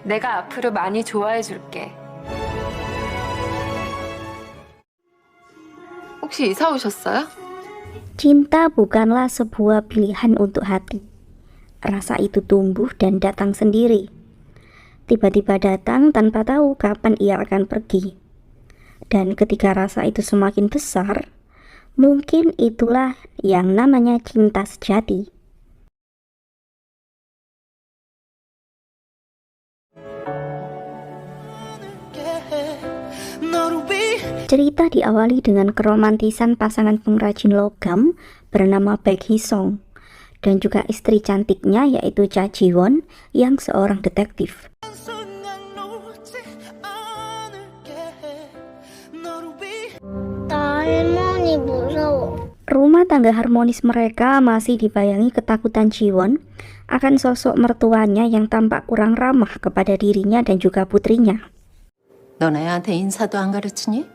내가 앞으로 많이 좋아해 줄게. 혹시 이사 오셨어요? Cinta bukanlah sebuah pilihan untuk hati. Rasa itu tumbuh dan datang sendiri. Tiba-tiba datang tanpa tahu kapan ia akan pergi. Dan ketika rasa itu semakin besar, mungkin itulah yang namanya cinta sejati. Cerita diawali dengan keromantisan pasangan pengrajin logam bernama Baek Hee-sung dan juga istri cantiknya yaitu Cha Ji-won yang seorang detektif. Rumah tangga harmonis mereka masih dibayangi ketakutan Ji-won akan sosok mertuanya yang tampak kurang ramah kepada dirinya dan juga putrinya. 넌 애한테 인사도 안 가르치니?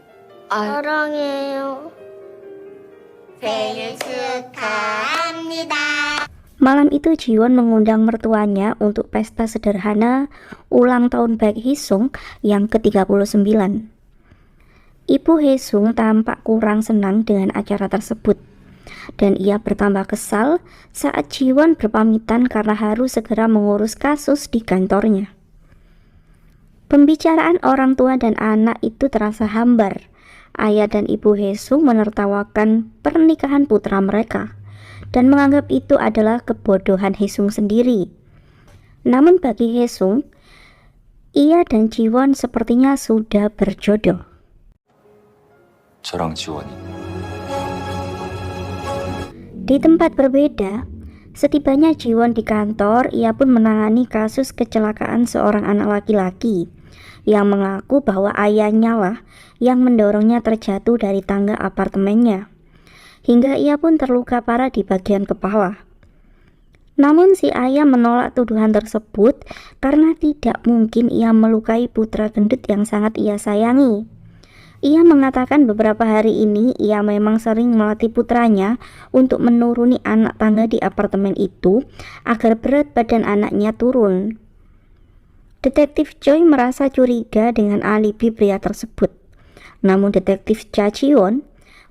사랑해요. 생일 축하합니다. Malam itu Ji-won mengundang mertuanya untuk pesta sederhana ulang tahun Baek Hee-sung yang ke-39. Ibu Hee-sung tampak kurang senang dengan acara tersebut dan ia bertambah kesal saat Ji-won berpamitan karena harus segera mengurus kasus di kantornya. Pembicaraan orang tua dan anak itu terasa hambar. Ayah dan ibu Hee-sung menertawakan pernikahan putra mereka dan menganggap itu adalah kebodohan Hee-sung sendiri. Namun bagi Hee-sung, ia dan Ji-won sepertinya sudah berjodoh. 저랑 지원이. Di tempat berbeda, setibanya Ji-won di kantor, ia pun menangani kasus kecelakaan seorang anak laki-laki yang mengaku bahwa ayahnya lah yang mendorongnya terjatuh dari tangga apartemennya, hingga ia pun terluka parah di bagian kepala. Namun si ayah menolak tuduhan tersebut karena tidak mungkin ia melukai putra gendut yang sangat ia sayangi. Ia mengatakan beberapa hari ini ia memang sering melatih putranya untuk menuruni anak tangga di apartemen itu agar berat badan anaknya turun. Detektif Choi merasa curiga dengan alibi pria tersebut. Namun detektif Cha Ji-won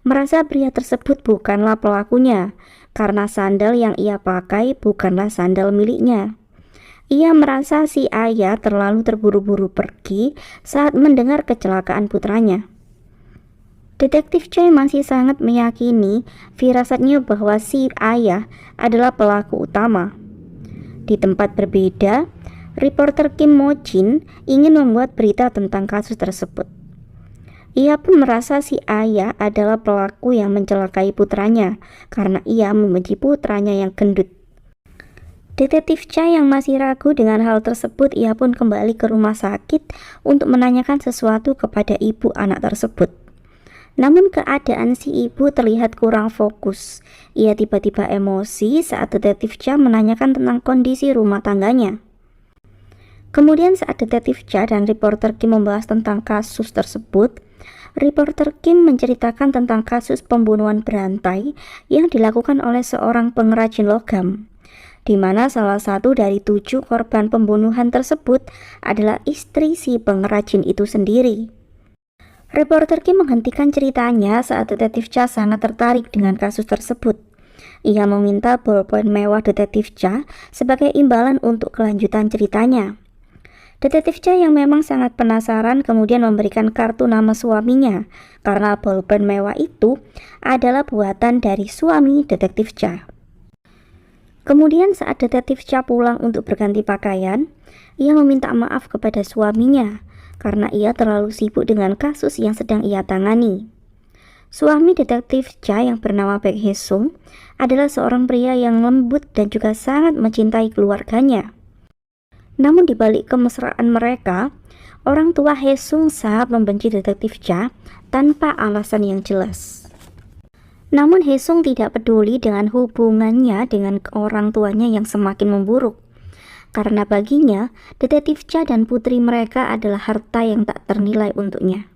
merasa pria tersebut bukanlah pelakunya karena sandal yang ia pakai bukanlah sandal miliknya. Ia merasa si ayah terlalu terburu-buru pergi saat mendengar kecelakaan putranya. Detektif Choi masih sangat meyakini firasatnya bahwa si ayah adalah pelaku utama. Di tempat berbeda, reporter Kim Mo-jin ingin membuat berita tentang kasus tersebut. Ia pun merasa si ayah adalah pelaku yang mencelakai putranya karena ia membenci putranya yang gendut. Detektif Cha yang masih ragu dengan hal tersebut, ia pun kembali ke rumah sakit untuk menanyakan sesuatu kepada ibu anak tersebut. Namun keadaan si ibu terlihat kurang fokus. Ia tiba-tiba emosi saat detektif Cha menanyakan tentang kondisi rumah tangganya. Kemudian saat detektif Cha dan reporter Kim membahas tentang kasus tersebut, reporter Kim menceritakan tentang kasus pembunuhan berantai yang dilakukan oleh seorang pengrajin logam, di mana salah satu dari 7 korban pembunuhan tersebut adalah istri si pengrajin itu sendiri. Reporter Kim menghentikan ceritanya saat detektif Cha sangat tertarik dengan kasus tersebut. Ia meminta bolpen mewah detektif Cha sebagai imbalan untuk kelanjutan ceritanya. Detektif Cha yang memang sangat penasaran kemudian memberikan kartu nama suaminya karena bolpen mewah itu adalah buatan dari suami detektif Cha. Kemudian saat detektif Cha pulang untuk berganti pakaian, ia meminta maaf kepada suaminya karena ia terlalu sibuk dengan kasus yang sedang ia tangani. Suami detektif Cha yang bernama Baek Hee-sung adalah seorang pria yang lembut dan juga sangat mencintai keluarganya. Namun di balik kemesraan mereka, orang tua Hee-sung sangat membenci detektif Cha tanpa alasan yang jelas. Namun Hee-sung tidak peduli dengan hubungannya dengan orang tuanya yang semakin memburuk. Karena baginya, detektif Cha dan putri mereka adalah harta yang tak ternilai untuknya.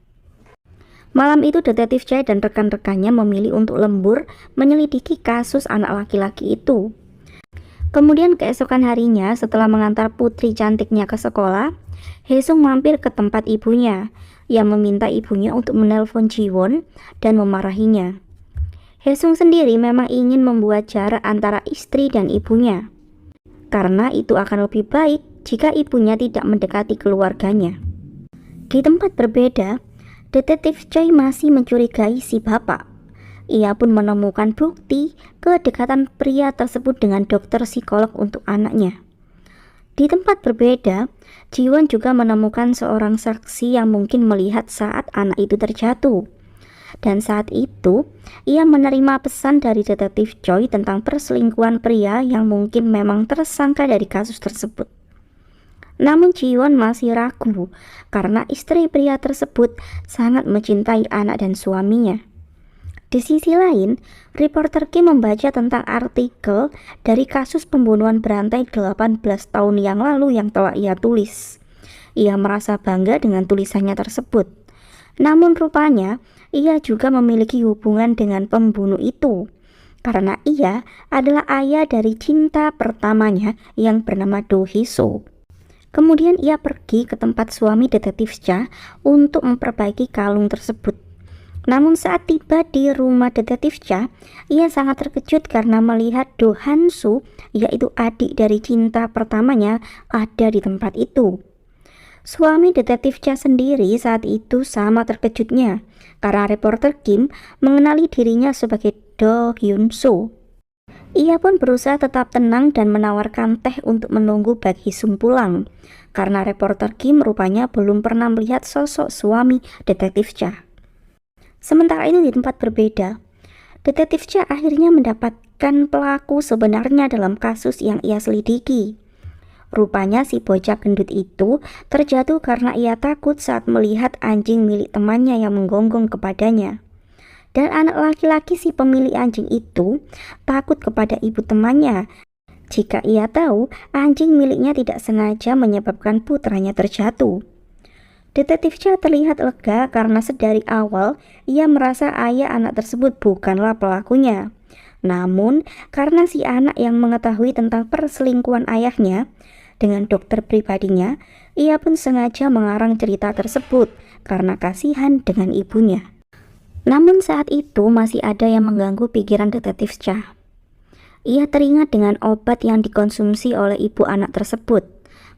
Malam itu Detektif Chai dan rekan-rekannya memilih untuk lembur menyelidiki kasus anak laki-laki itu. Kemudian keesokan harinya setelah mengantar putri cantiknya ke sekolah, Haesung mampir ke tempat ibunya yang meminta ibunya untuk menelpon Jiwon dan memarahinya. Haesung sendiri memang ingin membuat jarak antara istri dan ibunya, karena itu akan lebih baik jika ibunya tidak mendekati keluarganya. Di tempat berbeda, Detektif Choi masih mencurigai si bapak. Ia pun menemukan bukti kedekatan pria tersebut dengan dokter psikolog untuk anaknya. Di tempat berbeda, Jiwon juga menemukan seorang saksi yang mungkin melihat saat anak itu terjatuh. Dan saat itu, ia menerima pesan dari Detektif Choi tentang perselingkuhan pria yang mungkin memang tersangka dari kasus tersebut. Namun Jiwon masih ragu karena istri pria tersebut sangat mencintai anak dan suaminya. Di sisi lain, reporter Kim membaca tentang artikel dari kasus pembunuhan berantai 18 tahun yang lalu yang telah ia tulis. Ia merasa bangga dengan tulisannya tersebut. Namun rupanya, ia juga memiliki hubungan dengan pembunuh itu, karena ia adalah ayah dari cinta pertamanya yang bernama Do Hee-soo. Kemudian ia pergi ke tempat suami Detektif Cha untuk memperbaiki kalung tersebut. Namun saat tiba di rumah Detektif Cha, ia sangat terkejut karena melihat Do Han-soo, yaitu adik dari cinta pertamanya, ada di tempat itu. Suami Detektif Cha sendiri saat itu sama terkejutnya karena reporter Kim mengenali dirinya sebagai Do Hyun-soo. Ia pun berusaha tetap tenang dan menawarkan teh untuk menunggu Baek Hee-sung pulang, karena reporter Kim rupanya belum pernah melihat sosok suami Detektif Cha. Sementara itu di tempat berbeda, Detektif Cha akhirnya mendapatkan pelaku sebenarnya dalam kasus yang ia selidiki. Rupanya si bocah gendut itu terjatuh karena ia takut saat melihat anjing milik temannya yang menggonggong kepadanya. Dan anak laki-laki si pemilik anjing itu takut kepada ibu temannya jika ia tahu anjing miliknya tidak sengaja menyebabkan putranya terjatuh. Detektif Cha terlihat lega karena sedari awal ia merasa ayah anak tersebut bukanlah pelakunya. Namun karena si anak yang mengetahui tentang perselingkuhan ayahnya dengan dokter pribadinya, ia pun sengaja mengarang cerita tersebut karena kasihan dengan ibunya. Namun saat itu masih ada yang mengganggu pikiran Detektif Cha. Ia teringat dengan obat yang dikonsumsi oleh ibu anak tersebut.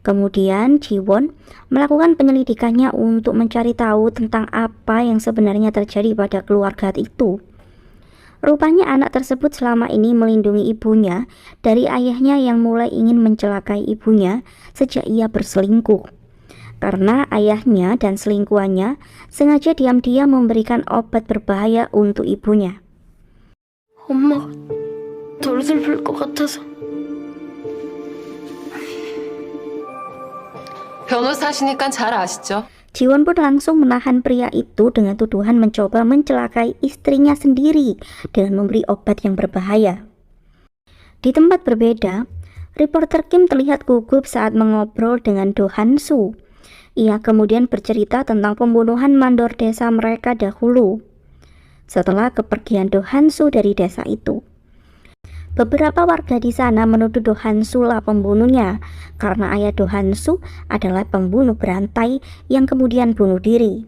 Kemudian Jiwon melakukan penyelidikannya untuk mencari tahu tentang apa yang sebenarnya terjadi pada keluarga itu. Rupanya anak tersebut selama ini melindungi ibunya dari ayahnya yang mulai ingin mencelakai ibunya sejak ia berselingkuh. Karena ayahnya dan selingkuhannya sengaja diam-diam memberikan obat berbahaya untuk ibunya. 엄마가 덜 슬플 것 같아서. 변호사시니까 잘 아시죠? Jiwon pun langsung menahan pria itu dengan tuduhan mencoba mencelakai istrinya sendiri dengan memberi obat yang berbahaya. Di tempat berbeda, reporter Kim terlihat gugup saat mengobrol dengan Do Han-soo. Ia kemudian bercerita tentang pembunuhan mandor desa mereka dahulu. Setelah kepergian Do Han-soo dari desa itu, beberapa warga di sana menuduh Do Han-soo lah pembunuhnya karena ayah Do Han-soo adalah pembunuh berantai yang kemudian bunuh diri.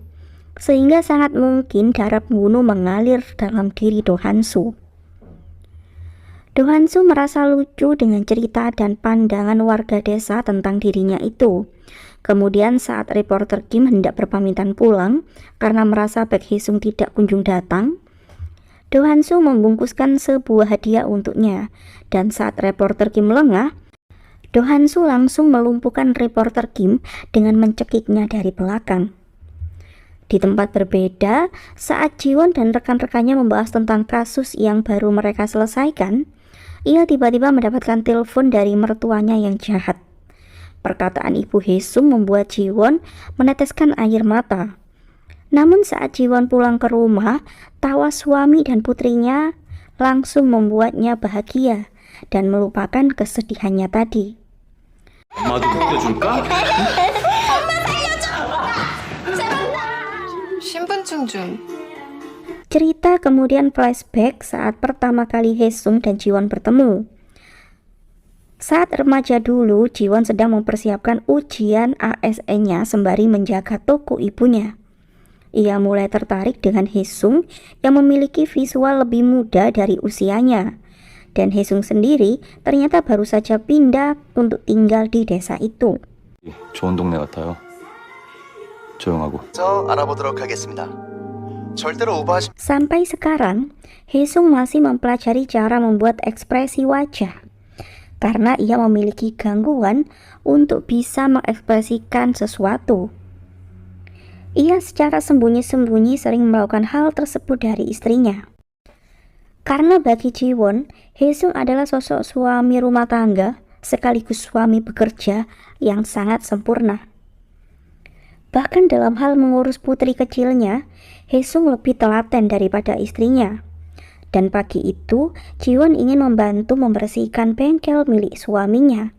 Sehingga sangat mungkin darah pembunuh mengalir dalam diri Do Han-soo. Do Han-soo merasa lucu dengan cerita dan pandangan warga desa tentang dirinya itu. Kemudian saat reporter Kim hendak berpamitan pulang karena merasa Baek Hee-sung tidak kunjung datang, Do Han-soo membungkuskan sebuah hadiah untuknya. Dan saat reporter Kim lengah, Do Han-soo langsung melumpuhkan reporter Kim dengan mencekiknya dari belakang. Di tempat berbeda, saat Jiwon dan rekan-rekannya membahas tentang kasus yang baru mereka selesaikan, ia tiba-tiba mendapatkan telepon dari mertuanya yang jahat. Perkataan ibu Hee-sung membuat Jiwon meneteskan air mata. Namun saat Jiwon pulang ke rumah, tawa suami dan putrinya langsung membuatnya bahagia dan melupakan kesedihannya tadi. 엄마도 느껴줄까? 신분증 좀. Cerita kemudian flashback saat pertama kali Haesung dan Jiwon bertemu. Saat remaja dulu, Jiwon sedang mempersiapkan ujian ASN-nya sembari menjaga toko ibunya. Ia mulai tertarik dengan Haesung yang memiliki visual lebih muda dari usianya. Dan Haesung sendiri ternyata baru saja pindah untuk tinggal di desa itu. 좋은 동네 같아요. 조용하고. 저 알아보도록 하겠습니다. 절대로 오버하시. Sampai sekarang, Haesung masih mempelajari cara membuat ekspresi wajah. Karena ia memiliki gangguan untuk bisa mengekspresikan sesuatu. Ia secara sembunyi-sembunyi sering melakukan hal tersebut dari istrinya. Karena bagi Jiwon, Haesung adalah sosok suami rumah tangga sekaligus suami bekerja yang sangat sempurna. Bahkan dalam hal mengurus putri kecilnya, Haesung lebih telaten daripada istrinya. Dan pagi itu, Jiwon ingin membantu membersihkan bengkel milik suaminya.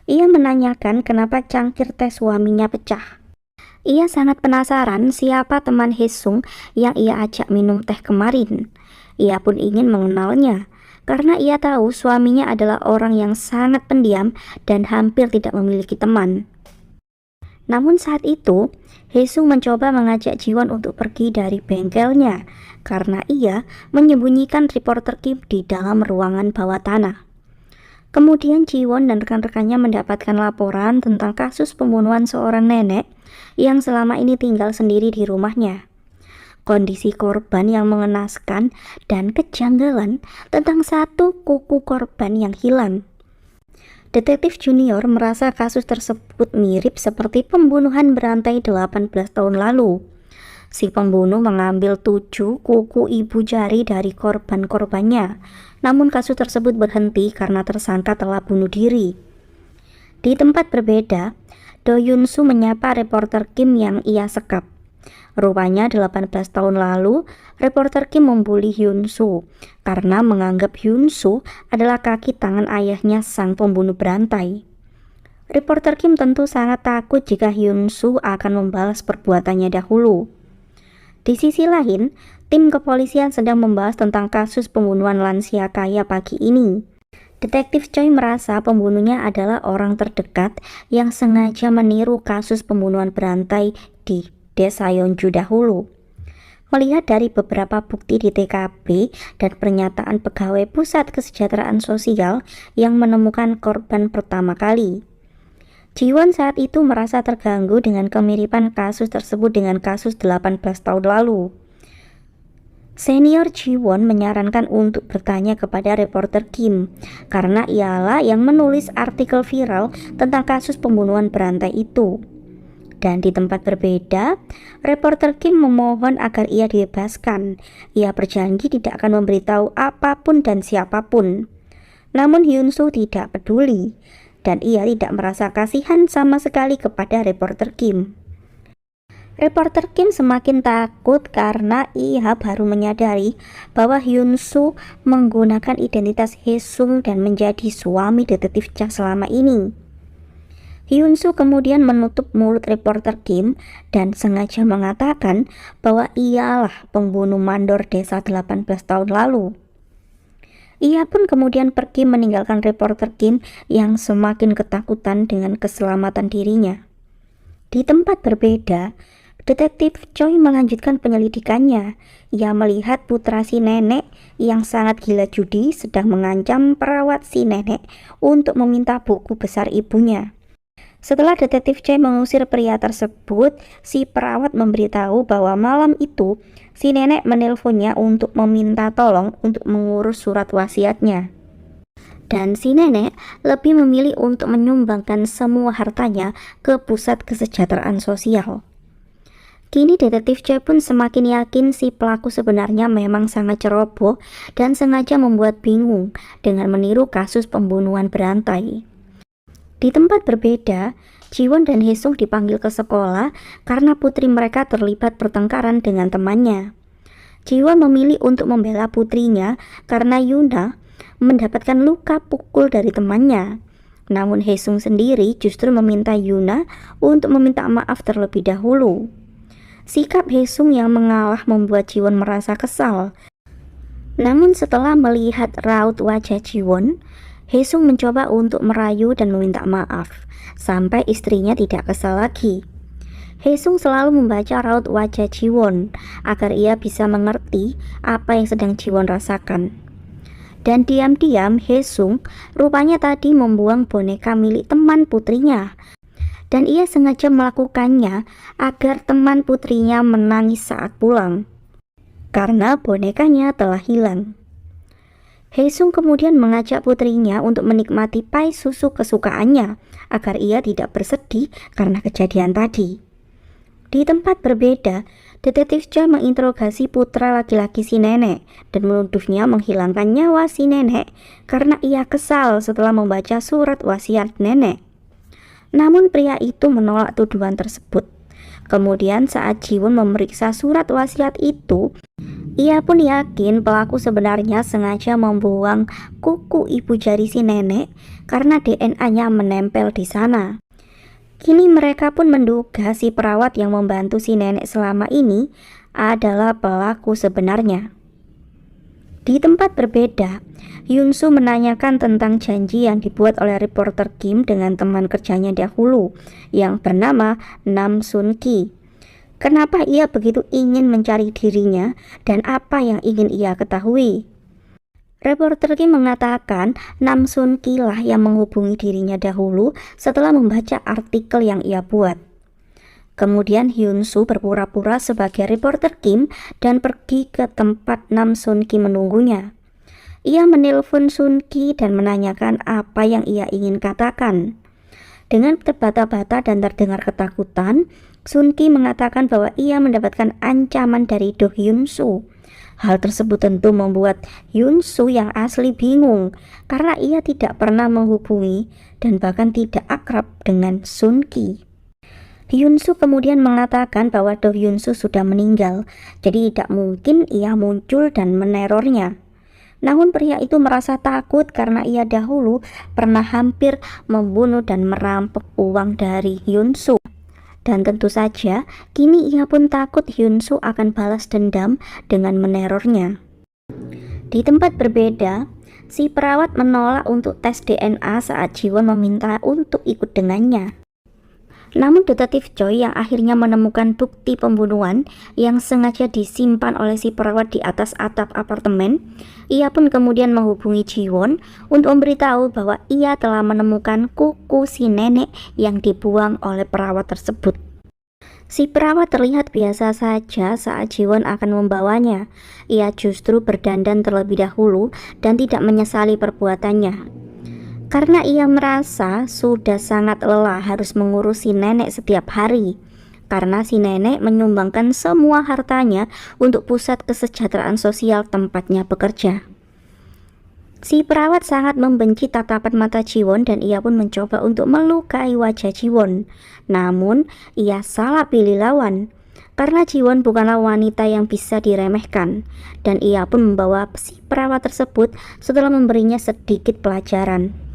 Ia menanyakan kenapa cangkir teh suaminya pecah. Ia sangat penasaran siapa teman Haesung yang ia ajak minum teh kemarin. Ia pun ingin mengenalnya, karena ia tahu suaminya adalah orang yang sangat pendiam dan hampir tidak memiliki teman. Namun saat itu, Haesung mencoba mengajak Jiwon untuk pergi dari bengkelnya karena ia menyembunyikan reporter Kim di dalam ruangan bawah tanah. Kemudian Jiwon dan rekan-rekannya mendapatkan laporan tentang kasus pembunuhan seorang nenek yang selama ini tinggal sendiri di rumahnya. Kondisi korban yang mengenaskan dan kejanggalan tentang satu kuku korban yang hilang. Detektif Junior merasa kasus tersebut mirip seperti pembunuhan berantai 18 tahun lalu. Si pembunuh mengambil 7 kuku ibu jari dari korban-korbannya, namun kasus tersebut berhenti karena tersangka telah bunuh diri. Di tempat berbeda, Do Yun Soo menyapa reporter Kim yang ia sekap. Rupanya 18 tahun lalu, reporter Kim membuli Hyun Soo karena menganggap Hyun Soo adalah kaki tangan ayahnya sang pembunuh berantai. Reporter Kim tentu sangat takut jika Hyun Soo akan membalas perbuatannya dahulu. Di sisi lain, tim kepolisian sedang membahas tentang kasus pembunuhan lansia kaya pagi ini. Detektif Choi merasa pembunuhnya adalah orang terdekat yang sengaja meniru kasus pembunuhan berantai di Desa Yeonju dahulu. Melihat dari beberapa bukti di TKP dan pernyataan pegawai Pusat Kesejahteraan Sosial yang menemukan korban pertama kali, Jiwon saat itu merasa terganggu dengan kemiripan kasus tersebut dengan kasus 18 tahun lalu. Senior Jiwon menyarankan untuk bertanya kepada reporter Kim karena ialah yang menulis artikel viral tentang kasus pembunuhan berantai itu. Dan di tempat berbeda, reporter Kim memohon agar ia dibebaskan. Ia berjanji tidak akan memberitahu apapun dan siapapun. Namun Hyun Soo tidak peduli, dan ia tidak merasa kasihan sama sekali kepada reporter Kim. Reporter Kim semakin takut karena ia baru menyadari bahwa Hyun Soo menggunakan identitas Haesung dan menjadi suami detektif Cha selama ini. Hyun Soo kemudian menutup mulut reporter Kim dan sengaja mengatakan bahwa ialah pembunuh mandor desa 18 tahun lalu. Ia pun kemudian pergi meninggalkan reporter Kim yang semakin ketakutan dengan keselamatan dirinya. Di tempat berbeda, detektif Choi melanjutkan penyelidikannya. Ia melihat putra si nenek yang sangat gila judi sedang mengancam perawat si nenek untuk meminta buku besar ibunya. Setelah detektif Choi mengusir pria tersebut, si perawat memberitahu bahwa malam itu si nenek menelponnya untuk meminta tolong untuk mengurus surat wasiatnya. Dan si nenek lebih memilih untuk menyumbangkan semua hartanya ke Pusat Kesejahteraan Sosial. Kini detektif Choi pun semakin yakin si pelaku sebenarnya memang sangat ceroboh dan sengaja membuat bingung dengan meniru kasus pembunuhan berantai. Di tempat berbeda, Jiwon dan Haesung dipanggil ke sekolah karena putri mereka terlibat pertengkaran dengan temannya. Jiwon memilih untuk membela putrinya karena Yuna mendapatkan luka pukul dari temannya. Namun Haesung sendiri justru meminta Yuna untuk meminta maaf terlebih dahulu. Sikap Haesung yang mengalah membuat Jiwon merasa kesal. Namun setelah melihat raut wajah Jiwon, Haesung mencoba untuk merayu dan meminta maaf, sampai istrinya tidak kesal lagi. Haesung selalu membaca raut wajah Jiwon agar ia bisa mengerti apa yang sedang Jiwon rasakan. Dan diam-diam Haesung rupanya tadi membuang boneka milik teman putrinya. Dan ia sengaja melakukannya agar teman putrinya menangis saat pulang, karena bonekanya telah hilang. Haesung kemudian mengajak putrinya untuk menikmati pai susu kesukaannya, agar ia tidak bersedih karena kejadian tadi. Di tempat berbeda, Detektif Choi menginterogasi putra laki-laki si nenek dan menuduhnya menghilangkan nyawa si nenek karena ia kesal setelah membaca surat wasiat nenek. Namun pria itu menolak tuduhan tersebut. Kemudian saat Jiwon memeriksa surat wasiat itu, ia pun yakin pelaku sebenarnya sengaja membuang kuku ibu jari si nenek karena DNA-nya menempel di sana. Kini mereka pun menduga si perawat yang membantu si nenek selama ini adalah pelaku sebenarnya. Di tempat berbeda, Hyun-soo menanyakan tentang janji yang dibuat oleh reporter Kim dengan teman kerjanya dahulu yang bernama Nam Sun-ki. Kenapa ia begitu ingin mencari dirinya dan apa yang ingin ia ketahui? Reporter Kim mengatakan Nam Sun-ki lah yang menghubungi dirinya dahulu setelah membaca artikel yang ia buat. Kemudian Hyun-soo berpura-pura sebagai reporter Kim dan pergi ke tempat Nam Sun-ki menunggunya. Ia menelpon Sun-ki dan menanyakan apa yang ia ingin katakan. Dengan terbata-bata dan terdengar ketakutan, Sun-ki mengatakan bahwa ia mendapatkan ancaman dari Do Hyun-soo. Hal tersebut tentu membuat Hyun-soo yang asli bingung karena ia tidak pernah menghubungi dan bahkan tidak akrab dengan Sun-ki. Hyun-soo kemudian mengatakan bahwa Do Hyun-soo sudah meninggal, jadi tidak mungkin ia muncul dan menerornya. Namun pria itu merasa takut karena ia dahulu pernah hampir membunuh dan merampok uang dari Hyun-soo. Dan tentu saja, kini ia pun takut Hyun-soo akan balas dendam dengan menerornya. Di tempat berbeda, si perawat menolak untuk tes DNA saat Jiwon meminta untuk ikut dengannya. Namun detektif Choi yang akhirnya menemukan bukti pembunuhan yang sengaja disimpan oleh si perawat di atas atap apartemen, ia pun kemudian menghubungi Jiwon untuk memberitahu bahwa ia telah menemukan kuku si nenek yang dibuang oleh perawat tersebut. Si perawat terlihat biasa saja saat Jiwon akan membawanya. Ia justru berdandan terlebih dahulu dan tidak menyesali perbuatannya. Karena ia merasa sudah sangat lelah harus mengurusi nenek setiap hari. Karena si nenek menyumbangkan semua hartanya untuk pusat kesejahteraan sosial tempatnya bekerja. Si perawat sangat membenci tatapan mata Jiwon dan ia pun mencoba untuk melukai wajah Jiwon. Namun ia salah pilih lawan. Karena Jiwon bukanlah wanita yang bisa diremehkan. Dan ia pun membawa si perawat tersebut setelah memberinya sedikit pelajaran.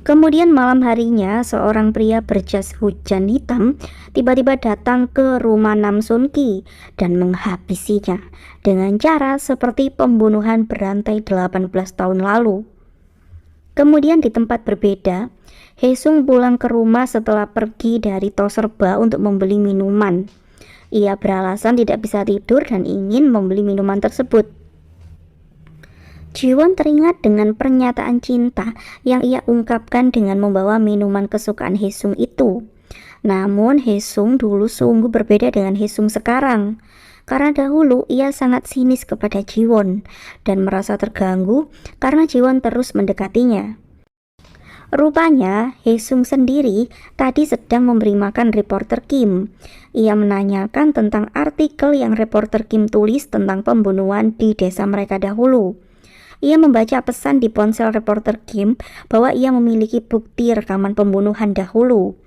Kemudian malam harinya, seorang pria berjas hujan hitam tiba-tiba datang ke rumah Nam Sun-ki dan menghabisinya dengan cara seperti pembunuhan berantai 18 tahun lalu. Kemudian di tempat berbeda, Haesung pulang ke rumah setelah pergi dari Toserba untuk membeli minuman. Ia beralasan tidak bisa tidur dan ingin membeli minuman tersebut. Jiwon teringat dengan pernyataan cinta yang ia ungkapkan dengan membawa minuman kesukaan Haesung itu. Namun Haesung dulu sungguh berbeda dengan Haesung sekarang. Karena dahulu ia sangat sinis kepada Jiwon dan merasa terganggu karena Jiwon terus mendekatinya. Rupanya Haesung sendiri tadi sedang memberi makan reporter Kim. Ia menanyakan tentang artikel yang reporter Kim tulis tentang pembunuhan di desa mereka dahulu. Ia membaca pesan di ponsel reporter Kim bahwa ia memiliki bukti rekaman pembunuhan dahulu.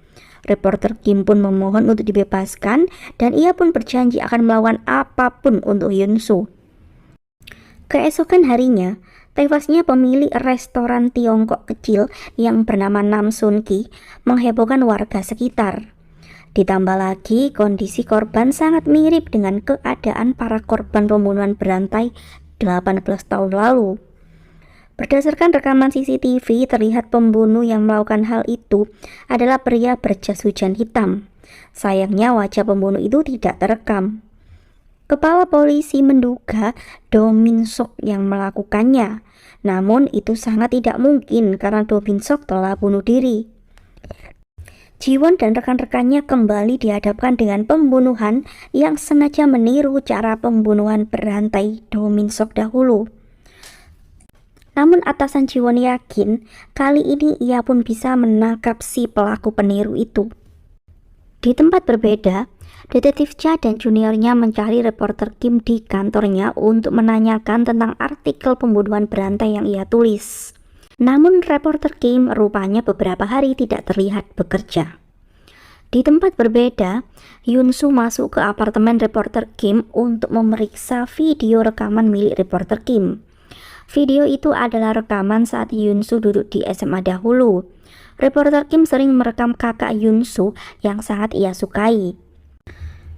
Reporter Kim pun memohon untuk dibebaskan dan ia pun berjanji akan melakukan apapun untuk Hyun-soo. Keesokan harinya, tewasnya pemilik restoran Tiongkok kecil yang bernama Nam Sun-ki menghebohkan warga sekitar. Ditambah lagi kondisi korban sangat mirip dengan keadaan para korban pembunuhan berantai 18 tahun lalu. Berdasarkan rekaman CCTV, terlihat pembunuh yang melakukan hal itu adalah pria berjas hujan hitam. Sayangnya wajah pembunuh itu tidak terekam. Kepala polisi menduga Do Min Sok yang melakukannya, namun itu sangat tidak mungkin karena Do Min Sok telah bunuh diri. Jiwon dan rekan-rekannya kembali dihadapkan dengan pembunuhan yang sengaja meniru cara pembunuhan berantai Do Min Sok dahulu. Namun atasan Jiwon yakin kali ini ia pun bisa menangkap si pelaku peniru itu. Di tempat berbeda, Detektif Cha dan juniornya mencari reporter Kim di kantornya untuk menanyakan tentang artikel pembunuhan berantai yang ia tulis. Namun reporter Kim rupanya beberapa hari tidak terlihat bekerja. Di tempat berbeda, Yunsu masuk ke apartemen reporter Kim untuk memeriksa video rekaman milik reporter Kim. Video itu adalah rekaman saat Yunsu duduk di SMA dahulu. Reporter Kim sering merekam kakak Yunsu yang sangat ia sukai.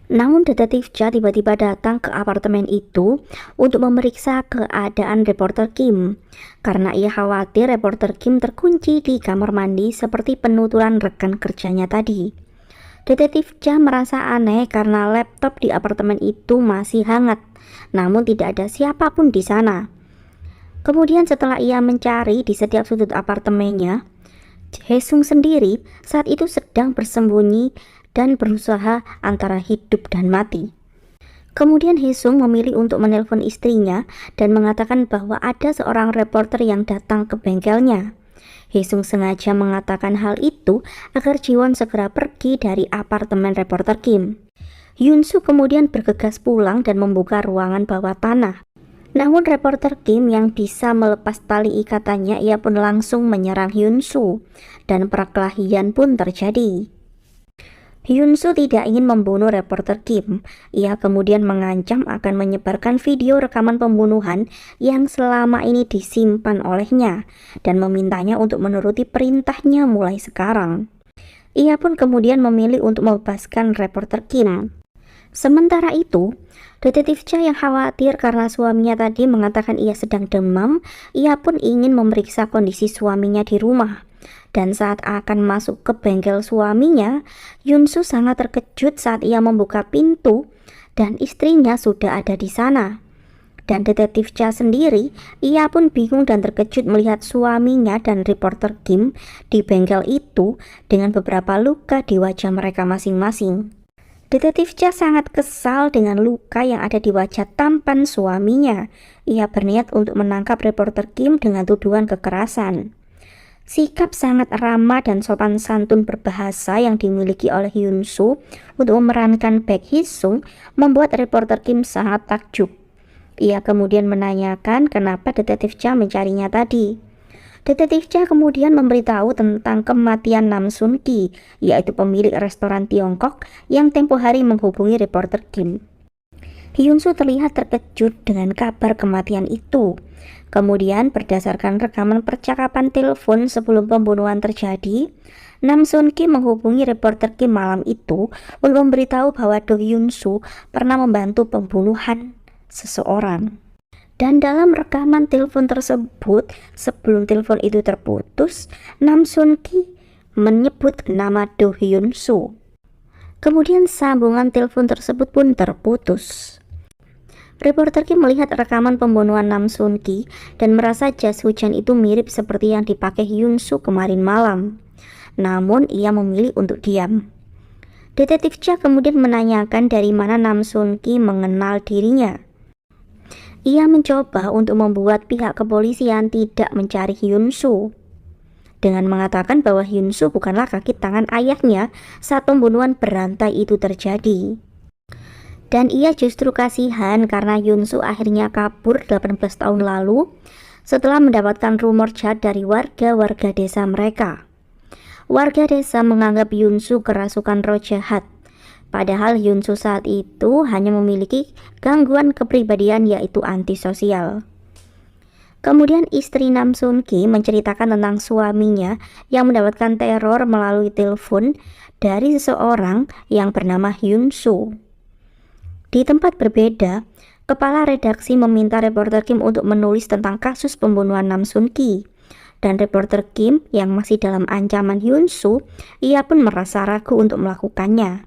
Namun detektif Cha tiba-tiba datang ke apartemen itu untuk memeriksa keadaan reporter Kim karena ia khawatir reporter Kim terkunci di kamar mandi seperti penuturan rekan kerjanya tadi. Detektif Cha merasa aneh karena laptop di apartemen itu masih hangat, namun tidak ada siapapun di sana. Kemudian setelah ia mencari di setiap sudut apartemennya, Haesung sendiri saat itu sedang bersembunyi dan berusaha antara hidup dan mati. Kemudian Haesung memilih untuk menelpon istrinya dan mengatakan bahwa ada seorang reporter yang datang ke bengkelnya. Haesung sengaja mengatakan hal itu agar Jiwon segera pergi dari apartemen reporter Kim. Yunsu kemudian bergegas pulang dan membuka ruangan bawah tanah. Namun reporter Kim yang bisa melepas tali ikatannya, ia pun langsung menyerang Yunsu dan perkelahian pun terjadi. Yunsu tidak ingin membunuh reporter Kim. Ia kemudian mengancam akan menyebarkan video rekaman pembunuhan yang selama ini disimpan olehnya dan memintanya untuk menuruti perintahnya mulai sekarang. Ia pun kemudian memilih untuk membebaskan reporter Kim. Sementara itu, detektif Cha yang khawatir karena suaminya tadi mengatakan ia sedang demam, ia pun ingin memeriksa kondisi suaminya di rumah. Dan saat akan masuk ke bengkel suaminya, Yunsu sangat terkejut saat ia membuka pintu dan istrinya sudah ada di sana. Dan detektif Cha sendiri, ia pun bingung dan terkejut melihat suaminya dan reporter Kim di bengkel itu dengan beberapa luka di wajah mereka masing-masing. Detektif Cha sangat kesal dengan luka yang ada di wajah tampan suaminya. Ia berniat untuk menangkap reporter Kim dengan tuduhan kekerasan. Sikap sangat ramah dan sopan santun berbahasa yang dimiliki oleh Yunsu untuk memerankan Baek Hee-sung membuat reporter Kim sangat takjub. Ia kemudian menanyakan kenapa detektif Cha mencarinya tadi. Detektif Cha kemudian memberitahu tentang kematian Nam Sun Ki, yaitu pemilik restoran Tiongkok yang tempo hari menghubungi reporter Kim. Hyunsu terlihat terkejut dengan kabar kematian itu. Kemudian berdasarkan rekaman percakapan telepon sebelum pembunuhan terjadi, Nam Sun Ki menghubungi reporter Kim malam itu untuk memberitahu bahwa Do Hyunsu pernah membantu pembunuhan seseorang. Dan dalam rekaman telepon tersebut, sebelum telepon itu terputus, Nam Sun Ki menyebut nama Do Hyunsu. Kemudian sambungan telepon tersebut pun terputus. Reporter Kim melihat rekaman pembunuhan Nam Sun Ki dan merasa jas hujan itu mirip seperti yang dipakai Hyunsu kemarin malam. Namun ia memilih untuk diam. Detektif Cha kemudian menanyakan dari mana Nam Sun Ki mengenal dirinya. Ia mencoba untuk membuat pihak kepolisian tidak mencari Hyunsu dengan mengatakan bahwa Hyunsu bukanlah kaki tangan ayahnya saat pembunuhan berantai itu terjadi. Dan ia justru kasihan karena Hyunsu akhirnya kabur 18 tahun lalu setelah mendapatkan rumor jahat dari warga-warga desa mereka. Warga desa menganggap Hyunsu kerasukan roh jahat. Padahal Hyunsu saat itu hanya memiliki gangguan kepribadian yaitu antisosial. Kemudian istri Nam Sun Ki menceritakan tentang suaminya yang mendapatkan teror melalui telepon dari seseorang yang bernama Hyun Soo. Di tempat berbeda, kepala redaksi meminta reporter Kim untuk menulis tentang kasus pembunuhan Nam Sun Ki. Dan reporter Kim yang masih dalam ancaman Hyun Soo, ia pun merasa ragu untuk melakukannya.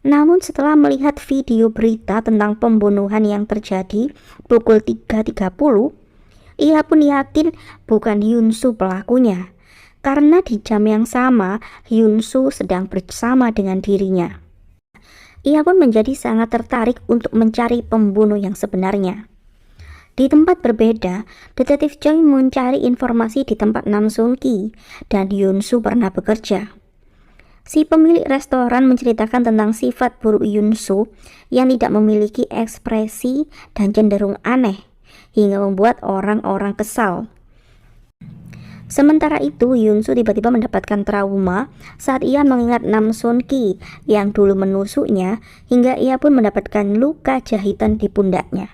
Namun setelah melihat video berita tentang pembunuhan yang terjadi pukul 3.30, ia pun yakin bukan Hyun Soo pelakunya, karena di jam yang sama Hyun Soo sedang bersama dengan dirinya. Ia pun menjadi sangat tertarik untuk mencari pembunuh yang sebenarnya. Di tempat berbeda, detektif Choi mencari informasi di tempat Nam Sun Ki dan Hyun Soo pernah bekerja. Si pemilik restoran menceritakan tentang sifat buruk Hyun Soo yang tidak memiliki ekspresi dan cenderung aneh, hingga membuat orang-orang kesal. Sementara itu, Hyun Soo tiba-tiba mendapatkan trauma saat ia mengingat Nam Sun Ki yang dulu menusuknya, hingga ia pun mendapatkan luka jahitan di pundaknya.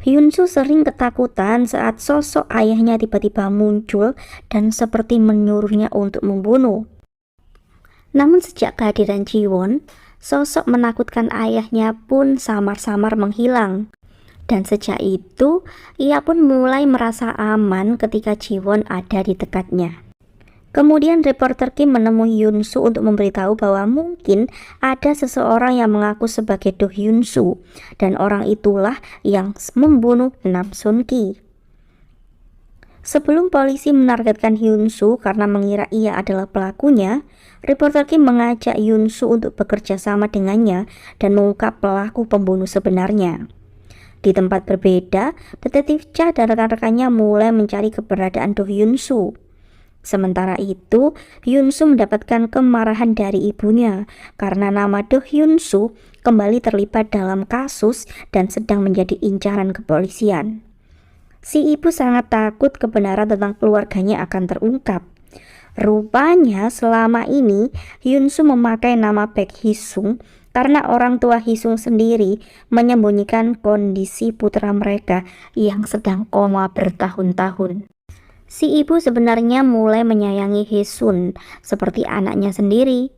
Hyun Soo sering ketakutan saat sosok ayahnya tiba-tiba muncul dan seperti menyuruhnya untuk membunuh. Namun sejak kehadiran Ji-won, sosok menakutkan ayahnya pun samar-samar menghilang. Dan sejak itu, ia pun mulai merasa aman ketika Ji-won ada di dekatnya. Kemudian reporter Kim menemui Hyun Soo untuk memberitahu bahwa mungkin ada seseorang yang mengaku sebagai Do Hyun Soo, dan orang itulah yang membunuh Nam Sun Ki. Sebelum polisi menargetkan Hyun Soo karena mengira ia adalah pelakunya, reporter Kim mengajak Hyun Soo untuk bekerja sama dengannya dan mengungkap pelaku pembunuh sebenarnya. Di tempat berbeda, detektif Cha dan rekan-rekannya mulai mencari keberadaan Do Hyun Soo. Sementara itu, Hyun Soo mendapatkan kemarahan dari ibunya karena nama Do Hyun Soo kembali terlibat dalam kasus dan sedang menjadi incaran kepolisian. Si ibu sangat takut kebenaran tentang keluarganya akan terungkap. Rupanya selama ini Hyun Soo memakai nama Baek Hee-sung karena orang tua Hee-sung sendiri menyembunyikan kondisi putra mereka yang sedang koma bertahun-tahun. Si ibu sebenarnya mulai menyayangi Hee-sun seperti anaknya sendiri.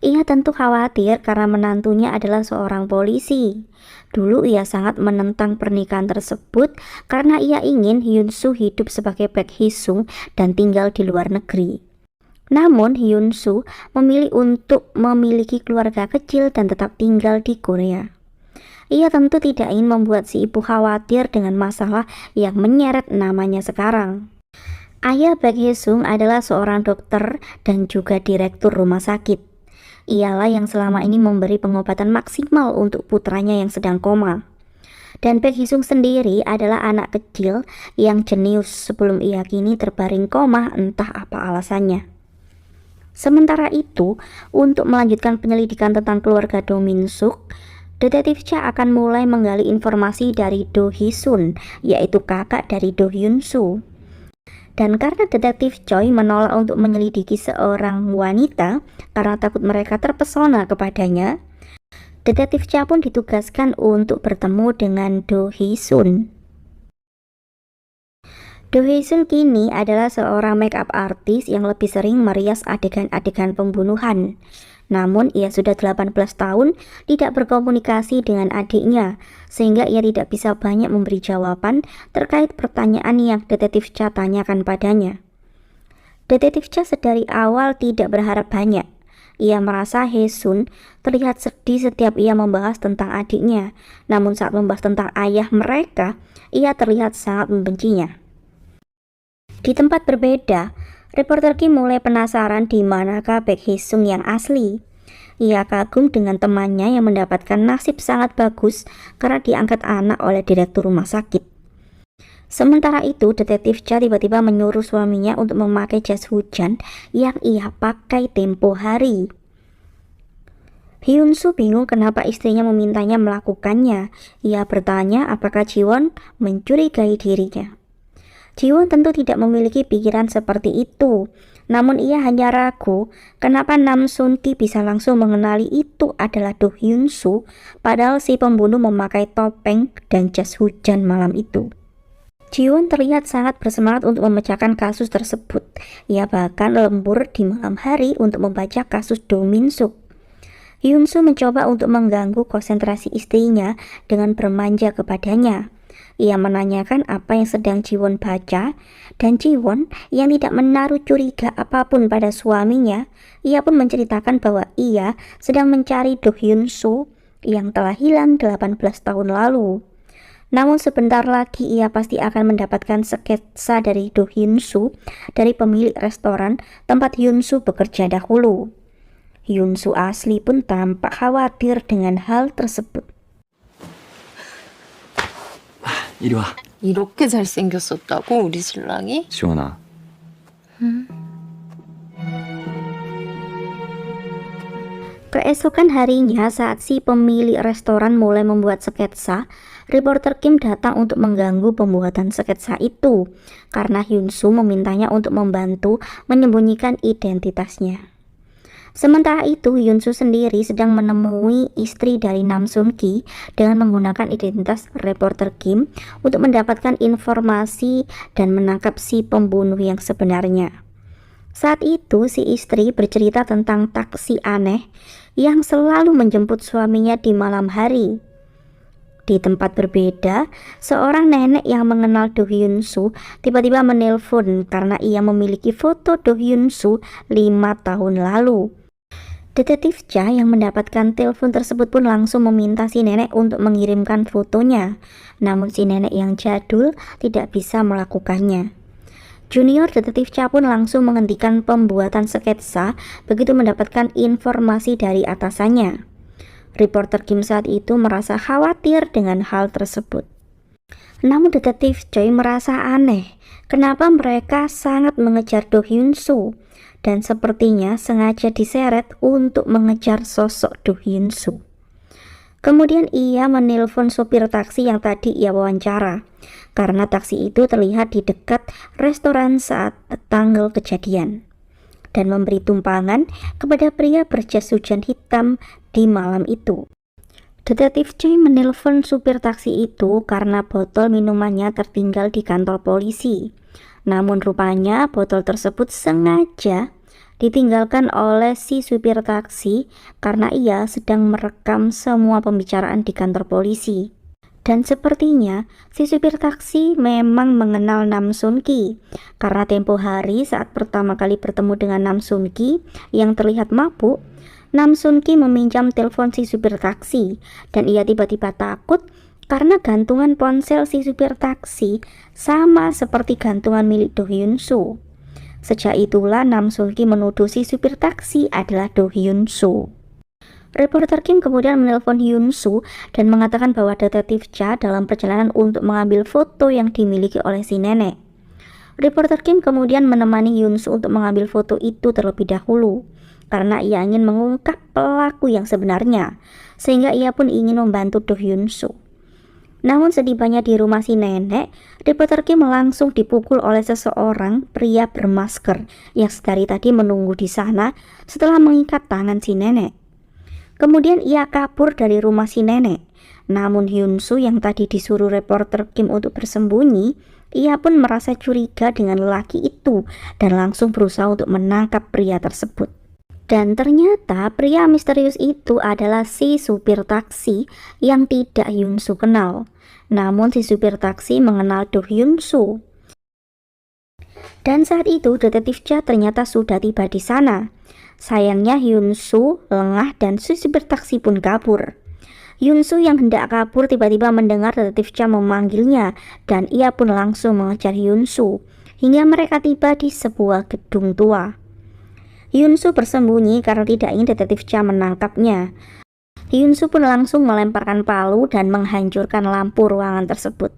Ia tentu khawatir karena menantunya adalah seorang polisi. Dulu ia sangat menentang pernikahan tersebut karena ia ingin Hyun Soo hidup sebagai Baek Hee-sung dan tinggal di luar negeri. Namun Hyun Soo memilih untuk memiliki keluarga kecil dan tetap tinggal di Korea. Ia tentu tidak ingin membuat si ibu khawatir dengan masalah yang menyeret namanya sekarang. Ayah Baek Hee-sung adalah seorang dokter dan juga direktur rumah sakit. Ialah yang selama ini memberi pengobatan maksimal untuk putranya yang sedang koma. Dan Baek Hee-sung sendiri adalah anak kecil yang jenius sebelum ia kini terbaring koma entah apa alasannya. Sementara itu, untuk melanjutkan penyelidikan tentang keluarga Do Min Suk, detektif Cha akan mulai menggali informasi dari Do Hee-sun, yaitu kakak dari Do Hyun Soo. Dan karena detektif Choi menolak untuk menyelidiki seorang wanita karena takut mereka terpesona kepadanya, detektif Cha pun ditugaskan untuk bertemu dengan Do Hee-sun. Do Hee-sun kini adalah seorang make-up artist yang lebih sering merias adegan-adegan pembunuhan. Namun ia sudah 18 tahun tidak berkomunikasi dengan adiknya, sehingga ia tidak bisa banyak memberi jawaban terkait pertanyaan yang detektif Cha tanyakan padanya. Detektif Cha sedari awal tidak berharap banyak. Ia merasa Hee-sun terlihat sedih setiap ia membahas tentang adiknya, namun saat membahas tentang ayah mereka, ia terlihat sangat membencinya. Di tempat berbeda, reporter Kim mulai penasaran di manakah Baek Hee-sung yang asli. Ia kagum dengan temannya yang mendapatkan nasib sangat bagus karena diangkat anak oleh direktur rumah sakit. Sementara itu, detektif Cha tiba-tiba menyuruh suaminya untuk memakai jas hujan yang ia pakai tempo hari. Hyun Soo bingung kenapa istrinya memintanya melakukannya. Ia bertanya apakah Ji-won mencurigai dirinya. Ji-won tentu tidak memiliki pikiran seperti itu, namun ia hanya ragu kenapa Nam Sun Ki bisa langsung mengenali itu adalah Do Hyun Soo, padahal si pembunuh memakai topeng dan jas hujan malam itu. Jiwon terlihat sangat bersemangat untuk memecahkan kasus tersebut. Ia bahkan lembur di malam hari untuk membaca kasus Do Min Suk. Hyun-soo mencoba untuk mengganggu konsentrasi istrinya dengan bermanja kepadanya. Ia menanyakan apa yang sedang Jiwon baca, dan Jiwon yang tidak menaruh curiga apapun pada suaminya, ia pun menceritakan bahwa ia sedang mencari Do Hyun-soo yang telah hilang 18 tahun lalu. Namun sebentar lagi ia pasti akan mendapatkan sketsa dari Do Hyun-soo dari pemilik restoran tempat Hyun-soo bekerja dahulu. Hyun-soo asli pun tampak khawatir dengan hal tersebut. 이리 와. 이렇게 잘생겼었다고 우리 신랑이? 지원아. Keesokan harinya saat si pemilik restoran mulai membuat sketsa, reporter Kim datang untuk mengganggu pembuatan sketsa itu karena Hyun-soo memintanya untuk membantu menyembunyikan identitasnya. Sementara itu, Hyun-soo sendiri sedang menemui istri dari Nam Sun-ki dengan menggunakan identitas reporter Kim untuk mendapatkan informasi dan menangkap si pembunuh yang sebenarnya. Saat itu, si istri bercerita tentang taksi aneh yang selalu menjemput suaminya di malam hari. Di tempat berbeda, seorang nenek yang mengenal Do Hyun-soo tiba-tiba menelpon karena ia memiliki foto Do Hyun-soo 5 tahun lalu. Detektif Cha yang mendapatkan telepon tersebut pun langsung meminta si nenek untuk mengirimkan fotonya. Namun si nenek yang jadul tidak bisa melakukannya. Junior Detektif Cha pun langsung menghentikan pembuatan sketsa begitu mendapatkan informasi dari atasannya. Reporter Kim saat itu merasa khawatir dengan hal tersebut. Namun Detektif Choi merasa aneh, kenapa mereka sangat mengejar Do Hyun-soo dan sepertinya sengaja diseret untuk mengejar sosok Do Hyun-soo. Kemudian ia menelpon sopir taksi yang tadi ia wawancara, karena taksi itu terlihat di dekat restoran saat tanggal kejadian, dan memberi tumpangan kepada pria berjas hujan hitam di malam itu. Detektif Choi menelpon supir taksi itu karena botol minumannya tertinggal di kantor polisi. Namun rupanya botol tersebut sengaja ditinggalkan oleh si supir taksi karena ia sedang merekam semua pembicaraan di kantor polisi. Dan sepertinya si supir taksi memang mengenal Nam Sun-ki karena tempo hari saat pertama kali bertemu dengan Nam Sun-ki yang terlihat mabuk, Nam Sun-ki meminjam telepon si supir taksi dan ia tiba-tiba takut karena gantungan ponsel si supir taksi sama seperti gantungan milik Do Hyun-soo. Sejak itulah Nam Sun-ki menuduh si supir taksi adalah Do Hyun-soo. Reporter Kim kemudian menelpon Hyun-soo dan mengatakan bahwa Detektif Cha dalam perjalanan untuk mengambil foto yang dimiliki oleh si nenek. Reporter Kim kemudian menemani Hyun-soo untuk mengambil foto itu terlebih dahulu karena ia ingin mengungkap pelaku yang sebenarnya, sehingga ia pun ingin membantu Do Hyun-soo. Namun setibanya di rumah si nenek, reporter Kim langsung dipukul oleh seseorang pria bermasker yang sedari tadi menunggu di sana setelah mengikat tangan si nenek. Kemudian ia kabur dari rumah si nenek. Namun Hyun-soo yang tadi disuruh reporter Kim untuk bersembunyi, ia pun merasa curiga dengan lelaki itu dan langsung berusaha untuk menangkap pria tersebut. Dan ternyata pria misterius itu adalah si supir taksi yang tidak Hyun-soo kenal. Namun si supir taksi mengenal Do Hyun-soo. Dan saat itu Detektif Cha ternyata sudah tiba di sana. Sayangnya Hyun-soo lengah dan si supir taksi pun kabur. Hyun-soo yang hendak kabur tiba-tiba mendengar Detektif Cha memanggilnya dan ia pun langsung mengejar Hyun-soo hingga mereka tiba di sebuah gedung tua. Hyun-soo bersembunyi karena tidak ingin Detektif Cha menangkapnya. Hyun-soo pun langsung melemparkan palu dan menghancurkan lampu ruangan tersebut.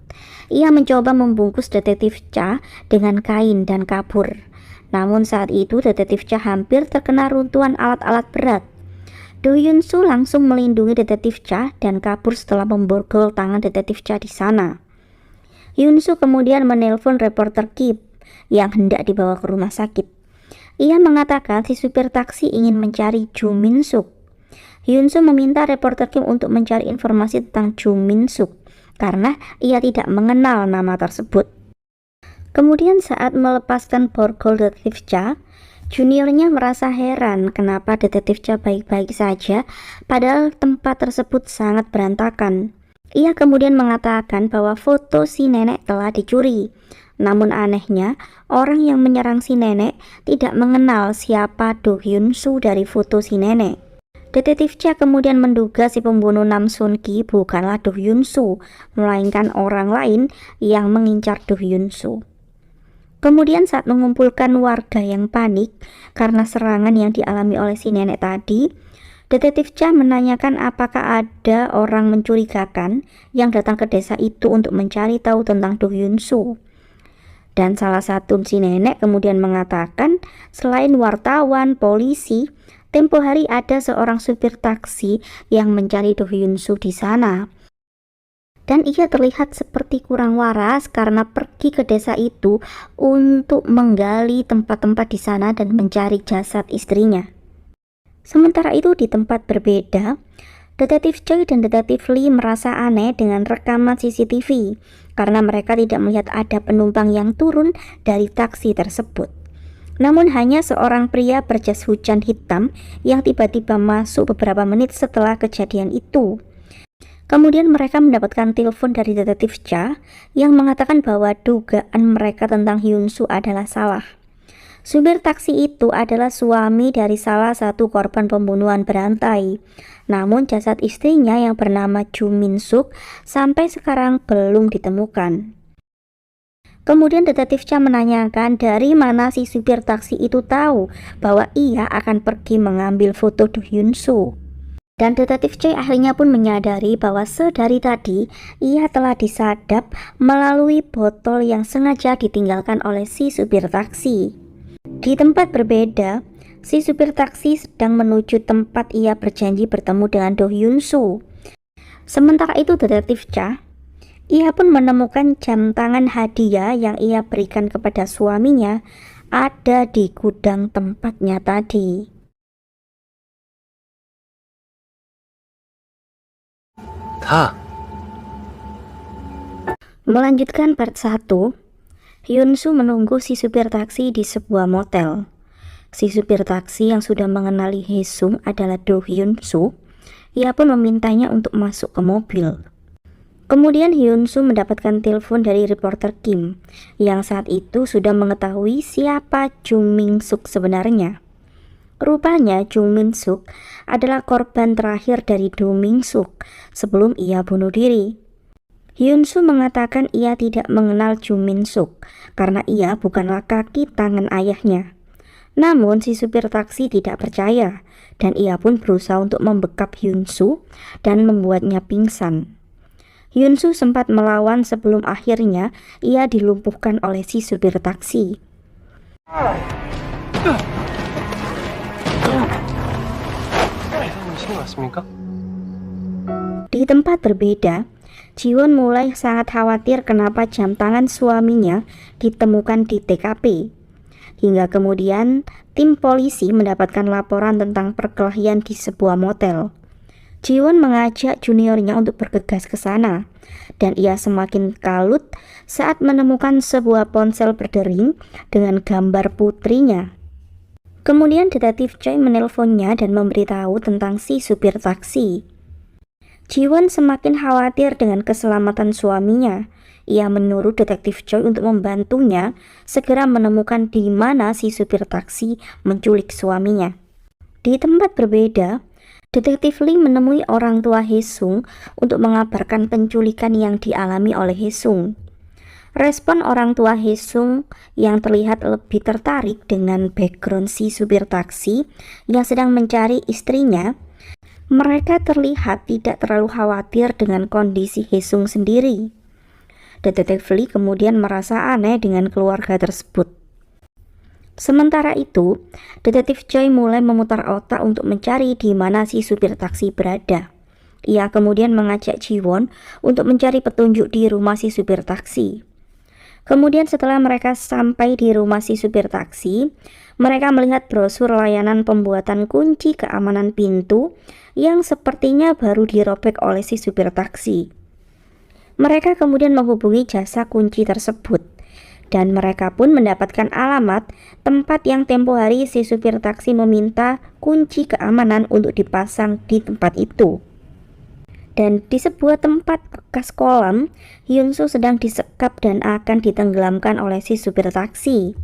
Ia mencoba membungkus Detektif Cha dengan kain dan kabur. Namun saat itu Detektif Cha hampir terkena runtuhan alat-alat berat. Do Hyun-soo langsung melindungi Detektif Cha dan kabur setelah memborgol tangan Detektif Cha di sana. Hyun-soo kemudian menelpon reporter Kim yang hendak dibawa ke rumah sakit. Ia mengatakan si supir taksi ingin mencari Jo Min-suk. Hyun-soo meminta reporter Kim untuk mencari informasi tentang Jo Min-suk karena ia tidak mengenal nama tersebut. Kemudian saat melepaskan borgol detektif Cha, juniornya merasa heran kenapa detektif Cha baik-baik saja padahal tempat tersebut sangat berantakan. Ia kemudian mengatakan bahwa foto si nenek telah dicuri. Namun anehnya, orang yang menyerang si nenek tidak mengenal siapa Do Hyun Soo dari foto si nenek. Detektif Cha kemudian menduga si pembunuh Nam Sun Ki bukanlah Do Hyun Soo, melainkan orang lain yang mengincar Do Hyun Soo. Kemudian saat mengumpulkan warga yang panik karena serangan yang dialami oleh si nenek tadi, detektif Cha menanyakan apakah ada orang mencurigakan yang datang ke desa itu untuk mencari tahu tentang Do Hyun Soo. Dan salah satu si nenek kemudian mengatakan selain wartawan, polisi, tempo hari ada seorang supir taksi yang mencari Do Hyun Soo di sana. Dan ia terlihat seperti kurang waras karena pergi ke desa itu untuk menggali tempat-tempat di sana dan mencari jasad istrinya. Sementara itu di tempat berbeda, Detektif Choi dan Detektif Lee merasa aneh dengan rekaman CCTV karena mereka tidak melihat ada penumpang yang turun dari taksi tersebut. Namun hanya seorang pria berjas hujan hitam yang tiba-tiba masuk beberapa menit setelah kejadian itu. Kemudian mereka mendapatkan telepon dari Detektif Cha yang mengatakan bahwa dugaan mereka tentang Hyun Soo adalah salah. Supir taksi itu adalah suami dari salah satu korban pembunuhan berantai. Namun jasad istrinya yang bernama Ju Min Suk sampai sekarang belum ditemukan. Kemudian Detektif Cha menanyakan dari mana si supir taksi itu tahu bahwa ia akan pergi mengambil foto Do Hyun Soo. Dan Detektif Choi akhirnya pun menyadari bahwa sedari tadi ia telah disadap melalui botol yang sengaja ditinggalkan oleh si supir taksi. Di tempat berbeda, si supir taksi sedang menuju tempat ia berjanji bertemu dengan Do Hyun Soo. Sementara itu Detektif Cha, ia pun menemukan jam tangan hadiah yang ia berikan kepada suaminya ada di gudang tempatnya tadi. Melanjutkan part 1, Hyun Soo menunggu si supir taksi di sebuah motel. Si supir taksi yang sudah mengenali Haesung adalah Do Hyun Soo. Ia pun memintanya untuk masuk ke mobil. Kemudian Hyun Soo mendapatkan telepon dari reporter Kim yang saat itu sudah mengetahui siapa Jung Min Suk sebenarnya. Rupanya Jung Min Suk adalah korban terakhir dari Do Min Suk sebelum ia bunuh diri. Hyun Soo mengatakan ia tidak mengenal Jung Min Suk karena ia bukanlah kaki tangan ayahnya. Namun si supir taksi tidak percaya dan ia pun berusaha untuk membekap Hyun Soo dan membuatnya pingsan. Hyun Soo sempat melawan sebelum akhirnya ia dilumpuhkan oleh si supir taksi. Di tempat berbeda, Jiwon mulai sangat khawatir kenapa jam tangan suaminya ditemukan di TKP. Hingga kemudian tim polisi mendapatkan laporan tentang perkelahian di sebuah motel. Jiwon mengajak juniornya untuk bergegas ke sana dan ia semakin kalut saat menemukan sebuah ponsel berdering dengan gambar putrinya. Kemudian Detektif Choi menelponnya dan memberitahu tentang si supir taksi. Jiwon semakin khawatir dengan keselamatan suaminya. Ia menyuruh Detektif Choi untuk membantunya segera menemukan di mana si supir taksi menculik suaminya. Di tempat berbeda, Detektif Lee menemui orang tua Haesung untuk mengabarkan penculikan yang dialami oleh Haesung. Respon orang tua Haesung yang terlihat lebih tertarik dengan background si supir taksi yang sedang mencari istrinya. Mereka terlihat tidak terlalu khawatir dengan kondisi Haesung sendiri. Detektif Lee kemudian merasa aneh dengan keluarga tersebut. Sementara itu, Detektif Choi mulai memutar otak untuk mencari di mana si supir taksi berada. Ia kemudian mengajak Jiwon untuk mencari petunjuk di rumah si supir taksi. Kemudian setelah mereka sampai di rumah si supir taksi, mereka melihat brosur layanan pembuatan kunci keamanan pintu yang sepertinya baru dirobek oleh si supir taksi. Mereka kemudian menghubungi jasa kunci tersebut. dan mereka pun mendapatkan alamat tempat yang tempo hari si supir taksi meminta kunci keamanan untuk dipasang di tempat itu. Dan di sebuah tempat bekas kolam, Hyun-soo sedang disekap dan akan ditenggelamkan oleh si supir taksi.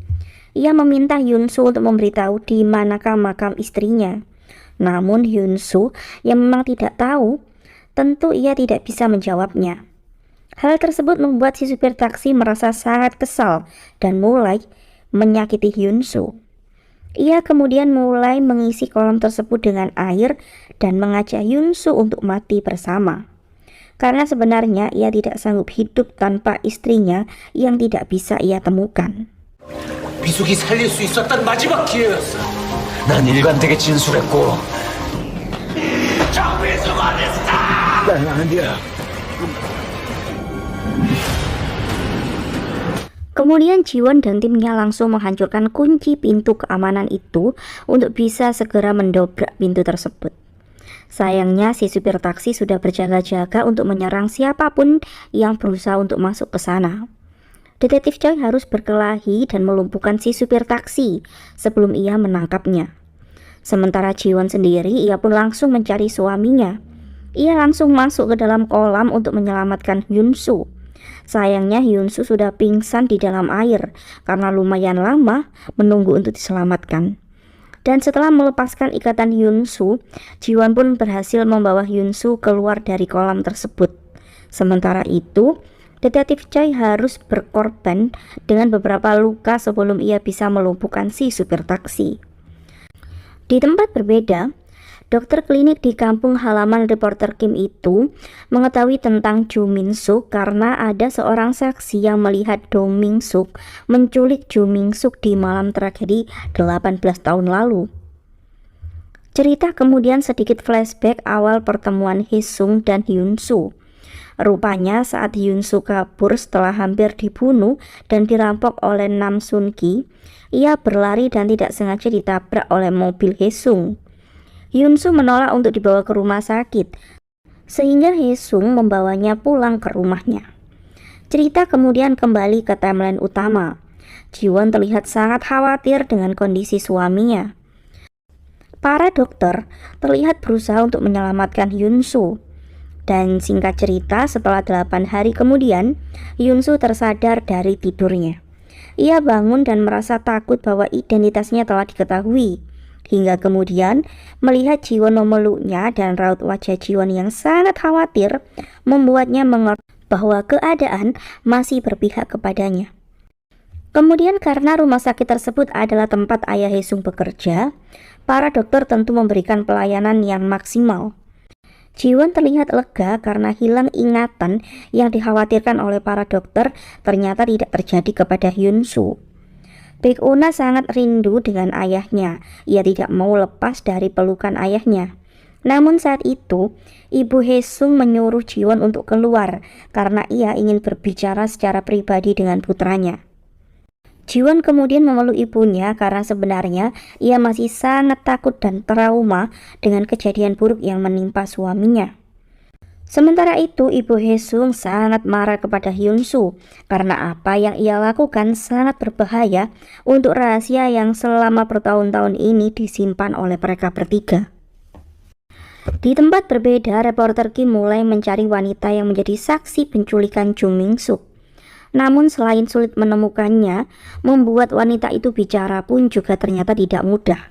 Ia meminta Hyun-soo untuk memberitahu di manakah makam istrinya. Namun Hyun-soo yang memang tidak tahu, tentu ia tidak bisa menjawabnya. Hal tersebut membuat si supir taksi merasa sangat kesal dan mulai menyakiti Hyun-soo. Ia kemudian mulai mengisi kolam tersebut dengan air dan mengajak Hyun-soo untuk mati bersama. Karena sebenarnya ia tidak sanggup hidup tanpa istrinya yang tidak bisa ia temukan. 미숙이 살릴 수 있었던 마지막 기회였어. 난 일관되게 진술했고 정민수 말했어. 난 아니야. Kemudian Jiwon dan timnya langsung menghancurkan kunci pintu keamanan itu untuk bisa segera mendobrak pintu tersebut. Sayangnya si supir taksi sudah berjaga-jaga untuk menyerang siapapun yang berusaha untuk masuk ke sana. Detektif Choi harus berkelahi dan melumpuhkan si supir taksi sebelum ia menangkapnya. Sementara Jiwon sendiri, ia pun langsung mencari suaminya. Ia langsung masuk ke dalam kolam untuk menyelamatkan Hyun-soo. Sayangnya Hyun-soo sudah pingsan di dalam air karena lumayan lama menunggu untuk diselamatkan. Dan setelah melepaskan ikatan Hyun-soo, Jiwon pun berhasil membawa Hyun-soo keluar dari kolam tersebut. Sementara itu, Detektif Choi harus berkorban dengan beberapa luka sebelum ia bisa melumpuhkan si supir taksi. Di tempat berbeda, dokter klinik di kampung halaman reporter Kim itu mengetahui tentang Jo Min-suk karena ada seorang saksi yang melihat Do Min-suk menculik Jo Min-suk di malam tragedi 18 tahun lalu. Cerita kemudian sedikit flashback awal pertemuan Hye-sung dan Hyun-soo. Rupanya saat Hyun-soo kabur setelah hampir dibunuh dan dirampok oleh Nam Sun-ki, ia berlari dan tidak sengaja ditabrak oleh mobil Hye-sung. Hyun-soo menolak untuk dibawa ke rumah sakit, sehingga Hye-sung membawanya pulang ke rumahnya. Cerita kemudian kembali ke timeline utama. Jiwon terlihat sangat khawatir dengan kondisi suaminya. Para dokter terlihat berusaha untuk menyelamatkan Hyun-soo. Dan singkat cerita, setelah 8 hari kemudian, Hyun-soo tersadar dari tidurnya. Ia bangun dan merasa takut bahwa identitasnya telah diketahui. Hingga kemudian melihat Jiwon memeluknya dan raut wajah Jiwon yang sangat khawatir membuatnya mengerti bahwa keadaan masih berpihak kepadanya. Kemudian karena rumah sakit tersebut adalah tempat ayah Hye-sung bekerja, para dokter tentu memberikan pelayanan yang maksimal. Jiwon terlihat lega karena hilang ingatan yang dikhawatirkan oleh para dokter ternyata tidak terjadi kepada Hyun-soo. Baek Una sangat rindu dengan ayahnya. Ia tidak mau lepas dari pelukan ayahnya. Namun saat itu, Ibu Hye-sung menyuruh Jiwon untuk keluar karena ia ingin berbicara secara pribadi dengan putranya. Jiwon kemudian memeluk ibunya karena sebenarnya ia masih sangat takut dan trauma dengan kejadian buruk yang menimpa suaminya. Sementara itu, Ibu Hye-sung sangat marah kepada Hyun-soo karena apa yang ia lakukan sangat berbahaya untuk rahasia yang selama bertahun-tahun ini disimpan oleh mereka bertiga. Di tempat berbeda, reporter Kim mulai mencari wanita yang menjadi saksi penculikan Jo Min-suk. Namun selain sulit menemukannya, membuat wanita itu bicara pun juga ternyata tidak mudah.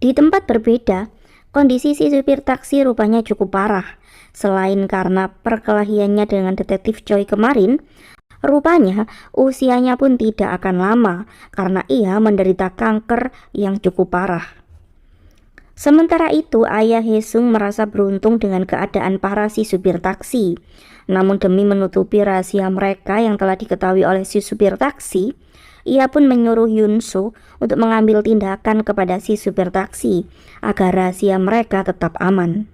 Di tempat berbeda, kondisi si supir taksi rupanya cukup parah. Selain karena perkelahiannya dengan detektif Choi kemarin, rupanya usianya pun tidak akan lama karena ia menderita kanker yang cukup parah. Sementara itu, ayah Hye-sung merasa beruntung dengan keadaan para si supir taksi. Namun demi menutupi rahasia mereka yang telah diketahui oleh si supir taksi, ia pun menyuruh Hyun-soo untuk mengambil tindakan kepada si supir taksi agar rahasia mereka tetap aman.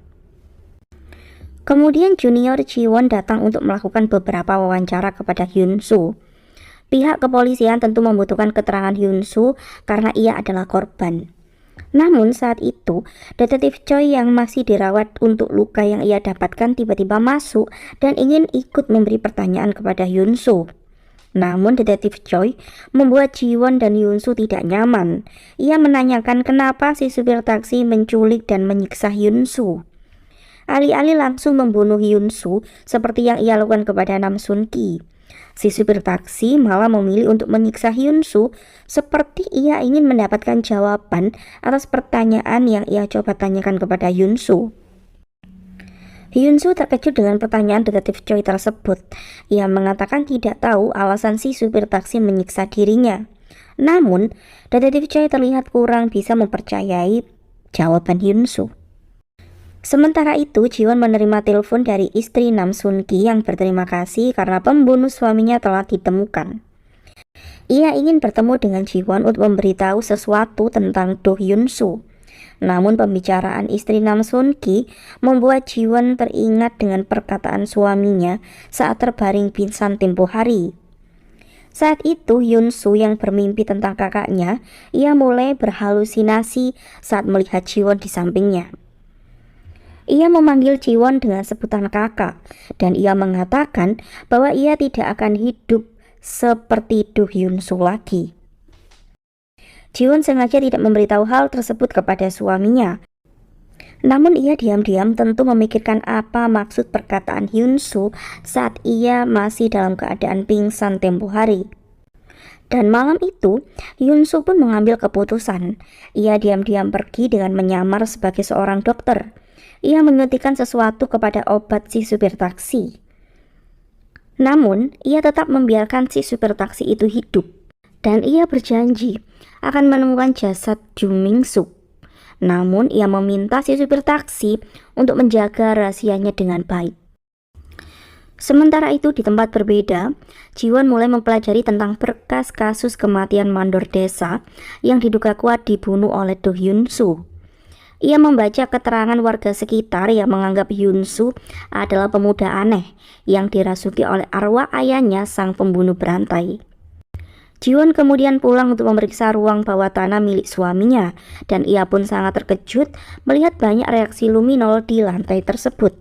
Kemudian Junior Jiwon datang untuk melakukan beberapa wawancara kepada Hyun-soo. Pihak kepolisian tentu membutuhkan keterangan Hyun-soo karena ia adalah korban. Namun saat itu, detektif Choi yang masih dirawat untuk luka yang ia dapatkan tiba-tiba masuk dan ingin ikut memberi pertanyaan kepada Hyun-soo. Namun detektif Choi membuat Jiwon dan Yunsu tidak nyaman. Ia menanyakan kenapa si supir taksi menculik dan menyiksa Yunsu. Alih-alih langsung membunuh Yunsu seperti yang ia lakukan kepada Nam Sun Ki, si supir taksi malah memilih untuk menyiksa Yunsu seperti ia ingin mendapatkan jawaban atas pertanyaan yang ia coba tanyakan kepada Yunsu. Yunsu terkejut dengan pertanyaan detektif Choi tersebut. Ia mengatakan tidak tahu alasan si supir taksi menyiksa dirinya. Namun, detektif Choi terlihat kurang bisa mempercayai jawaban Yunsu. Sementara itu, Jiwon menerima telepon dari istri Nam Sun Ki yang berterima kasih karena pembunuh suaminya telah ditemukan. Ia ingin bertemu dengan Jiwon untuk memberitahu sesuatu tentang Do Yunsu. Namun pembicaraan istri Nam Sun Ki membuat Jiwon teringat dengan perkataan suaminya saat terbaring pingsan tempo hari. Saat itu Yunsu yang bermimpi tentang kakaknya, ia mulai berhalusinasi saat melihat Jiwon di sampingnya. Ia memanggil Jiwon dengan sebutan kakak dan ia mengatakan bahwa ia tidak akan hidup seperti Do Yunsu lagi. Jiwon sengaja tidak memberitahu hal tersebut kepada suaminya. Namun ia diam-diam tentu memikirkan apa maksud perkataan Yunsu saat ia masih dalam keadaan pingsan tempo hari. Dan malam itu, Yunsu pun mengambil keputusan. Ia diam-diam pergi dengan menyamar sebagai seorang dokter. Ia menyuntikkan sesuatu kepada obat si supir taksi. Namun, ia tetap membiarkan si supir taksi itu hidup. Dan ia berjanji akan menemukan jasad Jung Min Suk. Namun ia meminta si supir taksi untuk menjaga rahasianya dengan baik. Sementara itu di tempat berbeda, Jiwon mulai mempelajari tentang berkas kasus kematian mandor desa yang diduga kuat dibunuh oleh Do Yunsu. Ia membaca keterangan warga sekitar yang menganggap Yunsu adalah pemuda aneh yang dirasuki oleh arwah ayahnya sang pembunuh berantai. Jiwon kemudian pulang untuk memeriksa ruang bawah tanah milik suaminya dan ia pun sangat terkejut melihat banyak reaksi luminol di lantai tersebut.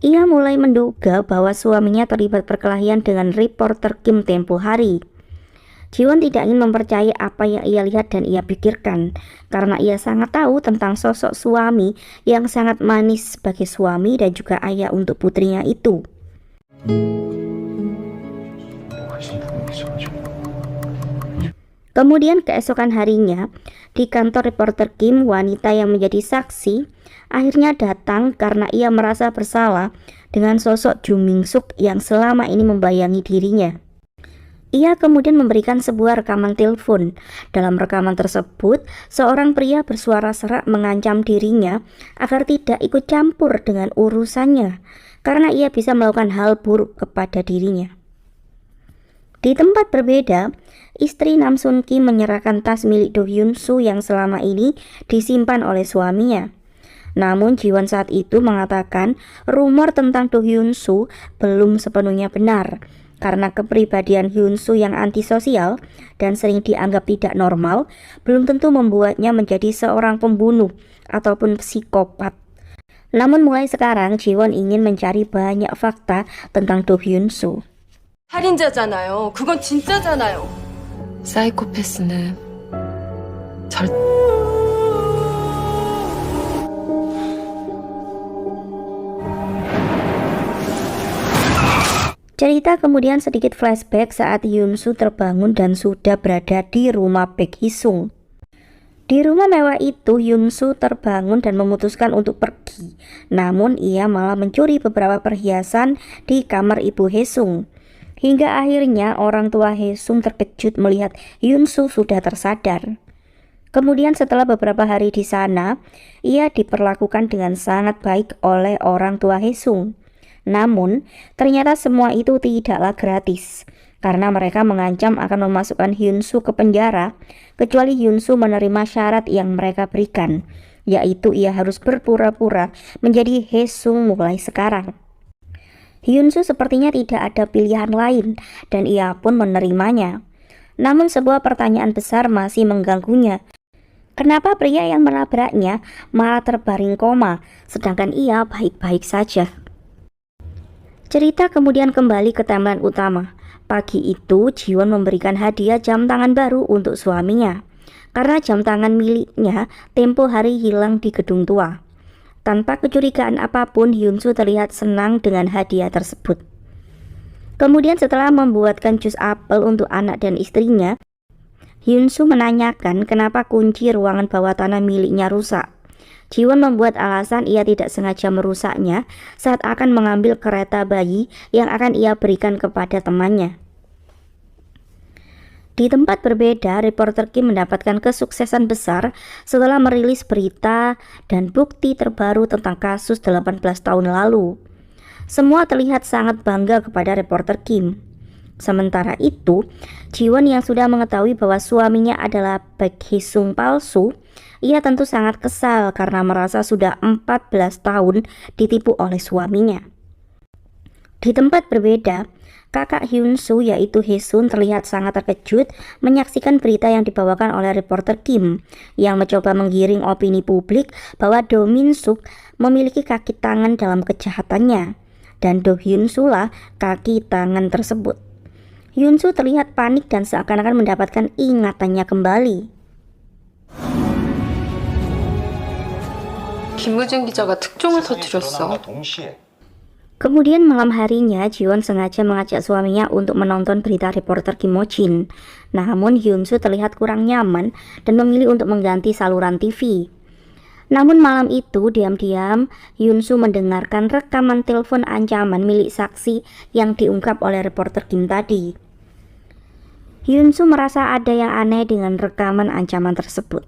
Ia mulai menduga bahwa suaminya terlibat perkelahian dengan reporter Kim tempo hari. Jiwon tidak ingin mempercayai apa yang ia lihat dan ia pikirkan karena ia sangat tahu tentang sosok suami yang sangat manis sebagai suami dan juga ayah untuk putrinya itu. Kemudian keesokan harinya, di kantor reporter Kim, wanita yang menjadi saksi akhirnya datang karena ia merasa bersalah dengan sosok Jung Min Suk yang selama ini membayangi dirinya. Ia kemudian memberikan sebuah rekaman telepon. Dalam rekaman tersebut, seorang pria bersuara serak mengancam dirinya agar tidak ikut campur dengan urusannya karena ia bisa melakukan hal buruk kepada dirinya. Di tempat berbeda, istri Nam Sun Ki menyerahkan tas milik Do Yunsu yang selama ini disimpan oleh suaminya. Namun Jiwon saat itu mengatakan rumor tentang Do Yunsu belum sepenuhnya benar karena kepribadian Yunsu yang antisosial dan sering dianggap tidak normal belum tentu membuatnya menjadi seorang pembunuh ataupun psikopat. Namun mulai sekarang Jiwon ingin mencari banyak fakta tentang Do Yunsu. 살인자잖아요. 그건 진짜잖아요. 사이코패스는 Cerita kemudian sedikit flashback saat Yunsu terbangun dan sudah berada di rumah Baek Hee-sung. Di rumah mewah itu, Yunsu terbangun dan memutuskan untuk pergi. Namun ia malah mencuri beberapa perhiasan di kamar ibu Hee-sung. Hingga akhirnya orang tua Hee-sung terkejut melihat Yunsu sudah tersadar. Kemudian setelah beberapa hari di sana, ia diperlakukan dengan sangat baik oleh orang tua Hee-sung. Namun, ternyata semua itu tidaklah gratis, karena mereka mengancam akan memasukkan Yunsu ke penjara, kecuali Yunsu menerima syarat yang mereka berikan, yaitu ia harus berpura-pura menjadi Hee-sung mulai sekarang. Yunsu sepertinya tidak ada pilihan lain dan ia pun menerimanya. Namun sebuah pertanyaan besar masih mengganggunya. Kenapa pria yang menabraknya malah terbaring koma, sedangkan ia baik-baik saja? Cerita kemudian kembali ke timeline utama. Pagi itu Jiwon memberikan hadiah jam tangan baru untuk suaminya, karena jam tangan miliknya tempo hari hilang di gedung tua. Tanpa kecurigaan apapun, Hyunsu terlihat senang dengan hadiah tersebut. Kemudian setelah membuatkan jus apel untuk anak dan istrinya, Hyunsu menanyakan kenapa kunci ruangan bawah tanah miliknya rusak. Jiwon membuat alasan ia tidak sengaja merusaknya saat akan mengambil kereta bayi yang akan ia berikan kepada temannya. Di tempat berbeda, reporter Kim mendapatkan kesuksesan besar setelah merilis berita dan bukti terbaru tentang kasus 18 tahun lalu. Semua terlihat sangat bangga kepada reporter Kim. Sementara itu, Jiwon yang sudah mengetahui bahwa suaminya adalah Baek Hee-sung palsu, ia tentu sangat kesal karena merasa sudah 14 tahun ditipu oleh suaminya. Di tempat berbeda, kakak Hyunsu yaitu Hee-sun terlihat sangat terkejut menyaksikan berita yang dibawakan oleh reporter Kim yang mencoba menggiring opini publik bahwa Do Min-suk memiliki kaki tangan dalam kejahatannya, dan Do Hyunsu lah kaki tangan tersebut. Hyunsu terlihat panik dan seakan-akan mendapatkan ingatannya kembali. 김우진 기자가 특종을 터뜨렸어. Kemudian malam harinya, Jiwon sengaja mengajak suaminya untuk menonton berita reporter Kim Mo-jin. Namun Hyunsu terlihat kurang nyaman dan memilih untuk mengganti saluran TV. Namun malam itu, diam-diam Hyunsu mendengarkan rekaman telepon ancaman milik saksi yang diungkap oleh reporter Kim tadi. Hyunsu merasa ada yang aneh dengan rekaman ancaman tersebut.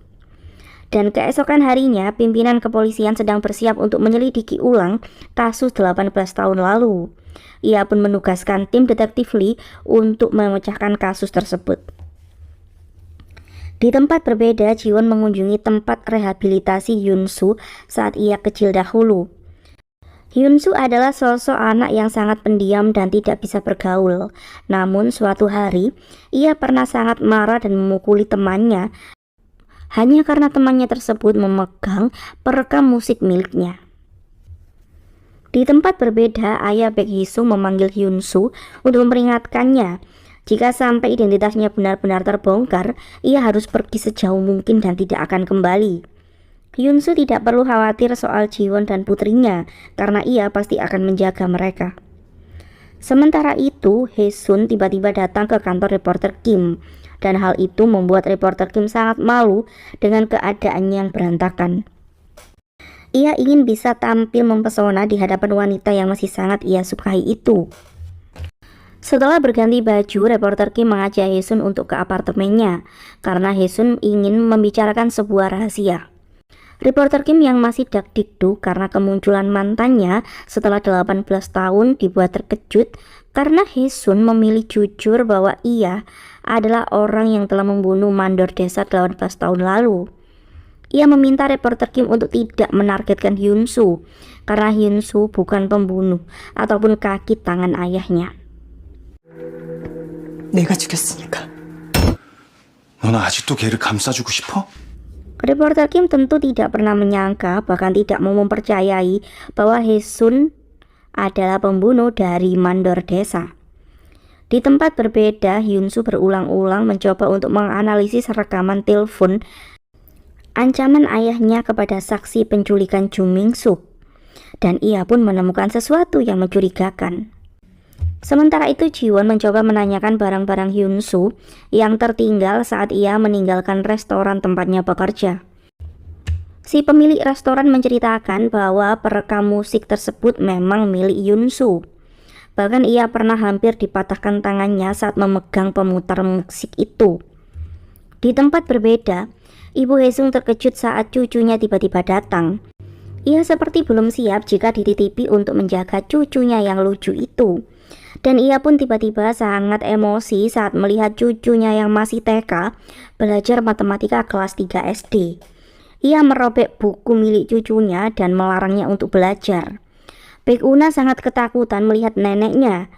Dan keesokan harinya, pimpinan kepolisian sedang bersiap untuk menyelidiki ulang kasus 18 tahun lalu. Ia pun menugaskan tim detektif Lee untuk memecahkan kasus tersebut. Di tempat berbeda, Jiwon mengunjungi tempat rehabilitasi Hyunsu saat ia kecil dahulu. Hyunsu adalah sosok anak yang sangat pendiam dan tidak bisa bergaul. Namun suatu hari, ia pernah sangat marah dan memukuli temannya hanya karena temannya tersebut memegang perekam musik miliknya. Di tempat berbeda, ayah Baek Hee-sung memanggil Hyunsu untuk memperingatkannya. Jika sampai identitasnya benar-benar terbongkar, ia harus pergi sejauh mungkin dan tidak akan kembali. Hyunsu tidak perlu khawatir soal Jiwon dan putrinya, karena ia pasti akan menjaga mereka. Sementara itu, Hee-sun tiba-tiba datang ke kantor reporter Kim, dan hal itu membuat reporter Kim sangat malu dengan keadaan yang berantakan. Ia ingin bisa tampil mempesona di hadapan wanita yang masih sangat ia sukai itu. Setelah berganti baju, reporter Kim mengajak Hee-sun untuk ke apartemennya karena Hee-sun ingin membicarakan sebuah rahasia. Reporter Kim yang masih dakdikduk karena kemunculan mantannya setelah 18 tahun dibuat terkejut karena Hee-sun memilih jujur bahwa ia adalah orang yang telah membunuh mandor desa 18 tahun lalu. Ia meminta reporter Kim untuk tidak menargetkan Hyunsu karena Hyunsu bukan pembunuh ataupun kaki tangan ayahnya. 내가 죽였으니까. 너는 아직도 걔를 감싸주고 싶어? Reporter Kim tentu tidak pernah menyangka, bahkan tidak mau mempercayai bahwa Hee-sun adalah pembunuh dari mandor desa. Di tempat berbeda, Hyunsu berulang-ulang mencoba untuk menganalisis rekaman telepon ancaman ayahnya kepada saksi penculikan Jung Min-suk, dan ia pun menemukan sesuatu yang mencurigakan. Sementara itu, Jiwon mencoba menanyakan barang-barang Hyunsu yang tertinggal saat ia meninggalkan restoran tempatnya bekerja. Si pemilik restoran menceritakan bahwa perekam musik tersebut memang milik Hyunsu. Bahkan ia pernah hampir dipatahkan tangannya saat memegang pemutar musik itu. Di tempat berbeda, Ibu Hee-sung terkejut saat cucunya tiba-tiba datang. Ia seperti belum siap jika dititipi untuk menjaga cucunya yang lucu itu. Dan ia pun tiba-tiba sangat emosi saat melihat cucunya yang masih TK belajar matematika kelas 3 SD. Ia merobek buku milik cucunya dan melarangnya untuk belajar. Baek Una sangat ketakutan melihat neneknya.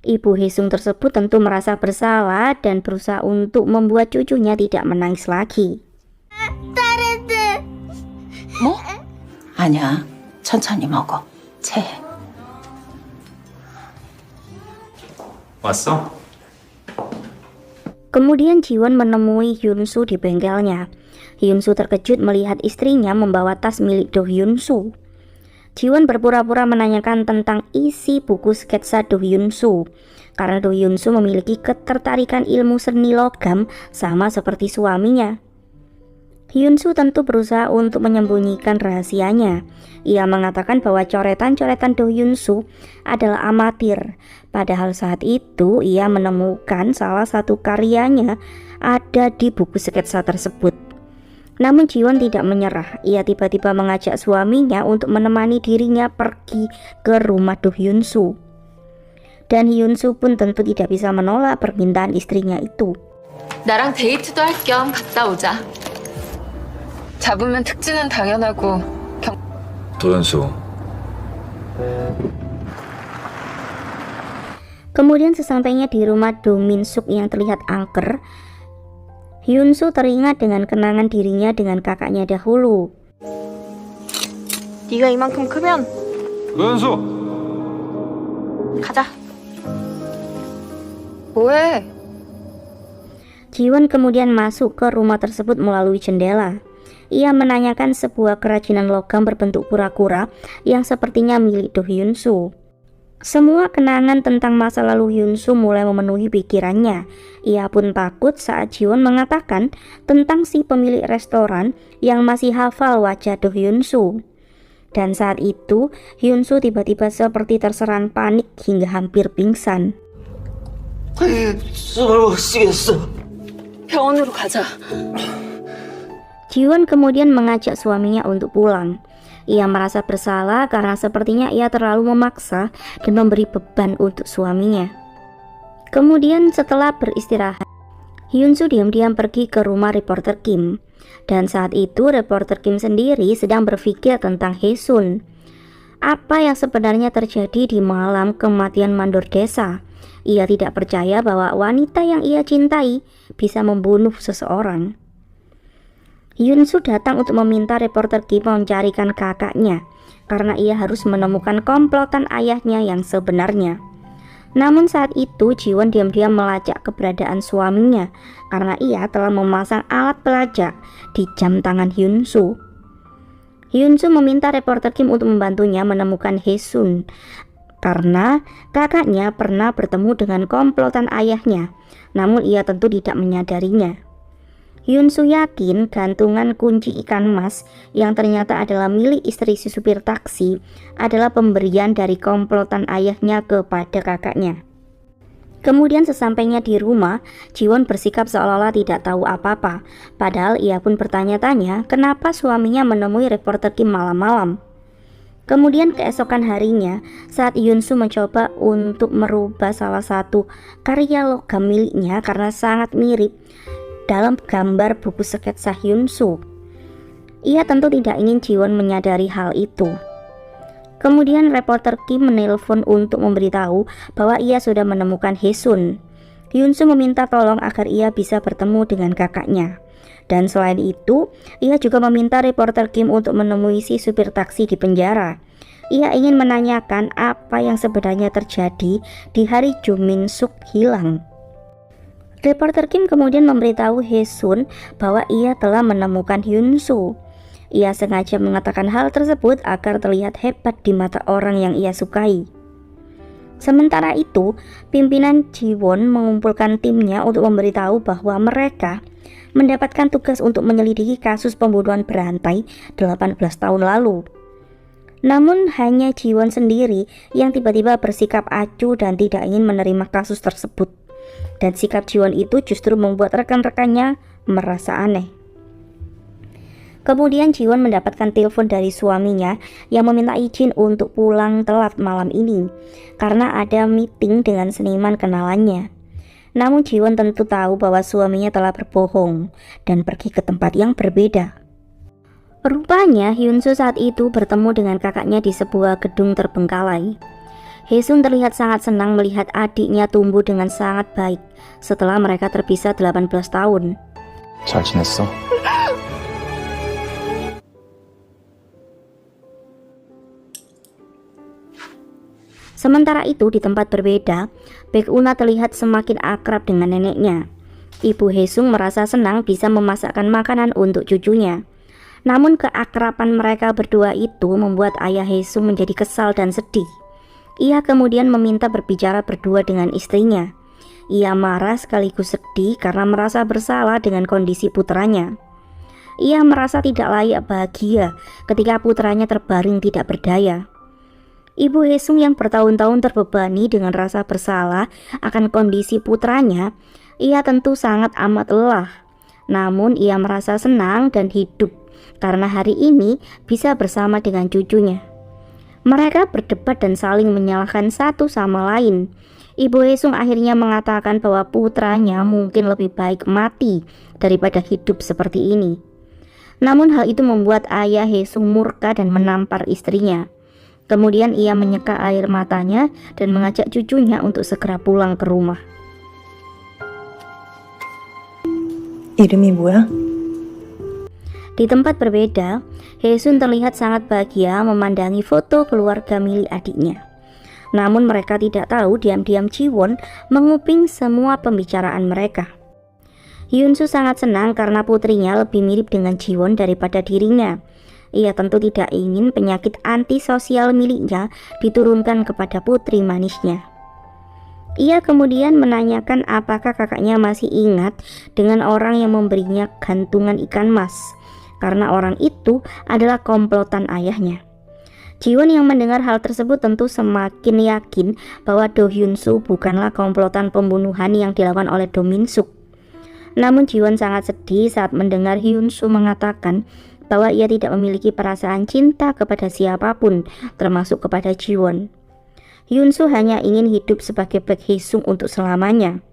Ibu Hee-sung tersebut tentu merasa bersalah dan berusaha untuk membuat cucunya tidak menangis lagi. 뭐? 아니야. 천천히 먹어. 체해. 왔어? Kemudian Jiwon menemui Hyunsu di bengkelnya. Hyunsu terkejut melihat istrinya membawa tas milik Do Hyunsu. Jiwon berpura-pura menanyakan tentang isi buku sketsa Do Hyunsu, karena Do Hyunsu memiliki ketertarikan ilmu seni logam sama seperti suaminya. Hyunsu tentu berusaha untuk menyembunyikan rahasianya. Ia mengatakan bahwa coretan-coretan Do Hyunsu adalah amatir. Padahal saat itu ia menemukan salah satu karyanya ada di buku sketsa tersebut. Namun Jiwon tidak menyerah. Ia tiba-tiba mengajak suaminya untuk menemani dirinya pergi ke rumah Do Hyunsu. Dan Hyunsu pun tentu tidak bisa menolak permintaan istrinya itu. 나랑 데이트도 할 겸 갔다 오자. 잡으면 특진은 당연하고 도연수, Kemudian sesampainya di rumah Do Min Suk yang terlihat angker, Hyunsu teringat dengan kenangan dirinya dengan kakaknya dahulu. 네가 이만큼 크면 도연수. 가자. 뭐해? Jiwon kemudian masuk ke rumah tersebut melalui jendela. Ia menanyakan sebuah kerajinan logam berbentuk kura-kura yang sepertinya milik Do Hyunsu. Semua kenangan tentang masa lalu Hyunsu mulai memenuhi pikirannya. Ia pun takut saat Jiwon mengatakan tentang si pemilik restoran yang masih hafal wajah Do Hyunsu. Dan saat itu Hyunsu tiba-tiba seperti terserang panik hingga hampir pingsan. 병원으로 가자. Jiwon kemudian mengajak suaminya untuk pulang. Ia merasa bersalah karena sepertinya ia terlalu memaksa dan memberi beban untuk suaminya. Kemudian setelah beristirahat, Hyunsu diam-diam pergi ke rumah reporter Kim. Dan saat itu reporter Kim sendiri sedang berpikir tentang Haesun. Apa yang sebenarnya terjadi di malam kematian mandor desa? Ia tidak percaya bahwa wanita yang ia cintai bisa membunuh seseorang. Hyunsu datang untuk meminta reporter Kim mencarikan kakaknya karena ia harus menemukan komplotan ayahnya yang sebenarnya. Namun saat itu Jiwon diam-diam melacak keberadaan suaminya karena ia telah memasang alat pelacak di jam tangan Hyunsu. Hyunsu meminta reporter Kim untuk membantunya menemukan Haesun karena kakaknya pernah bertemu dengan komplotan ayahnya, namun ia tentu tidak menyadarinya. Hyunsu yakin gantungan kunci ikan mas yang ternyata adalah milik istri si supir taksi adalah pemberian dari komplotan ayahnya kepada kakaknya. Kemudian sesampainya di rumah, Jiwon bersikap seolah-olah tidak tahu apa-apa, padahal ia pun bertanya-tanya kenapa suaminya menemui reporter Kim malam-malam. Kemudian keesokan harinya, saat Hyunsu mencoba untuk merubah salah satu karya logam miliknya karena sangat mirip dalam gambar buku sketsa Hyunsu, ia tentu tidak ingin Jiwon menyadari hal itu. Kemudian reporter Kim menelpon untuk memberitahu bahwa ia sudah menemukan Haesun. Hyunsu meminta tolong agar ia bisa bertemu dengan kakaknya. Dan selain itu, ia juga meminta reporter Kim untuk menemui si supir taksi di penjara. Ia ingin menanyakan apa yang sebenarnya terjadi di hari Jo Min Suk hilang. Reporter Kim kemudian memberitahu Haesun bahwa ia telah menemukan Hyunsu. Ia sengaja mengatakan hal tersebut agar terlihat hebat di mata orang yang ia sukai. Sementara itu, pimpinan Jiwon mengumpulkan timnya untuk memberitahu bahwa mereka mendapatkan tugas untuk menyelidiki kasus pembunuhan berantai 18 tahun lalu. Namun hanya Jiwon sendiri yang tiba-tiba bersikap acuh dan tidak ingin menerima kasus tersebut. Dan sikap Jiwon itu justru membuat rekan-rekannya merasa aneh. Kemudian Jiwon mendapatkan telepon dari suaminya yang meminta izin untuk pulang telat malam ini karena ada meeting dengan seniman kenalannya. Namun Jiwon tentu tahu bahwa suaminya telah berbohong dan pergi ke tempat yang berbeda. Rupanya Hyunsu saat itu bertemu dengan kakaknya di sebuah gedung terbengkalai. Haesun terlihat sangat senang melihat adiknya tumbuh dengan sangat baik setelah mereka terpisah 18 tahun. 잘 지냈어? Sementara itu di tempat berbeda, Baek Una terlihat semakin akrab dengan neneknya. Ibu Haesung merasa senang bisa memasakkan makanan untuk cucunya. Namun keakraban mereka berdua itu membuat ayah Haesung menjadi kesal dan sedih. Ia kemudian meminta berbicara berdua dengan istrinya. Ia marah sekaligus sedih karena merasa bersalah dengan kondisi putranya. Ia merasa tidak layak bahagia ketika putranya terbaring tidak berdaya. Ibu Haesung yang bertahun-tahun terbebani dengan rasa bersalah akan kondisi putranya, ia tentu sangat amat lelah. Namun ia merasa senang dan hidup karena hari ini bisa bersama dengan cucunya. Mereka berdebat dan saling menyalahkan satu sama lain. Ibu Haesung akhirnya mengatakan bahwa putranya mungkin lebih baik mati daripada hidup seperti ini. Namun hal itu membuat ayah Haesung murka dan menampar istrinya. Kemudian ia menyeka air matanya dan mengajak cucunya untuk segera pulang ke rumah. 이름 뭐야? Di tempat berbeda, Haesun terlihat sangat bahagia memandangi foto keluarga milik adiknya. Namun mereka tidak tahu diam-diam Jiwon menguping semua pembicaraan mereka. Hyunsu sangat senang karena putrinya lebih mirip dengan Jiwon daripada dirinya. Ia tentu tidak ingin penyakit antisosial miliknya diturunkan kepada putri manisnya. Ia kemudian menanyakan apakah kakaknya masih ingat dengan orang yang memberinya gantungan ikan mas, karena orang itu adalah komplotan ayahnya. Jiwon yang mendengar hal tersebut tentu semakin yakin bahwa Do Hyun-soo bukanlah komplotan pembunuhan yang dilakukan oleh Do Min-suk. Namun Jiwon sangat sedih saat mendengar Hyun-soo mengatakan bahwa ia tidak memiliki perasaan cinta kepada siapapun, termasuk kepada Jiwon. Hyun-soo hanya ingin hidup sebagai Baek Haesung untuk selamanya.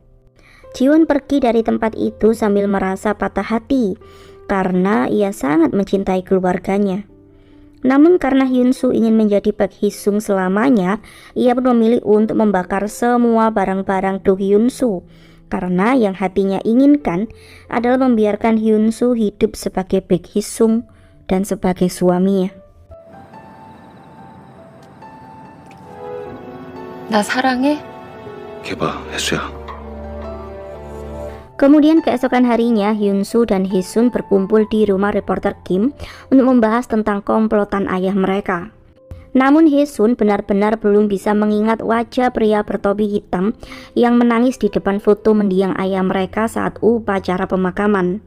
Jiwon pergi dari tempat itu sambil merasa patah hati karena ia sangat mencintai keluarganya. Namun karena Hyun-soo ingin menjadi Baek Haesung selamanya, ia pun memilih untuk membakar semua barang-barang Do Hyun-soo. Karena yang hatinya inginkan adalah membiarkan Hyun-soo hidup sebagai Baek Haesung dan sebagai suaminya. 나 사랑해? 걔봐, 혜수야. Kemudian keesokan harinya, Hyun-soo dan Haesun berkumpul di rumah reporter Kim untuk membahas tentang komplotan ayah mereka. Namun Haesun benar-benar belum bisa mengingat wajah pria bertopi hitam yang menangis di depan foto mendiang ayah mereka saat upacara pemakaman.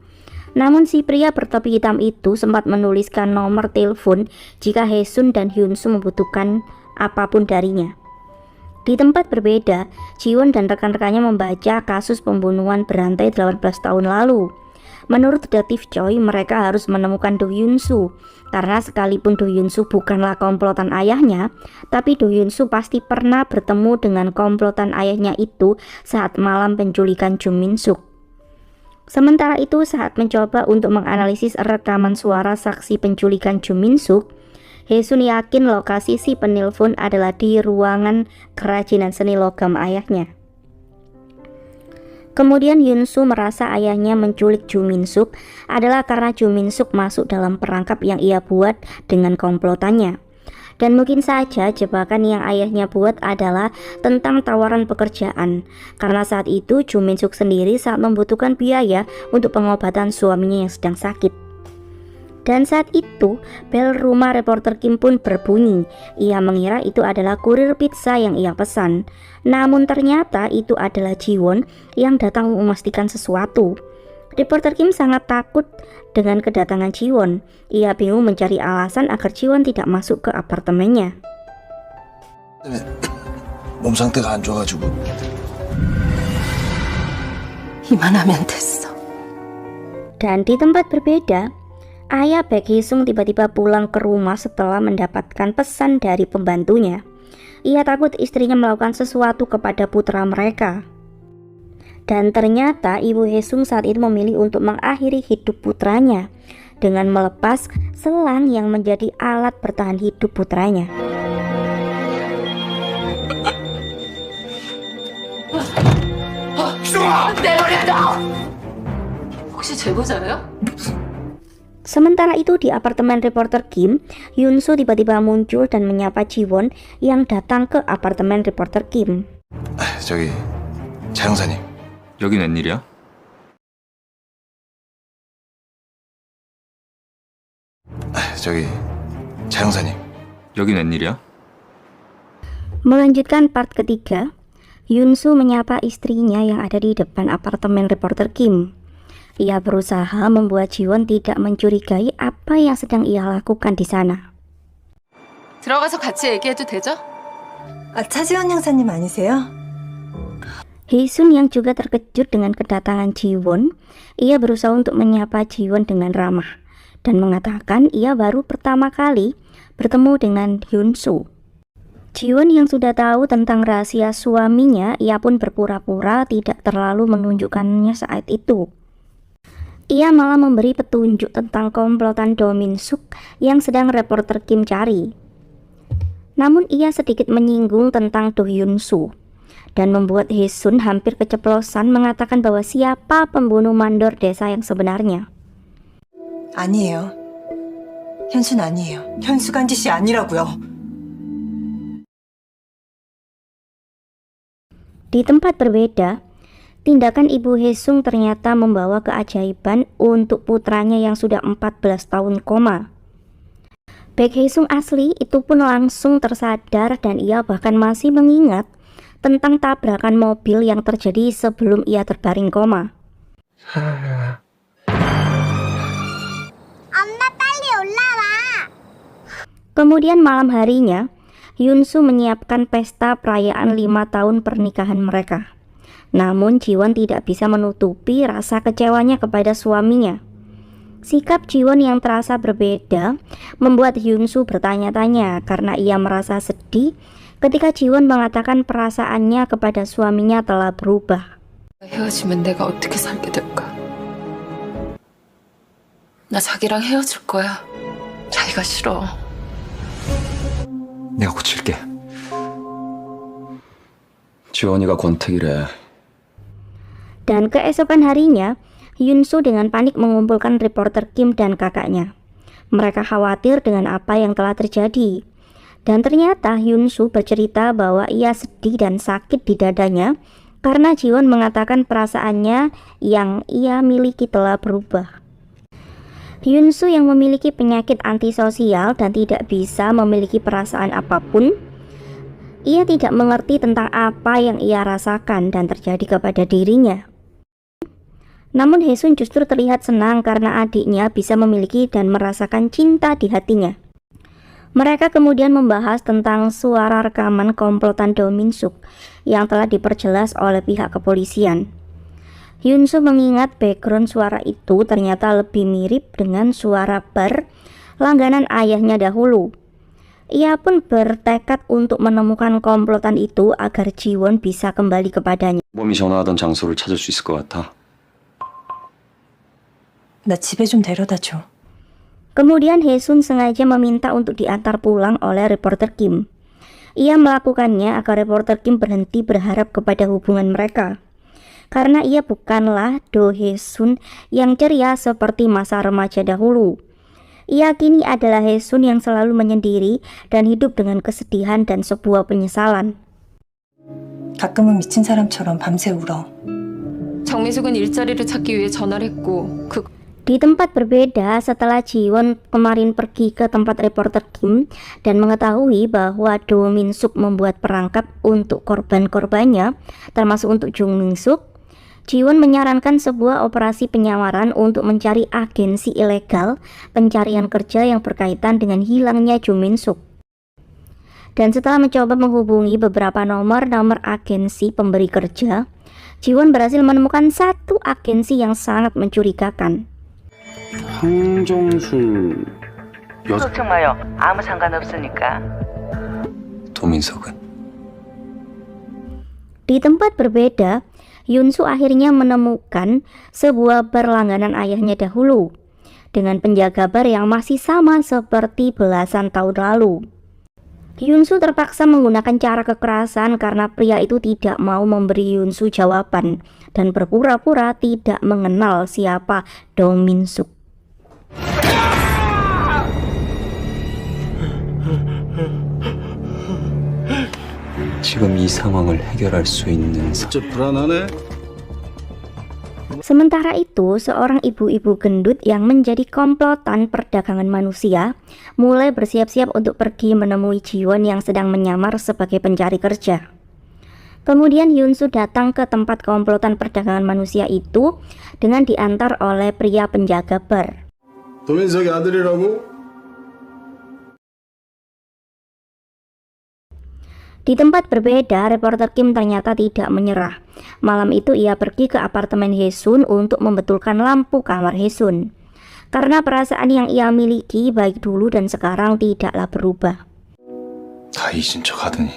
Namun si pria bertopi hitam itu sempat menuliskan nomor telepon jika Haesun dan Hyun-soo membutuhkan apapun darinya. Di tempat berbeda, Jiwon dan rekan-rekannya membaca kasus pembunuhan berantai 18 tahun lalu. Menurut detektif Choi, mereka harus menemukan Do Hyun-soo karena sekalipun Do Hyun-soo bukanlah komplotan ayahnya, tapi Do Hyun-soo pasti pernah bertemu dengan komplotan ayahnya itu saat malam penculikan Ju Min-suk. Sementara itu, saat mencoba untuk menganalisis rekaman suara saksi penculikan Ju Min-suk, Haesun yakin lokasi si penelpon adalah di ruangan kerajinan seni logam ayahnya. Kemudian Hyun-soo merasa ayahnya menculik Ju Min-suk adalah karena Ju Min-suk masuk dalam perangkap yang ia buat dengan komplotannya. Dan mungkin saja jebakan yang ayahnya buat adalah tentang tawaran pekerjaan, karena saat itu Ju Min-suk sendiri sangat membutuhkan biaya untuk pengobatan suaminya yang sedang sakit. Dan saat itu, bel rumah reporter Kim pun berbunyi. Ia mengira itu adalah kurir pizza yang ia pesan. Namun ternyata itu adalah Jiwon yang datang memastikan sesuatu. Reporter Kim sangat takut dengan kedatangan Jiwon. Ia bingung mencari alasan agar Jiwon tidak masuk ke apartemennya. 몸 상태가 안 좋아가지고. 이만하면 됐어. Dan di tempat berbeda, ayah Baek Haesung tiba-tiba pulang ke rumah setelah mendapatkan pesan dari pembantunya. Ia takut istrinya melakukan sesuatu kepada putra mereka. Dan ternyata ibu Haesung saat itu memilih untuk mengakhiri hidup putranya dengan melepas selang yang menjadi alat bertahan hidup putranya. 혹시 제보자예요? Sementara itu di apartemen reporter Kim, Hyun-soo tiba-tiba muncul dan menyapa Jiwon yang datang ke apartemen reporter Kim. 저기 차 형사님. 여긴 웬일이야? 저기 차 형사님. 여긴 웬일이야? Melanjutkan part ketiga, Yunsu menyapa istrinya yang ada di depan apartemen reporter Kim. Ia berusaha membuat Jiwon tidak mencurigai apa yang sedang ia lakukan di sana. 들어가서 같이 얘기해도 되죠? 차지원 형사님 아니세요? Haesun yang juga terkejut dengan kedatangan Jiwon, ia berusaha untuk menyapa Jiwon dengan ramah dan mengatakan ia baru pertama kali bertemu dengan Hyunsu. Jiwon yang sudah tahu tentang rahasia suaminya, ia pun berpura-pura tidak terlalu menunjukkannya saat itu. Ia malah memberi petunjuk tentang komplotan Do Min Suk yang sedang reporter Kim cari. Namun ia sedikit menyinggung tentang Do Hyun Soo dan membuat Haesun hampir keceplosan mengatakan bahwa siapa pembunuh mandor desa yang sebenarnya. 아니에요. 현수는 아니에요. 현수가 한 짓이 아니라고요. Di tempat berbeda, tindakan Ibu Haesung ternyata membawa keajaiban untuk putranya yang sudah 14 tahun koma. Baek Haesung asli itu pun langsung tersadar dan ia bahkan masih mengingat tentang tabrakan mobil yang terjadi sebelum ia terbaring koma. Kemudian malam harinya, Hyunsu menyiapkan pesta perayaan 5 tahun pernikahan mereka. Namun Jiwon tidak bisa menutupi rasa kecewanya kepada suaminya. Sikap Jiwon yang terasa berbeda membuat Hyunsu bertanya-tanya karena ia merasa sedih ketika Jiwon mengatakan perasaannya kepada suaminya telah berubah. 헤어지면 내가 어떻게 살게 될까? 나 자기랑 헤어질 거야. 자기가 싫어. 내가 고칠게. 지원이가 권태기래. Dan keesokan harinya, Hyunsu dengan panik mengumpulkan reporter Kim dan kakaknya. Mereka khawatir dengan apa yang telah terjadi. Dan ternyata Hyunsu bercerita bahwa ia sedih dan sakit di dadanya karena Jiwon mengatakan perasaannya yang ia miliki telah berubah. Hyunsu yang memiliki penyakit antisosial dan tidak bisa memiliki perasaan apapun, ia tidak mengerti tentang apa yang ia rasakan dan terjadi kepada dirinya. Namun Haesun justru terlihat senang karena adiknya bisa memiliki dan merasakan cinta di hatinya. Mereka kemudian membahas tentang suara rekaman komplotan Do Min Suk yang telah diperjelas oleh pihak kepolisian. Hyunsu mengingat background suara itu ternyata lebih mirip dengan suara bar langganan ayahnya dahulu. Ia pun bertekad untuk menemukan komplotan itu agar Jiwon bisa kembali kepadanya. 몸이 전화하던 장소를 찾을 수 있을 것 같아. 나 집에 좀 데려다줘. Kemudian Haesun sengaja meminta untuk diantar pulang oleh reporter Kim. Ia melakukannya agar reporter Kim berhenti berharap kepada hubungan mereka. Karena ia bukanlah Do Haesun yang ceria seperti masa remaja dahulu. Ia kini adalah Haesun yang selalu menyendiri dan hidup dengan kesedihan dan sebuah penyesalan. 가끔은 미친 사람처럼 밤새 울어. 정미숙은 일자리를 찾기 위해 전화를 했고 Di tempat berbeda, setelah Jiwon kemarin pergi ke tempat reporter Kim dan mengetahui bahwa Do Min Suk membuat perangkap untuk korban-korbannya, termasuk untuk Jung Min Suk, Jiwon menyarankan sebuah operasi penyamaran untuk mencari agensi ilegal pencarian kerja yang berkaitan dengan hilangnya Jung Min Suk. Dan setelah mencoba menghubungi beberapa nomor agensi pemberi kerja, Jiwon berhasil menemukan satu agensi yang sangat mencurigakan. 황정수 소청 마요. 아무 상관없으니까. 도민석은 Di tempat berbeda, Hyunsu akhirnya menemukan sebuah bar langganan ayahnya dahulu dengan penjaga bar yang masih sama seperti belasan tahun lalu. Hyunsu terpaksa menggunakan cara kekerasan karena pria itu tidak mau memberi Hyunsu jawaban dan berpura-pura tidak mengenal siapa Do Min Suk. 지금 이 상황을 해결할 수 있는 진짜 불안하네. Sementara itu, seorang ibu-ibu gendut yang menjadi komplotan perdagangan manusia mulai bersiap-siap untuk pergi menemui Jiwon yang sedang menyamar sebagai pencari kerja. Kemudian Hyunsu datang ke tempat komplotan perdagangan manusia itu dengan diantar oleh pria penjaga bar. 도민석이 아들이라고? Di tempat berbeda, reporter Kim ternyata tidak menyerah. Malam itu ia pergi ke apartemen Haesun untuk membetulkan lampu kamar Haesun. Karena perasaan yang ia miliki baik dulu dan sekarang tidaklah berubah. 다 잊은 척 하더니.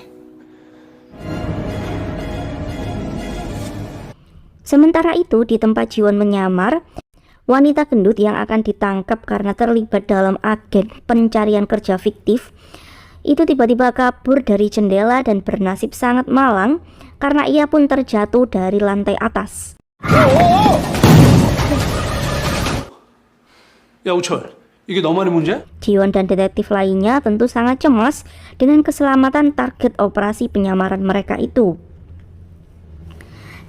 Sementara itu, di tempat Jiwon menyamar, wanita gendut yang akan ditangkap karena terlibat dalam agen pencarian kerja fiktif itu tiba-tiba kabur dari jendela dan bernasib sangat malang karena ia pun terjatuh dari lantai atas. 야 우철, 이게 너만의 문제야? Jiwon dan detektif lainnya tentu sangat cemas dengan keselamatan target operasi penyamaran mereka itu.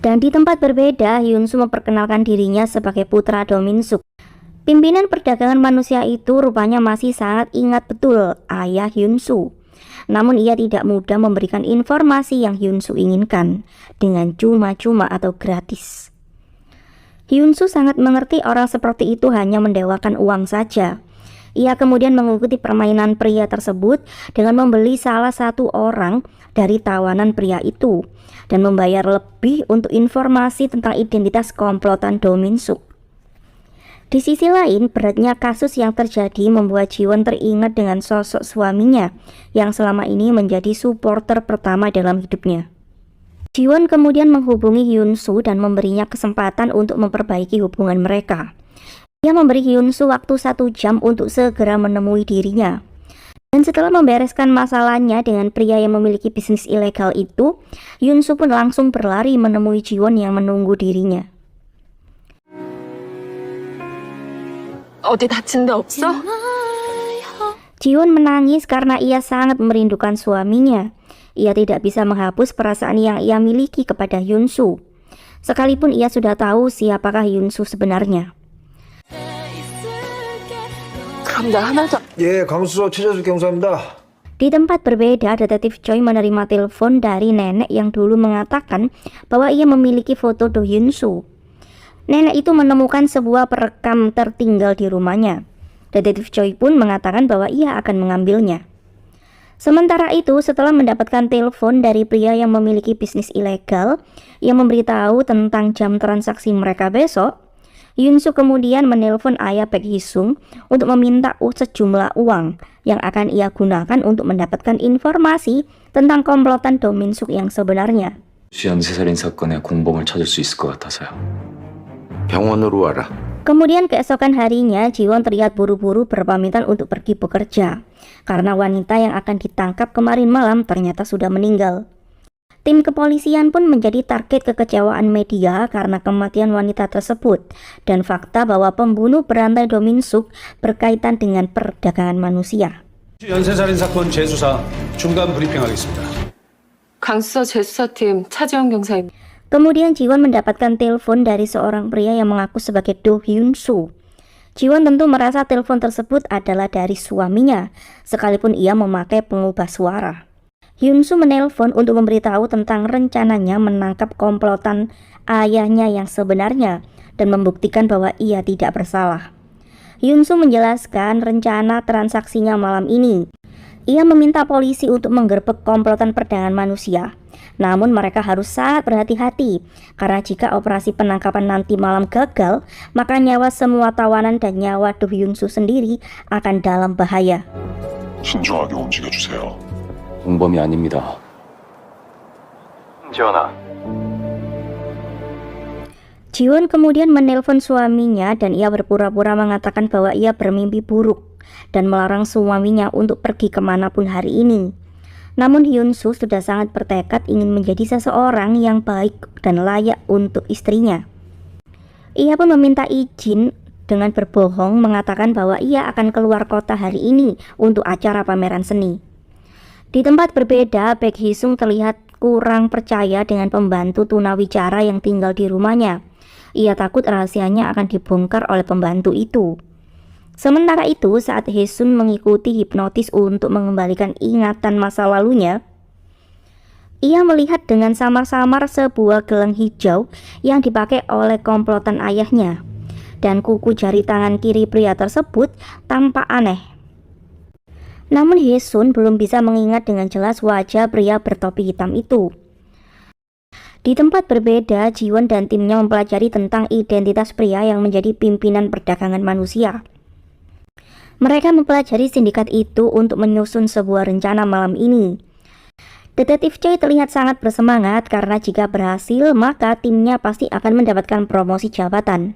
Dan di tempat berbeda, Hyunsu memperkenalkan dirinya sebagai putra Do Min-suk. Pimpinan perdagangan manusia itu rupanya masih sangat ingat betul ayah Hyunsu. Namun ia tidak mudah memberikan informasi yang Hyunsu inginkan dengan cuma-cuma atau gratis. Hyunsu sangat mengerti orang seperti itu hanya mendewakan uang saja. Ia kemudian mengikuti permainan pria tersebut dengan membeli salah satu orang dari tawanan pria itu dan membayar lebih untuk informasi tentang identitas komplotan Do Min-suk. Di sisi lain, beratnya kasus yang terjadi membuat Jiwon teringat dengan sosok suaminya yang selama ini menjadi supporter pertama dalam hidupnya. Jiwon kemudian menghubungi Hyunsu dan memberinya kesempatan untuk memperbaiki hubungan mereka. Ia memberi Hyunsu waktu 1 jam untuk segera menemui dirinya. Dan setelah membereskan masalahnya dengan pria yang memiliki bisnis ilegal itu, Hyunsu pun langsung berlari menemui Jiwon yang menunggu dirinya. 어디 다친 데 없어? Jiwon menangis karena ia sangat merindukan suaminya. Ia tidak bisa menghapus perasaan yang ia miliki kepada Hyunsu. Sekalipun ia sudah tahu siapakah Hyunsu sebenarnya. 그럼 나 하나 더. 예, 강수석 최재수 경사입니다. Di tempat berbeda, detektif Choi menerima telepon dari nenek yang dulu mengatakan bahwa ia memiliki foto Do Hyunsu. Nenek itu menemukan sebuah perekam tertinggal di rumahnya. Detektif Choi pun mengatakan bahwa ia akan mengambilnya. Sementara itu, setelah mendapatkan telepon dari pria yang memiliki bisnis ilegal yang memberitahu tentang jam transaksi mereka besok, Hyunsu kemudian menelpon ayah Baek Hee-sung untuk meminta sejumlah uang yang akan ia gunakan untuk mendapatkan informasi tentang komplotan Do Min-suk yang sebenarnya. 연쇄살인 사건의 공범을 찾을 수 있을 것 같아서요. 병원으로 와라. Kemudian keesokan harinya, Jiwon terlihat buru-buru berpamitan untuk pergi bekerja karena wanita yang akan ditangkap kemarin malam ternyata sudah meninggal. Tim kepolisian pun menjadi target kekecewaan media karena kematian wanita tersebut dan fakta bahwa pembunuh berantai Do Min-suk berkaitan dengan perdagangan manusia. 연쇄살인 사건 재수사 중간 브리핑하겠습니다. 강수서 재수사팀 차지원 경사입니다. Kemudian Jiwon mendapatkan telepon dari seorang pria yang mengaku sebagai Do Hyunsu. Jiwon tentu merasa telepon tersebut adalah dari suaminya, sekalipun ia memakai pengubah suara. Hyunsu menelpon untuk memberitahu tentang rencananya menangkap komplotan ayahnya yang sebenarnya dan membuktikan bahwa ia tidak bersalah. Hyunsu menjelaskan rencana transaksinya malam ini. Ia meminta polisi untuk menggerbek komplotan perdagangan manusia. Namun mereka harus sangat berhati-hati karena jika operasi penangkapan nanti malam gagal, maka nyawa semua tawanan dan nyawa Do Hyunsu sendiri akan dalam bahaya. 신중하게 움직여주세요. 공범이 아닙니다. 지원아, Jiwon kemudian menelpon suaminya dan ia berpura-pura mengatakan bahwa ia bermimpi buruk dan melarang suaminya untuk pergi kemanapun hari ini. Namun Hyunsu sudah sangat bertekad ingin menjadi seseorang yang baik dan layak untuk istrinya. Ia pun meminta izin dengan berbohong mengatakan bahwa ia akan keluar kota hari ini untuk acara pameran seni. Di tempat berbeda, Baek Hee-sung terlihat kurang percaya dengan pembantu tunawicara yang tinggal di rumahnya. Ia takut rahasianya akan dibongkar oleh pembantu itu. Sementara itu, saat Hae-sun mengikuti hipnotis untuk mengembalikan ingatan masa lalunya, ia melihat dengan samar-samar sebuah gelang hijau yang dipakai oleh komplotan ayahnya, dan kuku jari tangan kiri pria tersebut tampak aneh. Namun Hae-sun belum bisa mengingat dengan jelas wajah pria bertopi hitam itu. Di tempat berbeda, Ji-won dan timnya mempelajari tentang identitas pria yang menjadi pimpinan perdagangan manusia. Mereka mempelajari sindikat itu untuk menyusun sebuah rencana malam ini. Detektif Choi terlihat sangat bersemangat karena jika berhasil, maka timnya pasti akan mendapatkan promosi jabatan.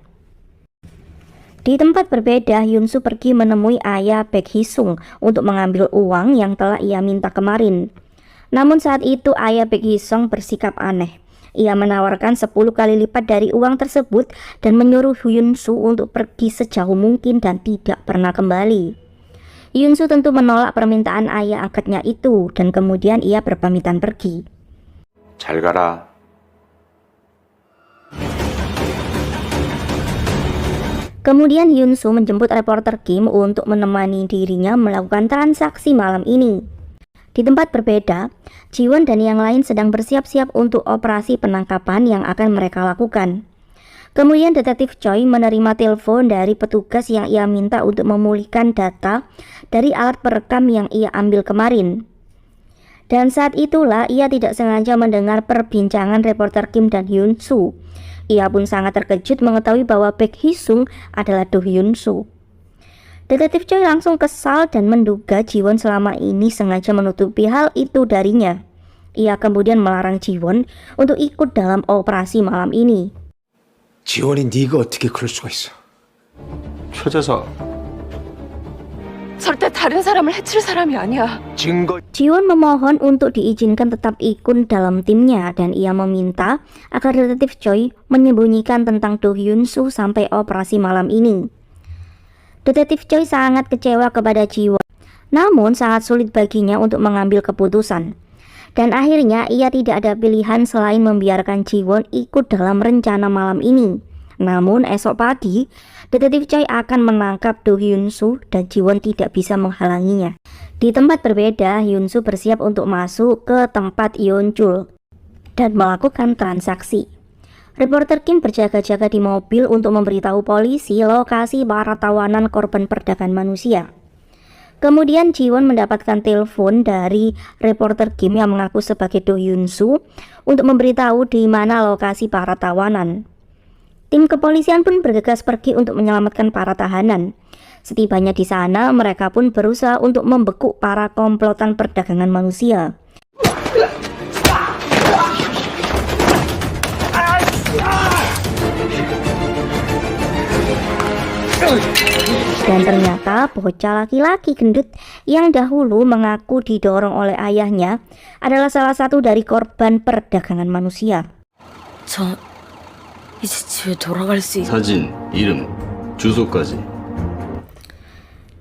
Di tempat berbeda, Hyun-soo pergi menemui ayah Baek Hee-sung untuk mengambil uang yang telah ia minta kemarin. Namun saat itu ayah Baek Hee-sung bersikap aneh. Ia menawarkan 10 kali lipat dari uang tersebut dan menyuruh Hyun-soo untuk pergi sejauh mungkin dan tidak pernah kembali. Hyun-soo tentu menolak permintaan ayah angkatnya itu dan kemudian ia berpamitan pergi. 잘 가라. Kemudian Hyun-soo menjemput reporter Kim untuk menemani dirinya melakukan transaksi malam ini. Di tempat berbeda, Ji-won dan yang lain sedang bersiap-siap untuk operasi penangkapan yang akan mereka lakukan. Kemudian detektif Choi menerima telepon dari petugas yang ia minta untuk memulihkan data dari alat perekam yang ia ambil kemarin. Dan saat itulah ia tidak sengaja mendengar perbincangan reporter Kim dan Hyun-soo. Ia pun sangat terkejut mengetahui bahwa Baek Hee-sung adalah Do Hyun-soo. Detektif Choi langsung kesal dan menduga Ji-won selama ini sengaja menutupi hal itu darinya. Ia kemudian melarang Ji-won untuk ikut dalam operasi malam ini. 지원이 네가 어떻게 그럴 수가 있어? 최재사, 절대 다른 사람을 해칠 사람이 아니야. 증거. Ji-won memohon untuk diizinkan tetap ikut dalam timnya dan ia meminta agar detektif Choi menyembunyikan tentang Do Hyun-soo sampai operasi malam ini. Detektif Choi sangat kecewa kepada Ji-won, namun sangat sulit baginya untuk mengambil keputusan. Dan akhirnya ia tidak ada pilihan selain membiarkan Ji-won ikut dalam rencana malam ini. Namun esok pagi, detektif Choi akan menangkap Do Hyun-soo dan Ji-won tidak bisa menghalanginya. Di tempat berbeda, Hyun-soo bersiap untuk masuk ke tempat Yeon-chul dan melakukan transaksi. Reporter Kim berjaga-jaga di mobil untuk memberitahu polisi lokasi para tawanan korban perdagangan manusia. Kemudian Ji-won mendapatkan telepon dari reporter Kim yang mengaku sebagai Do Hyun-soo untuk memberitahu di mana lokasi para tawanan. Tim kepolisian pun bergegas pergi untuk menyelamatkan para tahanan. Setibanya di sana, mereka pun berusaha untuk membekuk para komplotan perdagangan manusia. Dan ternyata bocah laki-laki gendut yang dahulu mengaku didorong oleh ayahnya adalah salah satu dari korban perdagangan manusia. 저 이제 집에 돌아갈 수 있... 사진, 이름, 주소까지.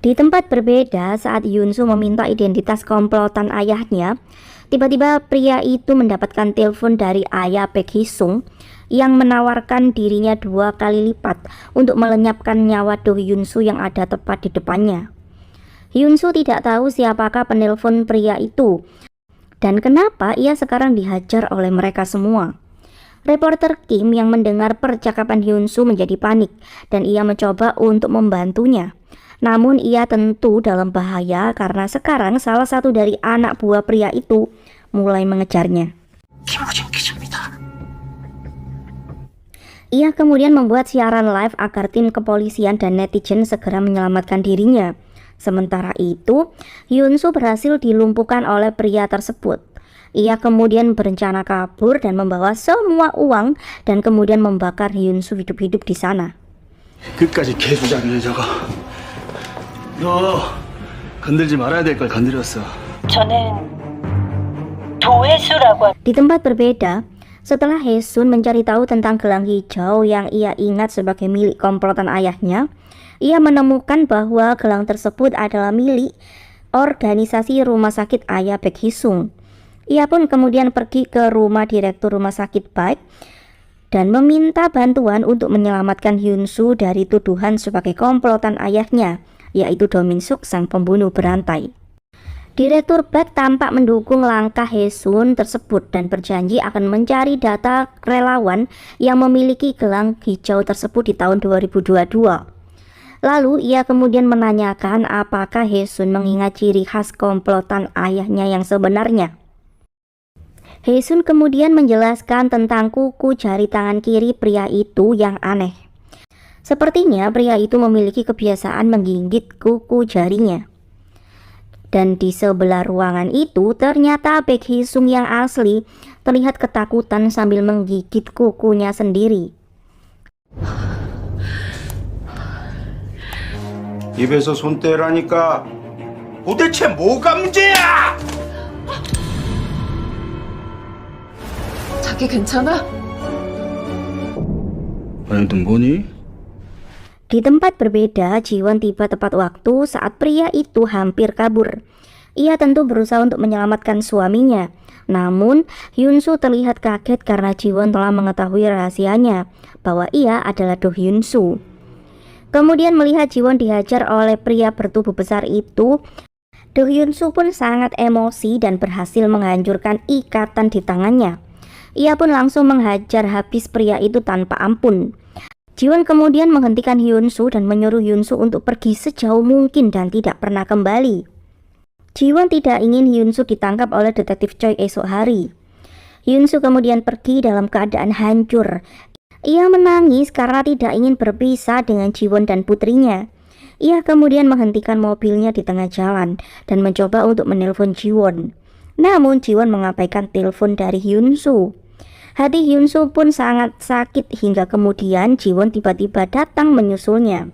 Di tempat berbeda, saat Hyun-soo meminta identitas komplotan ayahnya, tiba-tiba pria itu mendapatkan telepon dari ayah Baek Hee-sung yang menawarkan dirinya 2 kali lipat untuk melenyapkan nyawa Do Hyun-soo yang ada tepat di depannya. Hyun-soo tidak tahu siapakah penelpon pria itu dan kenapa ia sekarang dihajar oleh mereka semua. Reporter Kim yang mendengar percakapan Hyun-soo menjadi panik dan ia mencoba untuk membantunya. Namun ia tentu dalam bahaya karena sekarang salah satu dari anak buah pria itu mulai mengejarnya. Ia kemudian membuat siaran live agar tim kepolisian dan netizen segera menyelamatkan dirinya. Sementara itu, Hyun-soo berhasil dilumpuhkan oleh pria tersebut. Ia kemudian berencana kabur dan membawa semua uang dan kemudian membakar Hyun-soo hidup-hidup di sana. 끝까지 개수작이야 저거. 너 건들지 말아야 될 걸 건드렸어. 저는 도회수라고. Di tempat berbeda, setelah Hae-sun mencari tahu tentang gelang hijau yang ia ingat sebagai milik komplotan ayahnya, ia menemukan bahwa gelang tersebut adalah milik organisasi rumah sakit ayah Baek Hee-sung. Ia pun kemudian pergi ke rumah direktur rumah sakit Baek dan meminta bantuan untuk menyelamatkan Hyun-soo dari tuduhan sebagai komplotan ayahnya, yaitu Do Min-suk, sang pembunuh berantai. Direktur BLACK tampak mendukung langkah Hae-sun tersebut dan berjanji akan mencari data relawan yang memiliki gelang hijau tersebut di tahun 2022. Lalu ia kemudian menanyakan apakah Hae-sun mengingat ciri khas komplotan ayahnya yang sebenarnya. Hae-sun kemudian menjelaskan tentang kuku jari tangan kiri pria itu yang aneh. Sepertinya pria itu memiliki kebiasaan menggigit kuku jarinya. Dan di sebelah ruangan itu ternyata Baek Hee-sung yang asli terlihat ketakutan sambil menggigit kukunya sendiri. 입에서 손 떼라니까. 도대체 뭐가 문제야? 자기 괜찮아? 아니든 뭐니? Di tempat berbeda, Ji-won tiba tepat waktu saat pria itu hampir kabur. Ia tentu berusaha untuk menyelamatkan suaminya. Namun, Hyun-soo terlihat kaget karena Ji-won telah mengetahui rahasianya bahwa ia adalah Do Hyun-soo. Kemudian melihat Ji-won dihajar oleh pria bertubuh besar itu, Do Hyun-soo pun sangat emosi dan berhasil menghancurkan ikatan di tangannya. Ia pun langsung menghajar habis pria itu tanpa ampun. Ji-won kemudian menghentikan Hyun-soo dan menyuruh Hyun-soo untuk pergi sejauh mungkin dan tidak pernah kembali. Ji-won tidak ingin Hyun-soo ditangkap oleh detektif Choi esok hari. Hyun-soo kemudian pergi dalam keadaan hancur. Ia menangis karena tidak ingin berpisah dengan Ji-won dan putrinya. Ia kemudian menghentikan mobilnya di tengah jalan dan mencoba untuk menelpon Ji-won. Namun Ji-won mengabaikan telepon dari Hyun-soo. Hati Hyun-soo pun sangat sakit hingga kemudian Ji-won tiba-tiba datang menyusulnya.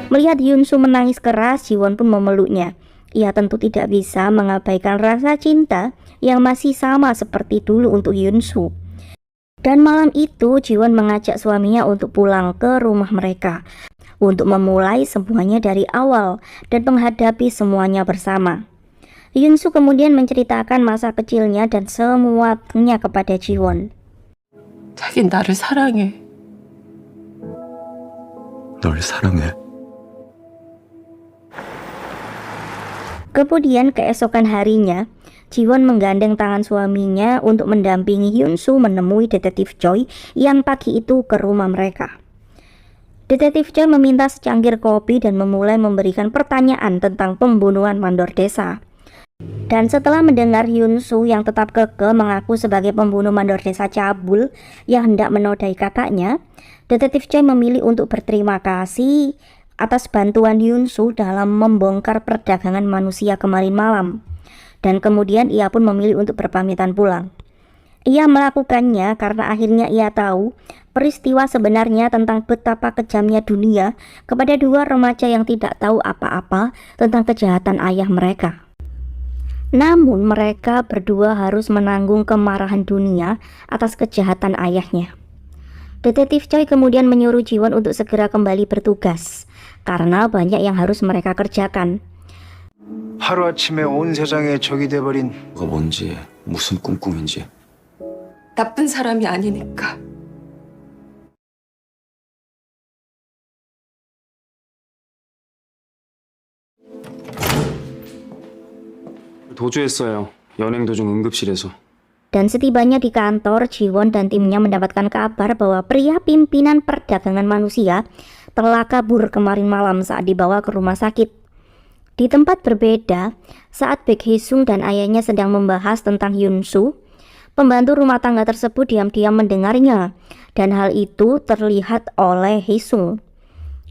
Melihat Hyun-soo menangis keras, Ji-won pun memeluknya. Ia tentu tidak bisa mengabaikan rasa cinta yang masih sama seperti dulu untuk Hyun-soo. Dan malam itu Ji-won mengajak suaminya untuk pulang ke rumah mereka untuk memulai semuanya dari awal dan menghadapi semuanya bersama. Hyun-soo kemudian menceritakan masa kecilnya dan semuanya kepada Ji-won. 자긴 나를 사랑해. 널 사랑해. Kemudian keesokan harinya, Ji-won menggandeng tangan suaminya untuk mendampingi Hyun-soo menemui detektif Choi yang pagi itu ke rumah mereka. Detektif Choi meminta secangkir kopi dan memulai memberikan pertanyaan tentang pembunuhan mandor desa. Dan setelah mendengar Hyun-soo yang tetap kekeh mengaku sebagai pembunuh mandor desa cabul yang hendak menodai kakaknya, detektif Choi memilih untuk berterima kasih atas bantuan Hyun-soo dalam membongkar perdagangan manusia kemarin malam. Dan kemudian ia pun memilih untuk berpamitan pulang. Ia melakukannya karena akhirnya ia tahu peristiwa sebenarnya tentang betapa kejamnya dunia kepada dua remaja yang tidak tahu apa-apa tentang kejahatan ayah mereka. Namun mereka berdua harus menanggung kemarahan dunia atas kejahatan ayahnya. Detektif Choi kemudian menyuruh Ji-won untuk segera kembali bertugas karena banyak yang harus mereka kerjakan. 하루아침에 온 세상에 적이 돼버린 뭐가 뭔지, 무슨 꿍꿍인지. 나쁜 사람이 아니니까. 도주했어요. 연행 도중 응급실에서. Dan setibanya di kantor, Ji-won dan timnya mendapatkan kabar bahwa pria pimpinan perdagangan manusia telah kabur kemarin malam saat dibawa ke rumah sakit. Di tempat berbeda, saat Baek Hee-sung dan ayahnya sedang membahas tentang Hyun-soo, pembantu rumah tangga tersebut diam-diam mendengarnya, dan hal itu terlihat oleh Hee-sung.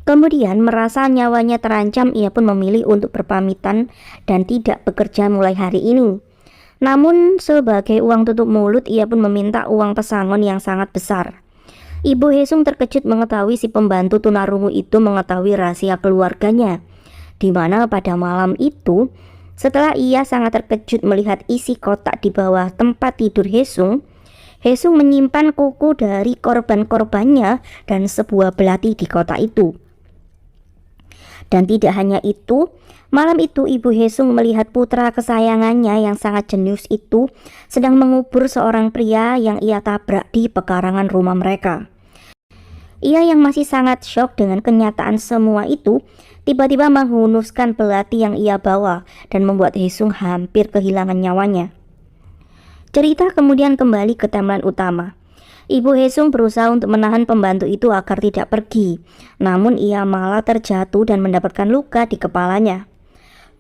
Kemudian merasa nyawanya terancam, ia pun memilih untuk berpamitan dan tidak bekerja mulai hari ini. Namun sebagai uang tutup mulut, ia pun meminta uang pesangon yang sangat besar. Ibu Hee-sung terkejut mengetahui si pembantu tunarungu itu mengetahui rahasia keluarganya, di mana pada malam itu, setelah ia sangat terkejut melihat isi kotak di bawah tempat tidur Hee-sung, Hee-sung menyimpan kuku dari korban-korbannya dan sebuah belati di kotak itu. Dan tidak hanya itu, Malam itu Ibu Hesung melihat putra kesayangannya yang sangat jenius itu sedang mengubur seorang pria yang ia tabrak di pekarangan rumah mereka. Ia yang masih sangat syok dengan kenyataan semua itu, tiba-tiba menghunuskan belati yang ia bawa dan membuat Hesung hampir kehilangan nyawanya. Cerita kemudian kembali ke timeline utama. Ibu Hesung berusaha untuk menahan pembantu itu agar tidak pergi, namun ia malah terjatuh dan mendapatkan luka di kepalanya.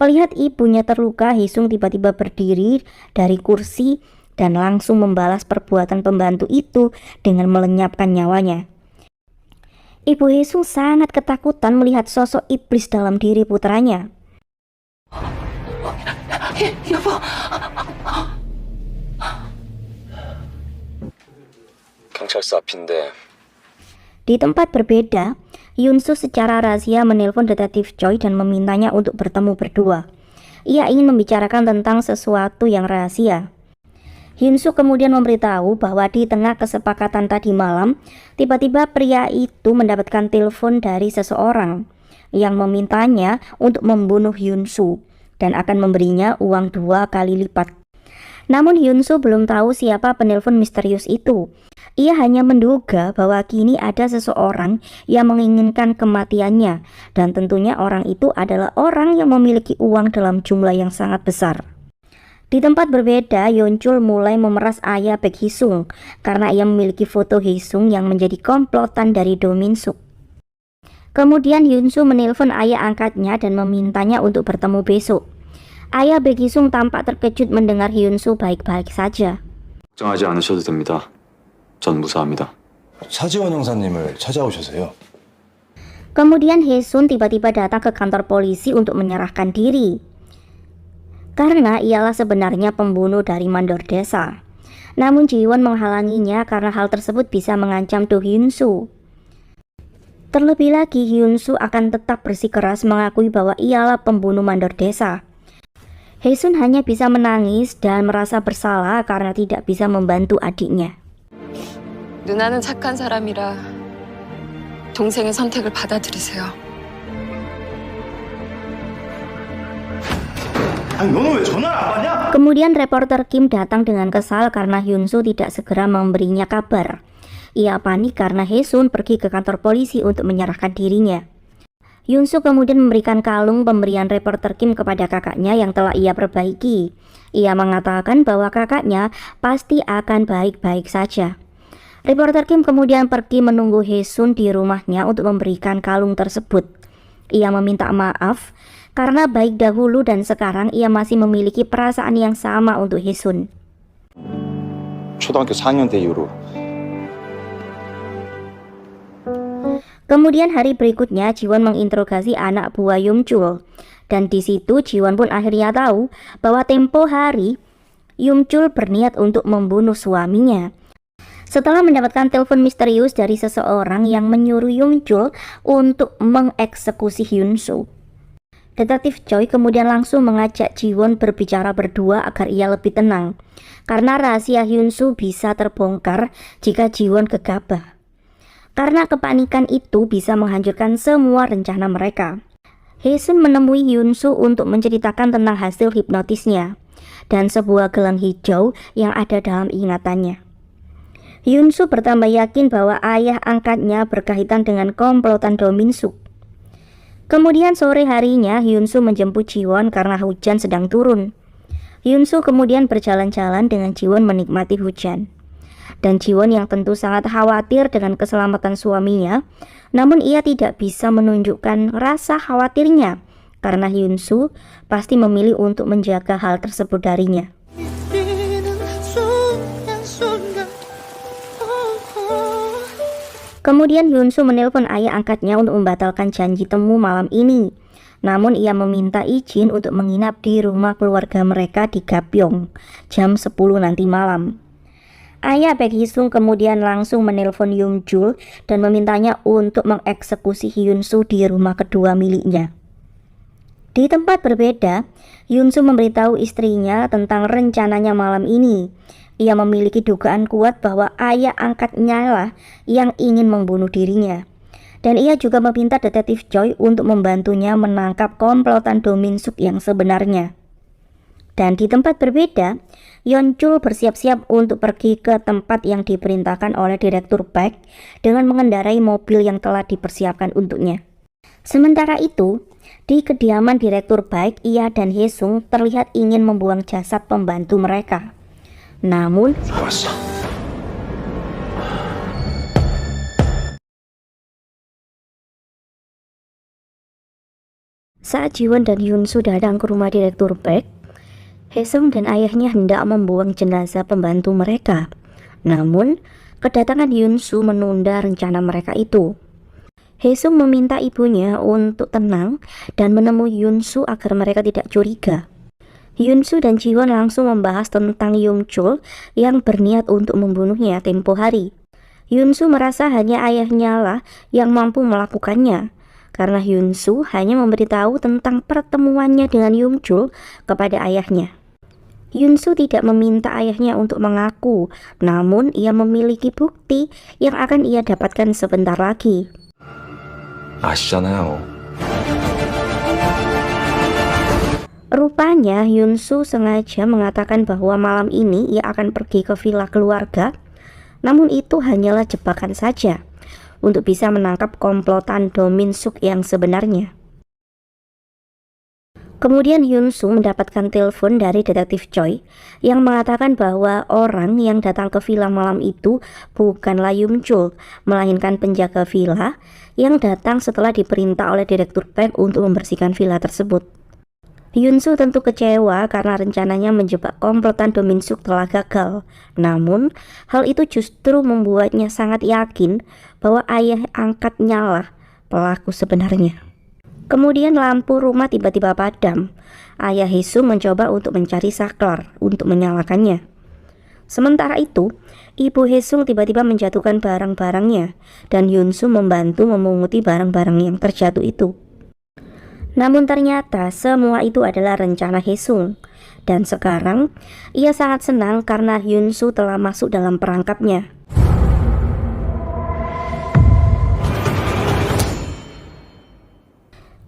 Melihat ibunya terluka, Hesung tiba-tiba berdiri dari kursi dan langsung membalas perbuatan pembantu itu dengan melenyapkan nyawanya. Ibu Hesung sangat ketakutan melihat sosok iblis dalam diri putranya. 여보. 경찰서 앞인데. Di tempat berbeda, Yunsu secara rahasia menelpon detektif Choi dan memintanya untuk bertemu berdua. Ia ingin membicarakan tentang sesuatu yang rahasia. Yunsu kemudian memberitahu bahwa di tengah kesepakatan tadi malam, tiba-tiba pria itu mendapatkan telepon dari seseorang yang memintanya untuk membunuh Yunsu dan akan memberinya uang 2 kali lipat. Namun Yunsu belum tahu siapa penelpon misterius itu. Ia hanya menduga bahwa kini ada seseorang yang menginginkan kematiannya, dan tentunya orang itu adalah orang yang memiliki uang dalam jumlah yang sangat besar. Di tempat berbeda, Yeonchul mulai memeras ayah Baek Hee-sung karena ia memiliki foto Hee-sung yang menjadi komplotan dari Do Min-suk. Kemudian Yunsu menelpon ayah angkatnya dan memintanya untuk bertemu besok. Ayah Baek Hee-sung tampak terkejut mendengar Yunsu baik-baik saja. 걱정하지 않으셔도 됩니다. 전 무사합니다. 차지원 형사님을 찾아오셔서요. Kemudian Hee-sun tiba-tiba datang ke kantor polisi untuk menyerahkan diri. Karena ialah sebenarnya pembunuh dari mandor desa. Namun Ji-won menghalanginya karena hal tersebut bisa mengancam Do Hyun-soo. Terlebih lagi Hyun-soo akan tetap bersikeras mengakui bahwa ialah pembunuh mandor desa. Hee-sun hanya bisa menangis dan merasa bersalah karena tidak bisa membantu adiknya. 누나는 착한 사람이라 동생의 선택을 받아들이세요. 아니 너는 왜 전화를 안 받냐? Kemudian reporter Kim datang dengan kesal karena Hyun-soo tidak segera memberinya kabar. Ia panik karena Hee-sun pergi ke kantor polisi untuk menyerahkan dirinya. Hyun-soo kemudian memberikan kalung pemberian reporter Kim kepada kakaknya yang telah ia perbaiki. Ia mengatakan bahwa kakaknya pasti akan baik-baik saja. Reporter Kim kemudian pergi menunggu Hee-sun di rumahnya untuk memberikan kalung tersebut. Ia meminta maaf karena baik dahulu dan sekarang ia masih memiliki perasaan yang sama untuk Hee-sun. 초등학교 4학년 때 이후로 Kemudian hari berikutnya Ji-won menginterogasi anak buah Yeonchul, dan di situ Ji-won pun akhirnya tahu bahwa tempo hari Yeonchul berniat untuk membunuh suaminya. Setelah mendapatkan telepon misterius dari seseorang yang menyuruh Yeonchul untuk mengeksekusi Hyun-soo, detektif Choi kemudian langsung mengajak Ji-won berbicara berdua agar ia lebih tenang, karena rahasia Hyun-soo bisa terbongkar jika Ji-won gegabah. Karena kepanikan itu bisa menghancurkan semua rencana mereka. Hee-sun menemui Hyun-soo untuk menceritakan tentang hasil hipnotisnya dan sebuah gelang hijau yang ada dalam ingatannya. Hyun-soo bertambah yakin bahwa ayah angkatnya berkaitan dengan komplotan Do Min-suk. Kemudian sore harinya Hyun-soo menjemput Ji-won karena hujan sedang turun. Hyun-soo kemudian berjalan-jalan dengan Ji-won menikmati hujan. Dan Ji-won yang tentu sangat khawatir dengan keselamatan suaminya, namun ia tidak bisa menunjukkan rasa khawatirnya karena Hyun-soo pasti memilih untuk menjaga hal tersebut darinya. Kemudian Hyun-soo menelpon ayah angkatnya untuk membatalkan janji temu malam ini. Namun ia meminta izin untuk menginap di rumah keluarga mereka di Gapyeong jam 10 nanti malam. Ayah Baek Hee-sung kemudian langsung menelpon Yeonchul dan memintanya untuk mengeksekusi Hyun-soo di rumah kedua miliknya. Di tempat berbeda, Hyun-soo memberitahu istrinya tentang rencananya malam ini. Ia memiliki dugaan kuat bahwa ayah angkatnya lah yang ingin membunuh dirinya. Dan ia juga meminta detektif Choi untuk membantunya menangkap komplotan Do Min Suk yang sebenarnya. Dan di tempat berbeda, Yeon Chul bersiap-siap untuk pergi ke tempat yang diperintahkan oleh Direktur Park dengan mengendarai mobil yang telah dipersiapkan untuknya. Sementara itu, di kediaman Direktur Park, ia dan Hye-sung terlihat ingin membuang jasad pembantu mereka. Namun, saat Jiwon dan Yoon-soo datang ke rumah Direktur Park, Hye-sung dan ayahnya hendak membuang jenazah pembantu mereka. Namun, kedatangan Yoon-soo menunda rencana mereka itu. Hye-sung meminta ibunya untuk tenang dan menemui Yoon-soo agar mereka tidak curiga. Yoon-soo dan Jiwon langsung membahas tentang Yeon-chul yang berniat untuk membunuhnya tempo hari. Yoon-soo merasa hanya ayahnya lah yang mampu melakukannya, karena Yoon-soo hanya memberitahu tentang pertemuannya dengan Yeon-chul kepada ayahnya. Yoon-soo tidak meminta ayahnya untuk mengaku, namun ia memiliki bukti yang akan ia dapatkan sebentar lagi. 아시잖아요. Rupanya Yoon-soo sengaja mengatakan bahwa malam ini ia akan pergi ke villa keluarga, namun itu hanyalah jebakan saja untuk bisa menangkap komplotan Do Min Suk yang sebenarnya. Kemudian Yoon-soo mendapatkan telepon dari detektif Choi yang mengatakan bahwa orang yang datang ke villa malam itu bukanlah Yeon-chul, melainkan penjaga villa yang datang setelah diperintah oleh Direktur Park untuk membersihkan villa tersebut. Yoon-soo tentu kecewa karena rencananya menjebak komplotan Do Min Suk telah gagal. Namun, hal itu justru membuatnya sangat yakin bahwa ayah angkatnya lah pelaku sebenarnya. Kemudian lampu rumah tiba-tiba padam. Ayah Hye-sung mencoba untuk mencari saklar untuk menyalakannya. Sementara itu, ibu Hye-sung tiba-tiba menjatuhkan barang-barangnya dan Yoon-soo membantu memunguti barang-barang yang terjatuh itu. Namun ternyata semua itu adalah rencana Hye-sung. Dan sekarang, ia sangat senang karena Yoon-soo telah masuk dalam perangkapnya.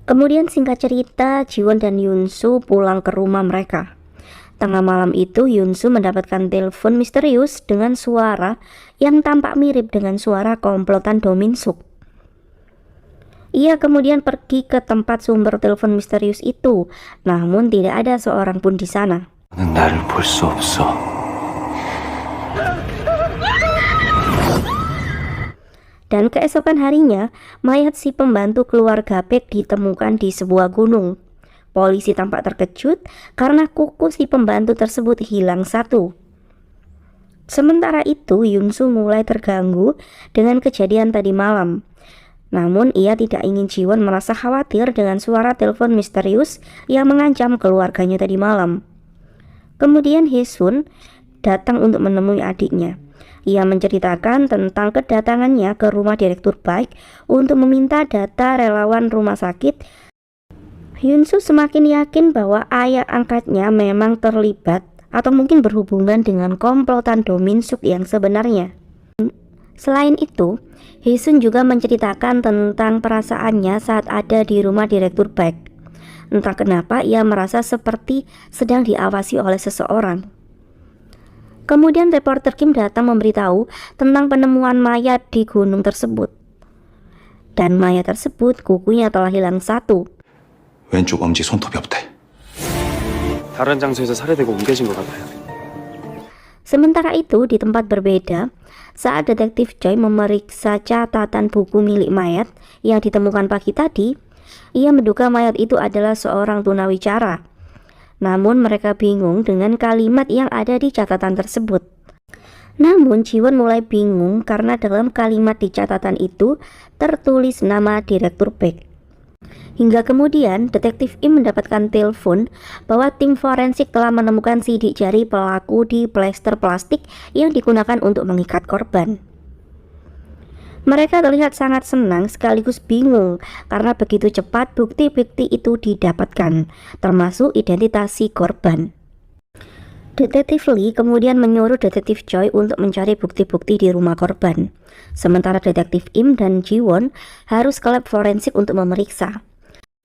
Kemudian singkat cerita, Jiwon dan Yoon-soo pulang ke rumah mereka. Tengah malam itu, Yoon-soo mendapatkan telepon misterius dengan suara yang tampak mirip dengan suara komplotan Do Min Suk. Ia kemudian pergi ke tempat sumber telepon misterius itu, namun tidak ada seorang pun di sana. 나를 볼 수 없어. Dan keesokan harinya, mayat si pembantu keluarga Baek ditemukan di sebuah gunung. Polisi tampak terkejut karena kuku si pembantu tersebut hilang satu. Sementara itu, Yoon-soo mulai terganggu dengan kejadian tadi malam. Namun, ia tidak ingin Jiwon merasa khawatir dengan suara telepon misterius yang mengancam keluarganya tadi malam. Kemudian Hye-sun datang untuk menemui adiknya. Ia menceritakan tentang kedatangannya ke rumah Direktur Park untuk meminta data relawan rumah sakit. Yoon-soo semakin yakin bahwa ayah angkatnya memang terlibat atau mungkin berhubungan dengan komplotan Do Min Suk yang sebenarnya. Selain itu, Hye-sun juga menceritakan tentang perasaannya saat ada di rumah Direktur Park. Entah kenapa ia merasa seperti sedang diawasi oleh seseorang. Kemudian reporter Kim datang memberitahu tentang penemuan mayat di gunung tersebut. Dan mayat tersebut kukunya telah hilang satu. 왼쪽 엄지 손톱이 없대. 다른 장소에서 살해되고 옮겨진 것 같아요. Sementara itu, di tempat berbeda, saat detektif Choi memeriksa catatan buku milik mayat yang ditemukan pagi tadi, ia menduga mayat itu adalah seorang tunawicara. Namun mereka bingung dengan kalimat yang ada di catatan tersebut. Namun Jiwon mulai bingung karena dalam kalimat di catatan itu tertulis nama Direktur Park. Hingga kemudian detektif Im mendapatkan telepon bahwa tim forensik telah menemukan sidik jari pelaku di plester plastik yang digunakan untuk mengikat korban. Mereka terlihat sangat senang sekaligus bingung karena begitu cepat bukti-bukti itu didapatkan, termasuk identitas si korban. Detektif Lee kemudian menyuruh Detektif Choi untuk mencari bukti-bukti di rumah korban. Sementara Detektif Im dan Ji-won harus ke lab forensik untuk memeriksa.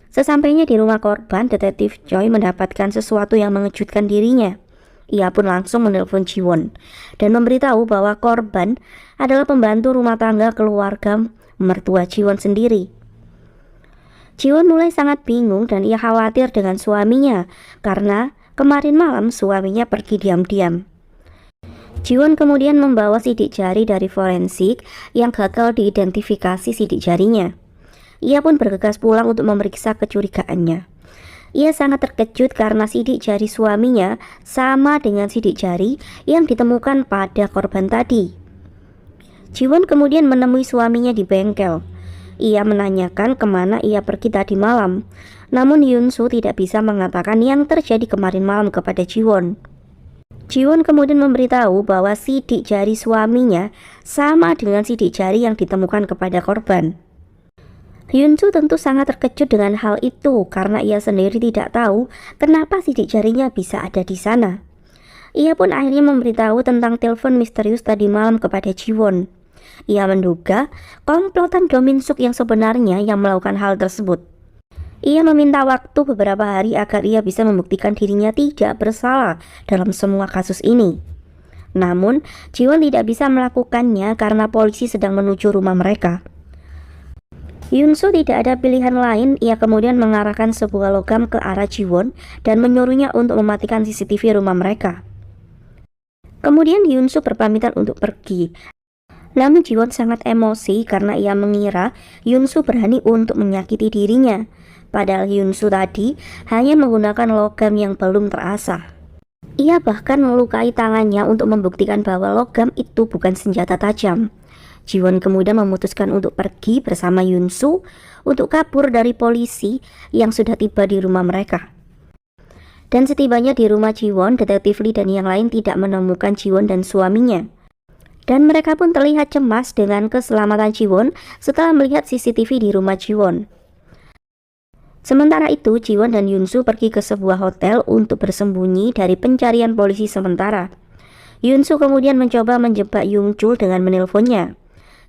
Sesampainya di rumah korban, Detektif Choi mendapatkan sesuatu yang mengejutkan dirinya. Ia pun langsung menelpon Ji-won dan memberitahu bahwa korban adalah pembantu rumah tangga keluarga mertua Ji-won sendiri. Ji-won mulai sangat bingung dan ia khawatir dengan suaminya karena kemarin malam suaminya pergi diam-diam. Ji-won kemudian membawa sidik jari dari forensik yang gagal diidentifikasi sidik jarinya. Ia pun bergegas pulang untuk memeriksa kecurigaannya. Ia sangat terkejut karena sidik jari suaminya sama dengan sidik jari yang ditemukan pada korban tadi. Ji-won kemudian menemui suaminya di bengkel. Ia menanyakan kemana ia pergi tadi malam. Namun Hyun-soo tidak bisa mengatakan yang terjadi kemarin malam kepada Ji-won. Ji-won kemudian memberitahu bahwa sidik jari suaminya sama dengan sidik jari yang ditemukan kepada korban. Hyun-soo tentu sangat terkejut dengan hal itu karena ia sendiri tidak tahu kenapa sidik jarinya bisa ada di sana. Ia pun akhirnya memberitahu tentang telepon misterius tadi malam kepada Ji-won. Ia menduga komplotan Do Min-suk yang sebenarnya yang melakukan hal tersebut. Ia meminta waktu beberapa hari agar ia bisa membuktikan dirinya tidak bersalah dalam semua kasus ini. Namun, Ji-won tidak bisa melakukannya karena polisi sedang menuju rumah mereka. Hyun-soo tidak ada pilihan lain, ia kemudian mengarahkan sebuah logam ke arah Ji-won dan menyuruhnya untuk mematikan CCTV rumah mereka. Kemudian Hyun-soo berpamitan untuk pergi. Namun Ji-won sangat emosi karena ia mengira Hyun-soo berani untuk menyakiti dirinya. Padahal Hyun-soo tadi hanya menggunakan logam yang belum terasah. Ia bahkan melukai tangannya untuk membuktikan bahwa logam itu bukan senjata tajam. Ji-won kemudian memutuskan untuk pergi bersama Hyun-soo untuk kabur dari polisi yang sudah tiba di rumah mereka. Dan setibanya di rumah Ji-won, Detektif Lee dan yang lain tidak menemukan Ji-won dan suaminya. Dan mereka pun terlihat cemas dengan keselamatan Ji-won setelah melihat CCTV di rumah Ji-won. Sementara itu, Ji-won dan Hyun-soo pergi ke sebuah hotel untuk bersembunyi dari pencarian polisi sementara. Hyun-soo kemudian mencoba menjebak Yung-chul dengan menelponnya.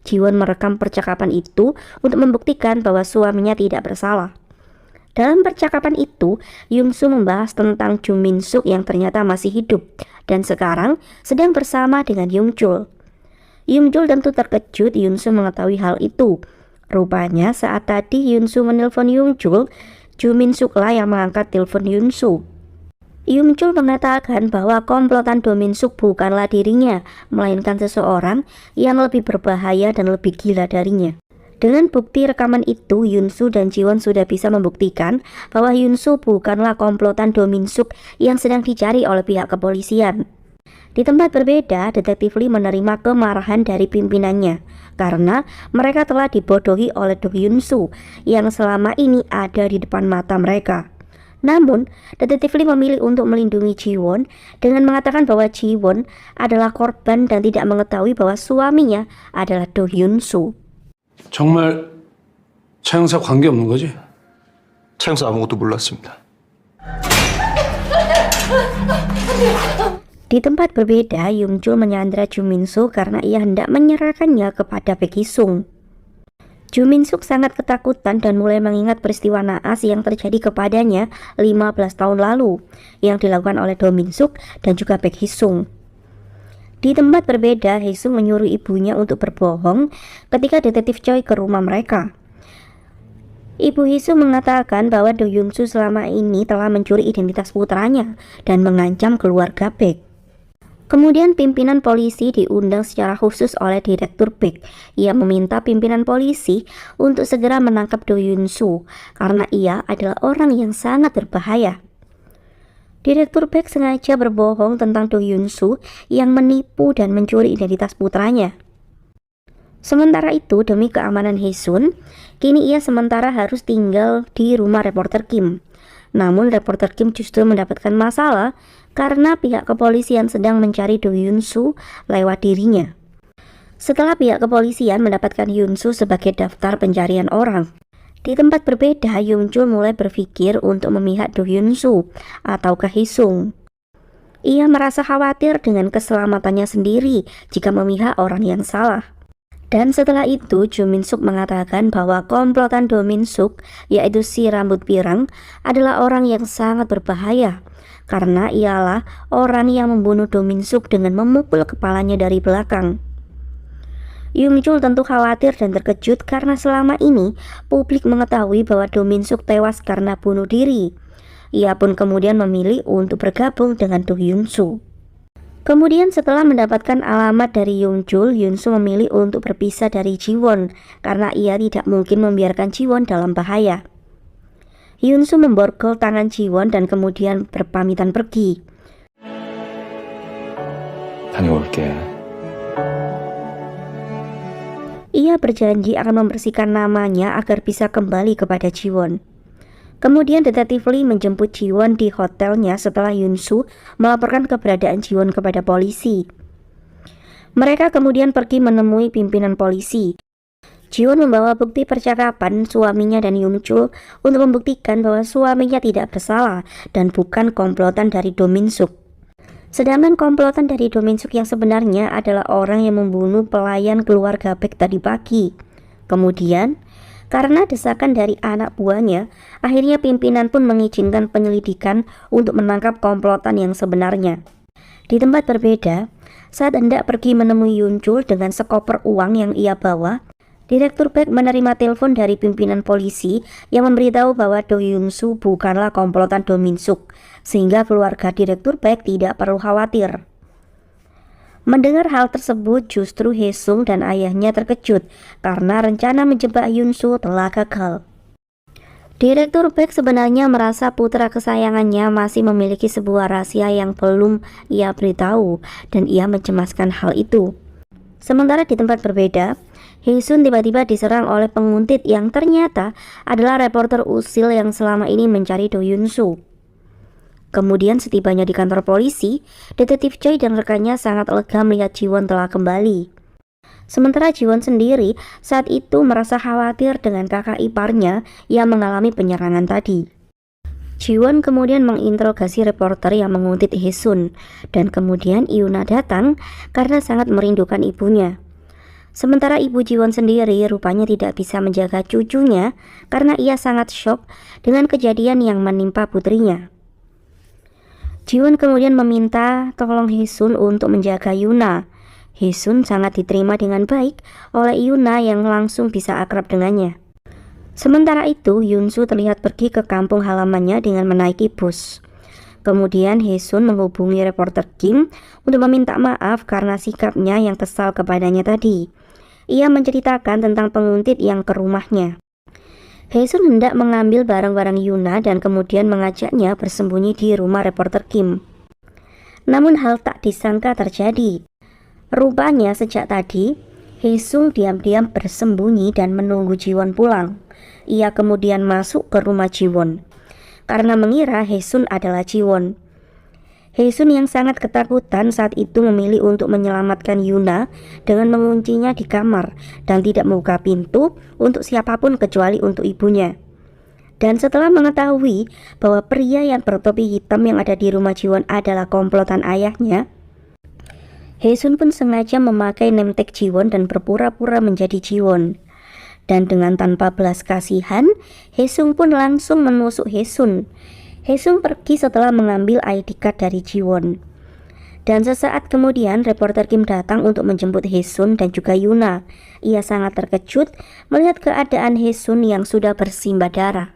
Ji-won merekam percakapan itu untuk membuktikan bahwa suaminya tidak bersalah. Dalam percakapan itu, Yung-soo membahas tentang Jo Min-suk yang ternyata masih hidup dan sekarang sedang bersama dengan Yung-chul. Yung-chul tentu terkejut Hyun-soo mengetahui hal itu. Rupanya saat tadi Hyun-soo menelpon Yung-chul, Jo Min-suk lah yang mengangkat telepon Hyun-soo. Yung-chul mengatakan bahwa komplotan Do Min-suk bukanlah dirinya, melainkan seseorang yang lebih berbahaya dan lebih gila darinya. Dengan bukti rekaman itu, Hyun-soo dan Ji-won sudah bisa membuktikan bahwa Hyun-soo bukanlah komplotan Do Min-suk yang sedang dicari oleh pihak kepolisian. Di tempat berbeda, Detektif Lee menerima kemarahan dari pimpinannya karena mereka telah dibodohi oleh Do Hyun-soo yang selama ini ada di depan mata mereka. Namun, Detektif Lee memilih untuk melindungi Ji-won dengan mengatakan bahwa Ji-won adalah korban dan tidak mengetahui bahwa suaminya adalah Do Hyun-soo. 정말 차 형사 관계 없는 거지? 차 형사 아무것도 몰랐습니다. Di tempat berbeda, Yung-chul menyandra Jo Min-suk karena ia hendak menyerahkannya kepada Baek Hee-sung. Jo Min-suk sangat ketakutan dan mulai mengingat peristiwa naas yang terjadi kepadanya 15 tahun lalu yang dilakukan oleh Do Min-suk dan juga Baek Hee-sung. Di tempat berbeda, Hee-sung menyuruh ibunya untuk berbohong ketika Detektif Choi ke rumah mereka. Ibu Hee-sung mengatakan bahwa Do Hyun-soo selama ini telah mencuri identitas putranya dan mengancam keluarga Baek. Kemudian pimpinan polisi diundang secara khusus oleh Direktur Baek. Ia meminta pimpinan polisi untuk segera menangkap Do Hyun-soo karena ia adalah orang yang sangat berbahaya. Direktur Baek sengaja berbohong tentang Do Hyun-soo yang menipu dan mencuri identitas putranya. Sementara itu, demi keamanan Hee-sun, kini ia sementara harus tinggal di rumah reporter Kim. Namun reporter Kim justru mendapatkan masalah karena pihak kepolisian sedang mencari Do Hyun-soo lewat dirinya. Setelah pihak kepolisian mendapatkan Hyun-soo sebagai daftar pencarian orang, di tempat berbeda Yung-chul mulai berpikir untuk memihak Do Hyun-soo atau Hee-sung. Ia merasa khawatir dengan keselamatannya sendiri jika memihak orang yang salah. Dan setelah itu, Jo Min Suk mengatakan bahwa komplotan Do Min Suk, yaitu si rambut pirang, adalah orang yang sangat berbahaya karena ialah orang yang membunuh Do Min Suk dengan memukul kepalanya dari belakang. Yung Chul tentu khawatir dan terkejut karena selama ini publik mengetahui bahwa Do Min Suk tewas karena bunuh diri. Ia pun kemudian memilih untuk bergabung dengan Do Hyun Soo. Kemudian setelah mendapatkan alamat dari Yung Chul, Hyun Soo memilih untuk berpisah dari Ji-won karena ia tidak mungkin membiarkan Ji-won dalam bahaya. Hyun Soo memborgol tangan Ji-won dan kemudian berpamitan pergi. 다녀올게. Ia berjanji akan membersihkan namanya agar bisa kembali kepada Ji-won. Kemudian detektif Lee menjemput Ji-won di hotelnya setelah Hyun Soo melaporkan keberadaan Ji-won kepada polisi. Mereka kemudian pergi menemui pimpinan polisi. Ji-won membawa bukti percakapan suaminya dan Yung Chul untuk membuktikan bahwa suaminya tidak bersalah dan bukan komplotan dari Do Min Suk. Sedangkan komplotan dari Do Min Suk yang sebenarnya adalah orang yang membunuh pelayan keluarga Baek tadi pagi. Kemudian, karena desakan dari anak buahnya, akhirnya pimpinan pun mengizinkan penyelidikan untuk menangkap komplotan yang sebenarnya. Di tempat berbeda, saat hendak pergi menemui Yung Chul dengan sekoper uang yang ia bawa, Direktur Baek menerima telepon dari pimpinan polisi yang memberitahu bahwa Do Hyun Soo bukanlah komplotan Do Min Suk, sehingga keluarga Direktur Baek tidak perlu khawatir. Mendengar hal tersebut, justru Hae Sung dan ayahnya terkejut karena rencana menjebak Hyun Soo telah gagal. Direktur Baek sebenarnya merasa putra kesayangannya masih memiliki sebuah rahasia yang belum ia beritahu dan ia mencemaskan hal itu. Sementara di tempat berbeda, Hae Sun tiba-tiba diserang oleh penguntit yang ternyata adalah reporter usil yang selama ini mencari Do Hyun Soo. Kemudian setibanya di kantor polisi, detektif Choi dan rekannya sangat lega melihat Ji-won telah kembali. Sementara Ji-won sendiri saat itu merasa khawatir dengan kakak iparnya yang mengalami penyerangan tadi. Ji-won kemudian menginterogasi reporter yang menguntit Hae Sun, dan kemudian Yuna datang karena sangat merindukan ibunya. Sementara ibu Ji-won sendiri rupanya tidak bisa menjaga cucunya karena ia sangat syok dengan kejadian yang menimpa putrinya. Ji-won kemudian meminta tolong Hae Sun untuk menjaga Yuna. Hae Sun sangat diterima dengan baik oleh Yuna yang langsung bisa akrab dengannya. Sementara itu, Hyun Soo terlihat pergi ke kampung halamannya dengan menaiki bus. Kemudian Hae Sun menghubungi reporter Kim untuk meminta maaf karena sikapnya yang kesal kepadanya tadi. Ia menceritakan tentang penguntit yang ke rumahnya. Hae Sun hendak mengambil barang-barang Yuna dan kemudian mengajaknya bersembunyi di rumah reporter Kim. Namun hal tak disangka terjadi. Rupanya sejak tadi, Hae Sun diam-diam bersembunyi dan menunggu Ji-won pulang. Ia kemudian masuk ke rumah Ji-won karena mengira Hae Sun adalah Ji-won. Hae Sun yang sangat ketakutan saat itu memilih untuk menyelamatkan Yuna dengan menguncinya di kamar dan tidak membuka pintu untuk siapapun kecuali untuk ibunya. Dan setelah mengetahui bahwa pria yang bertopi hitam yang ada di rumah Ji-won adalah komplotan ayahnya, Hae Sun pun sengaja memakai name tag Ji-won dan berpura-pura menjadi Ji-won. Dan dengan tanpa belas kasihan, Hae Sung pun langsung menusuk Hae Sun. Hae Sung pergi setelah mengambil ID card dari Ji-won. Dan sesaat kemudian reporter Kim datang untuk menjemput Hae Sun dan juga Yuna. Ia sangat terkejut melihat keadaan Hae Sun yang sudah bersimbah darah.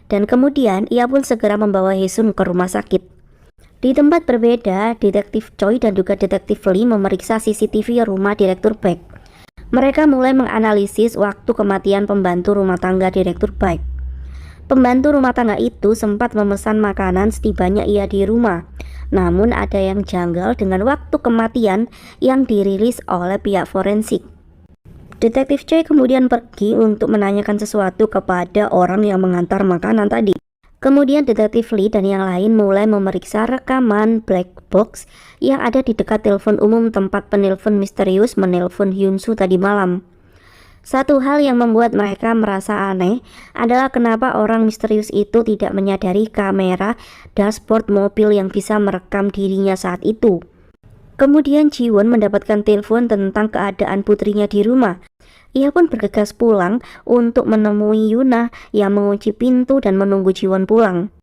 Dan kemudian ia pun segera membawa Hae Sun ke rumah sakit. Di tempat berbeda, detektif Choi dan juga detektif Lee memeriksa CCTV rumah Direktur Baek. Mereka mulai menganalisis waktu kematian pembantu rumah tangga Direktur Baek. Pembantu rumah tangga itu sempat memesan makanan setibanya ia di rumah. Namun ada yang janggal dengan waktu kematian yang dirilis oleh pihak forensik. Detektif Choi kemudian pergi untuk menanyakan sesuatu kepada orang yang mengantar makanan tadi. Kemudian detektif Lee dan yang lain mulai memeriksa rekaman black box yang ada di dekat telepon umum tempat penelpon misterius menelpon Hyun Soo tadi malam. Satu hal yang membuat mereka merasa aneh adalah kenapa orang misterius itu tidak menyadari kamera dashboard mobil yang bisa merekam dirinya saat itu. Kemudian Jiwon mendapatkan telepon tentang keadaan putrinya di rumah. Ia pun bergegas pulang untuk menemui Yuna yang mengunci pintu dan menunggu Jiwon pulang.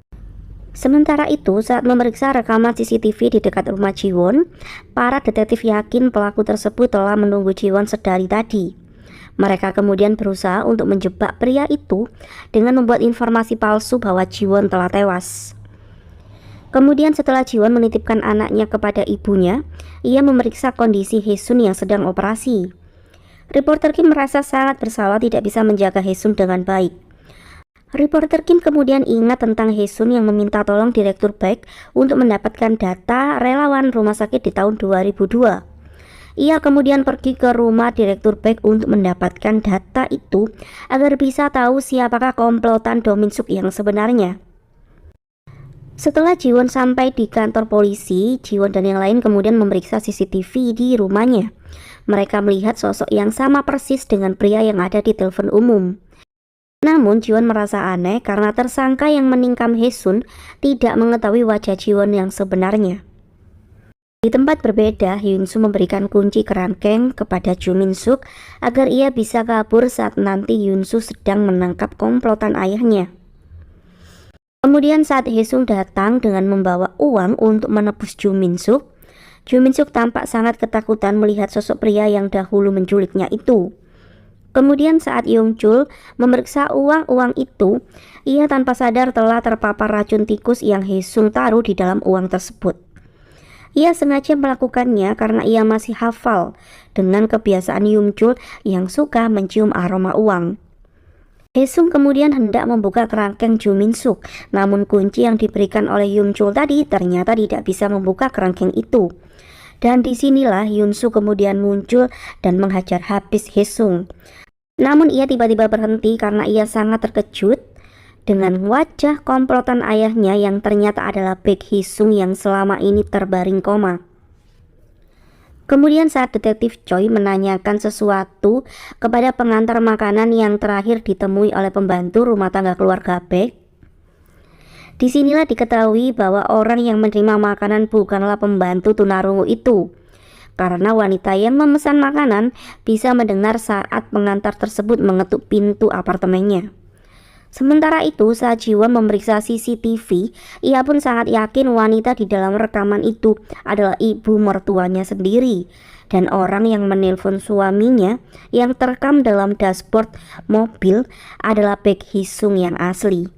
Sementara itu, saat memeriksa rekaman CCTV di dekat rumah Jiwon, para detektif yakin pelaku tersebut telah menunggu Jiwon sedari tadi. Mereka kemudian berusaha untuk menjebak pria itu dengan membuat informasi palsu bahwa Jiwon telah tewas. Kemudian setelah Jiwon menitipkan anaknya kepada ibunya, ia memeriksa kondisi Haesun yang sedang operasi. Reporter Kim merasa sangat bersalah tidak bisa menjaga Haesun dengan baik. Reporter Kim kemudian ingat tentang Haesun yang meminta tolong Direktur Baek untuk mendapatkan data relawan rumah sakit di tahun 2002. Ia kemudian pergi ke rumah Direktur Baek untuk mendapatkan data itu agar bisa tahu siapakah komplotan Do Min Suk yang sebenarnya. Setelah Jiwon sampai di kantor polisi, Jiwon dan yang lain kemudian memeriksa CCTV di rumahnya. Mereka melihat sosok yang sama persis dengan pria yang ada di telepon umum. Namun Jiwon merasa aneh karena tersangka yang menikam Haesun tidak mengetahui wajah Jiwon yang sebenarnya. Di tempat berbeda, Hyun-soo memberikan kunci kerangkeng kepada Jo Min-suk agar ia bisa kabur saat nanti Hyun-soo sedang menangkap komplotan ayahnya. Kemudian saat Haesun datang dengan membawa uang untuk menebus Jo Min-suk, Jo Min-suk tampak sangat ketakutan melihat sosok pria yang dahulu menculiknya itu. Kemudian saat Yong-chul memeriksa uang-uang itu, ia tanpa sadar telah terpapar racun tikus yang Haesun taruh di dalam uang tersebut. Ia sengaja melakukannya karena ia masih hafal dengan kebiasaan Yong-chul yang suka mencium aroma uang. Haesun kemudian hendak membuka kerangkeng Jo Min-suk, namun kunci yang diberikan oleh Yong-chul tadi ternyata tidak bisa membuka kerangkeng itu. Dan disinilah Hyun-soo kemudian muncul dan menghajar habis Haesun. Namun ia tiba-tiba berhenti karena ia sangat terkejut dengan wajah komplotan ayahnya yang ternyata adalah Baek Hee-sung yang selama ini terbaring koma. Kemudian saat detektif Choi menanyakan sesuatu kepada pengantar makanan yang terakhir ditemui oleh pembantu rumah tangga keluarga Baek, disinilah diketahui bahwa orang yang menerima makanan bukanlah pembantu tunarungu itu, karena wanita yang memesan makanan bisa mendengar saat pengantar tersebut mengetuk pintu apartemennya. Sementara itu, saat Jiwon memeriksa CCTV, ia pun sangat yakin wanita di dalam rekaman itu adalah ibu mertuanya sendiri, dan orang yang menelpon suaminya yang terekam dalam dashboard mobil adalah Baek Hee-sung yang asli.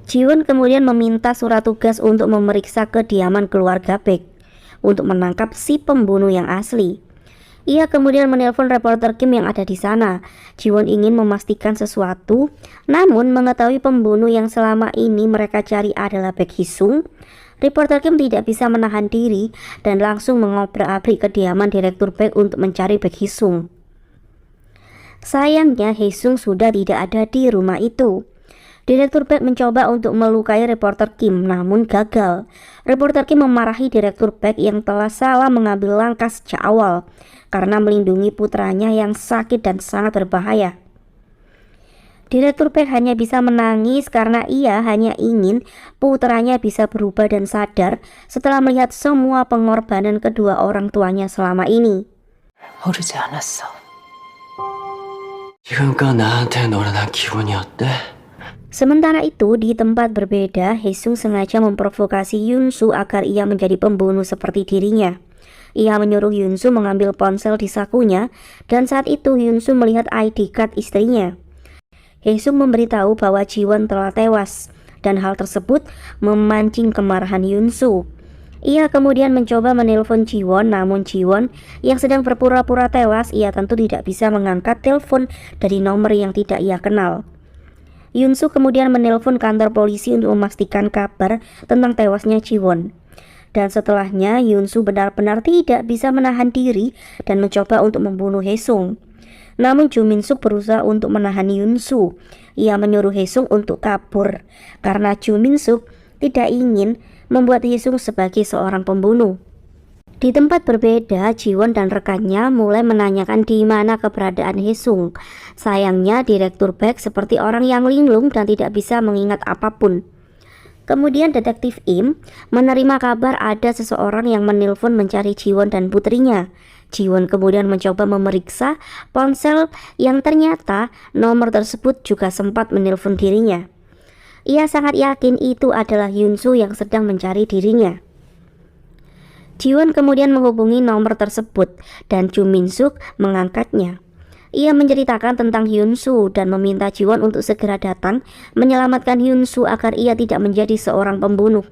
Jiwon kemudian meminta surat tugas untuk memeriksa kediaman keluarga Baek untuk menangkap si pembunuh yang asli. Ia kemudian menelpon reporter Kim yang ada di sana. Jiwon ingin memastikan sesuatu, namun mengetahui pembunuh yang selama ini mereka cari adalah Baek Hee-sung. Reporter Kim tidak bisa menahan diri dan langsung mengobrak-abrik kediaman Direktur Baek untuk mencari Baek Hee-sung. Sayangnya Hee-sung sudah tidak ada di rumah itu. Direktur Baek mencoba untuk melukai reporter Kim, namun gagal. Reporter Kim memarahi Direktur Baek yang telah salah mengambil langkah sejak awal karena melindungi putranya yang sakit dan sangat berbahaya. Direktur Baek hanya bisa menangis karena ia hanya ingin putranya bisa berubah dan sadar setelah melihat semua pengorbanan kedua orang tuanya selama ini. 모르지 않았어. 지금껏 나한테 놀아난 기분이 어때? Sementara itu, di tempat berbeda, Hae-sung sengaja memprovokasi Hyun-soo agar ia menjadi pembunuh seperti dirinya. Ia menyuruh Hyun-soo mengambil ponsel di sakunya, dan saat itu Hyun-soo melihat ID card istrinya. Hae-sung memberitahu bahwa Jiwon telah tewas, dan hal tersebut memancing kemarahan Hyun-soo. Ia kemudian mencoba menelpon Jiwon, namun Jiwon yang sedang berpura-pura tewas, ia tentu tidak bisa mengangkat telepon dari nomor yang tidak ia kenal. Hyun-soo kemudian menelpon kantor polisi untuk memastikan kabar tentang tewasnya Jiwon. Dan setelahnya Hyun-soo benar-benar tidak bisa menahan diri dan mencoba untuk membunuh Hae-sung. Namun Jo Min-suk berusaha untuk menahan Hyun-soo. Ia menyuruh Hae-sung untuk kabur karena Jo Min-suk tidak ingin membuat Hae-sung sebagai seorang pembunuh. Di tempat berbeda, Jiwon dan rekannya mulai menanyakan di mana keberadaan Haesung. Sayangnya, Direktur Baek seperti orang yang linglung dan tidak bisa mengingat apapun. Kemudian Detektif Im menerima kabar ada seseorang yang menelpon mencari Jiwon dan putrinya. Jiwon kemudian mencoba memeriksa ponsel yang ternyata nomor tersebut juga sempat menelpon dirinya. Ia sangat yakin itu adalah Hyunsu yang sedang mencari dirinya. Jiwon kemudian menghubungi nomor tersebut dan Ju Min-suk mengangkatnya. Ia menceritakan tentang Hyunsu dan meminta Jiwon untuk segera datang menyelamatkan Hyunsu agar ia tidak menjadi seorang pembunuh.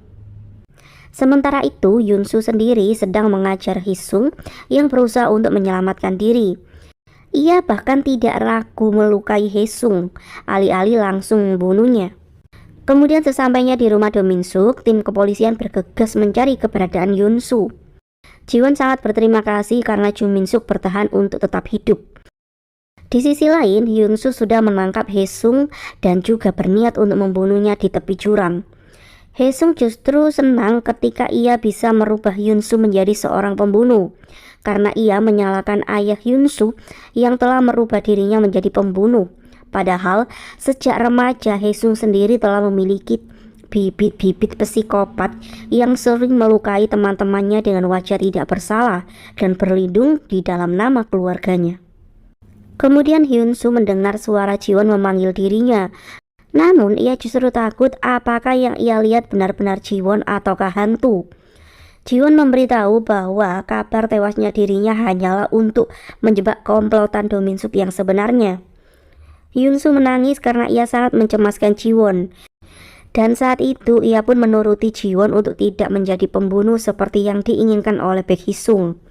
Sementara itu, Hyunsu sendiri sedang mengajar Haesung yang berusaha untuk menyelamatkan diri. Ia bahkan tidak ragu melukai Haesung, alih-alih langsung membunuhnya. Kemudian sesampainya di rumah Do Min-suk, tim kepolisian bergegas mencari keberadaan Hyunsu. Jiwon sangat berterima kasih karena Ju Min-suk bertahan untuk tetap hidup. Di sisi lain, Hyunsu sudah menangkap Haesung dan juga berniat untuk membunuhnya di tepi jurang. Haesung justru senang ketika ia bisa merubah Hyunsu menjadi seorang pembunuh, karena ia menyalahkan ayah Hyunsu yang telah merubah dirinya menjadi pembunuh. Padahal sejak remaja Haesung sendiri telah memiliki bibit-bibit psikopat yang sering melukai teman-temannya dengan wajah tidak bersalah dan berlindung di dalam nama keluarganya. Kemudian Hyunsu mendengar suara Jiwon memanggil dirinya. Namun ia justru takut apakah yang ia lihat benar-benar Jiwon ataukah hantu. Jiwon memberitahu bahwa kabar tewasnya dirinya hanyalah untuk menjebak komplotan Do Min-suk yang sebenarnya. Hyunsu menangis karena ia sangat mencemaskan Jiwon. Dan saat itu ia pun menuruti Jiwon untuk tidak menjadi pembunuh seperti yang diinginkan oleh Baek Hee-sung.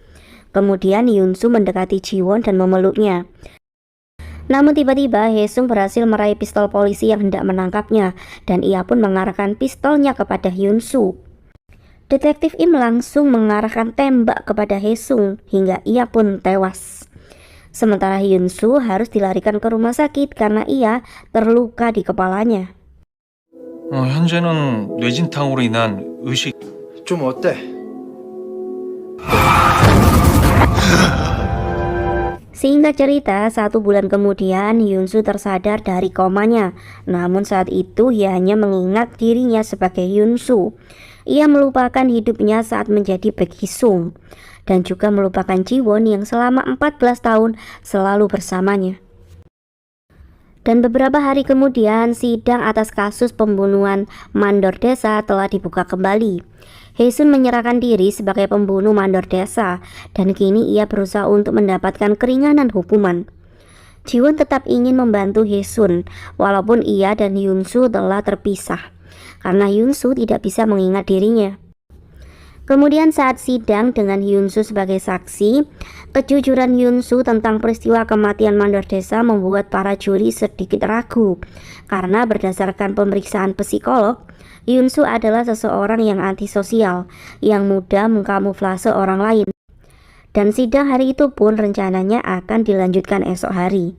Kemudian Hyunsu mendekati Jiwon dan memeluknya. Namun tiba-tiba Haesung berhasil meraih pistol polisi yang hendak menangkapnya dan ia pun mengarahkan pistolnya kepada Hyunsu. Detektif Im langsung mengarahkan tembak kepada Haesung hingga ia pun tewas. Sementara Hyunsu harus dilarikan ke rumah sakit karena ia terluka di kepalanya. 현재는 뇌진탕으로 인한 의식. 좀 어때? Singkat cerita, 1 bulan kemudian Hyunsu tersadar dari komanya. Namun saat itu ia hanya mengingat dirinya sebagai Hyunsu. Ia melupakan hidupnya saat menjadi Baek Hee-sung dan juga melupakan Jiwon yang selama 14 tahun selalu bersamanya. Dan beberapa hari kemudian, sidang atas kasus pembunuhan mandor desa telah dibuka kembali. Haesun menyerahkan diri sebagai pembunuh mandor desa dan kini ia berusaha untuk mendapatkan keringanan hukuman. Jiwon tetap ingin membantu Haesun walaupun ia dan Hyunsu telah terpisah karena Hyunsu tidak bisa mengingat dirinya. Kemudian saat sidang dengan Hyunsu sebagai saksi, kejujuran Hyunsu tentang peristiwa kematian mandor desa membuat para juri sedikit ragu karena berdasarkan pemeriksaan psikolog, Hyunsu adalah seseorang yang antisosial, yang mudah mengkamuflase orang lain. Dan sidang hari itu pun rencananya akan dilanjutkan esok hari.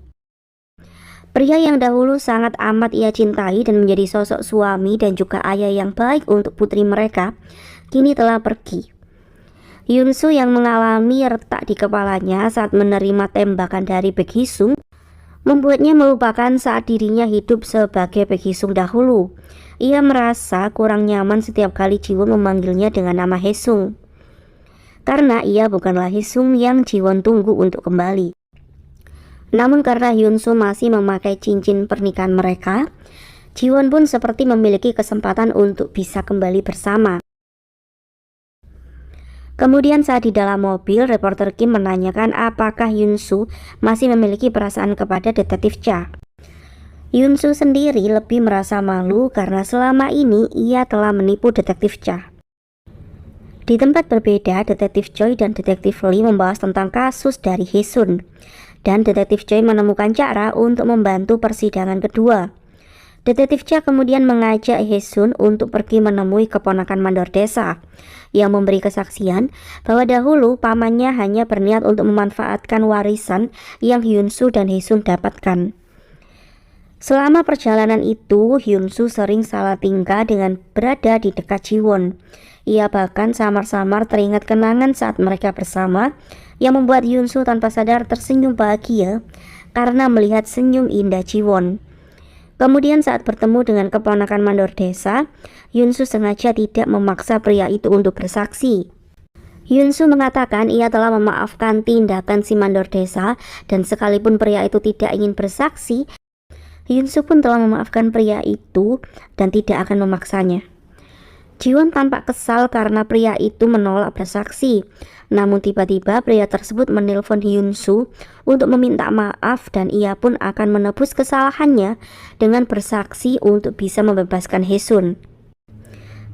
Pria yang dahulu sangat amat ia cintai dan menjadi sosok suami dan juga ayah yang baik untuk putri mereka, kini telah pergi. Hyunsu yang mengalami retak di kepalanya saat menerima tembakan dari Baek Hee-sung membuatnya melupakan saat dirinya hidup sebagai Baek Hee-sung dahulu. Ia merasa kurang nyaman setiap kali Jiwon memanggilnya dengan nama Haesung, karena ia bukanlah Haesung yang Jiwon tunggu untuk kembali. Namun karena Hyunsu masih memakai cincin pernikahan mereka, Jiwon pun seperti memiliki kesempatan untuk bisa kembali bersama. Kemudian saat di dalam mobil, reporter Kim menanyakan apakah Hyunsu masih memiliki perasaan kepada detektif Cha. Hyunsu sendiri lebih merasa malu karena selama ini ia telah menipu detektif Cha. Di tempat berbeda, detektif Choi dan detektif Lee membahas tentang kasus dari Haesun, dan detektif Choi menemukan cara untuk membantu persidangan kedua. Detektif Cha kemudian mengajak Haesun untuk pergi menemui keponakan mandor desa yang memberi kesaksian bahwa dahulu pamannya hanya berniat untuk memanfaatkan warisan yang Hyunsu dan Haesun dapatkan. Selama perjalanan itu, Hyun-soo sering salah tingkah dengan berada di dekat Ji-won. Ia bahkan samar-samar teringat kenangan saat mereka bersama yang membuat Hyun-soo tanpa sadar tersenyum bahagia karena melihat senyum indah Ji-won. Kemudian saat bertemu dengan keponakan mandor desa, Hyun-soo sengaja tidak memaksa pria itu untuk bersaksi. Hyun-soo mengatakan ia telah memaafkan tindakan si mandor desa dan sekalipun pria itu tidak ingin bersaksi, Hyun-soo pun telah memaafkan pria itu dan tidak akan memaksanya. Ji-won tampak kesal karena pria itu menolak bersaksi. Namun tiba-tiba pria tersebut menelpon Hyun-soo untuk meminta maaf dan ia pun akan menebus kesalahannya dengan bersaksi untuk bisa membebaskan Hae-sun.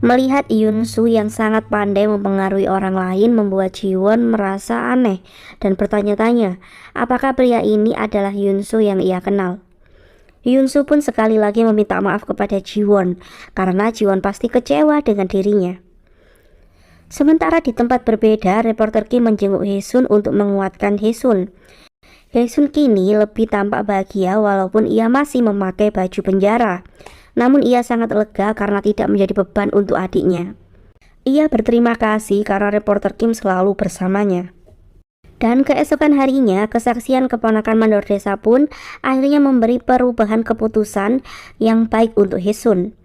Melihat Hyun-soo yang sangat pandai mempengaruhi orang lain membuat Ji-won merasa aneh dan bertanya-tanya apakah pria ini adalah Hyun-soo yang ia kenal. Hyun-soo pun sekali lagi meminta maaf kepada Ji-won karena Ji-won pasti kecewa dengan dirinya. Sementara di tempat berbeda, reporter Kim menjenguk Hae-sun untuk menguatkan Hae-sun. Hae-sun kini lebih tampak bahagia walaupun ia masih memakai baju penjara. Namun ia sangat lega karena tidak menjadi beban untuk adiknya. Ia berterima kasih karena reporter Kim selalu bersamanya. Dan keesokan harinya, kesaksian keponakan mandor desa pun akhirnya memberi perubahan keputusan yang baik untuk Hae-sun.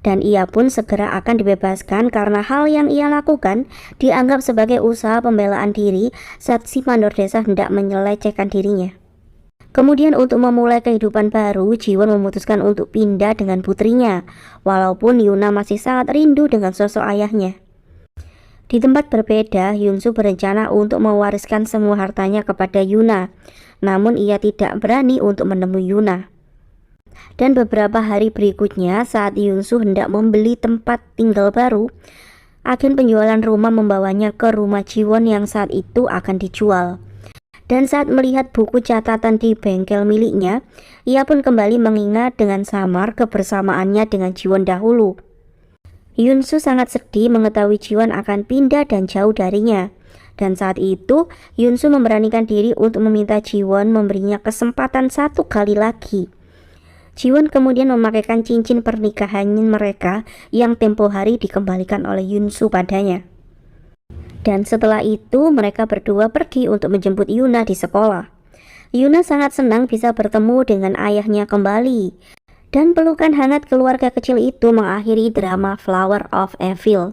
Dan ia pun segera akan dibebaskan karena hal yang ia lakukan dianggap sebagai usaha pembelaan diri saat si mandor desa hendak menyelecehkan dirinya. Kemudian untuk memulai kehidupan baru, Ji-won memutuskan untuk pindah dengan putrinya, walaupun Yuna masih sangat rindu dengan sosok ayahnya. Di tempat berbeda, Hyun-soo berencana untuk mewariskan semua hartanya kepada Yuna, namun ia tidak berani untuk menemui Yuna. Dan beberapa hari berikutnya, saat Hyun-soo hendak membeli tempat tinggal baru, agen penjualan rumah membawanya ke rumah Ji-won yang saat itu akan dijual. Dan saat melihat buku catatan di bengkel miliknya, ia pun kembali mengingat dengan samar kebersamaannya dengan Ji-won dahulu. Hyun-soo sangat sedih mengetahui Ji-won akan pindah dan jauh darinya. Dan saat itu, Hyun-soo memberanikan diri untuk meminta Ji-won memberinya kesempatan satu kali lagi. Ji-won kemudian memakaikan cincin pernikahan mereka yang tempo hari dikembalikan oleh Hyun-soo padanya. Dan setelah itu, mereka berdua pergi untuk menjemput Yuna di sekolah. Yuna sangat senang bisa bertemu dengan ayahnya kembali. Dan pelukan hangat keluarga kecil itu mengakhiri drama Flower of Evil.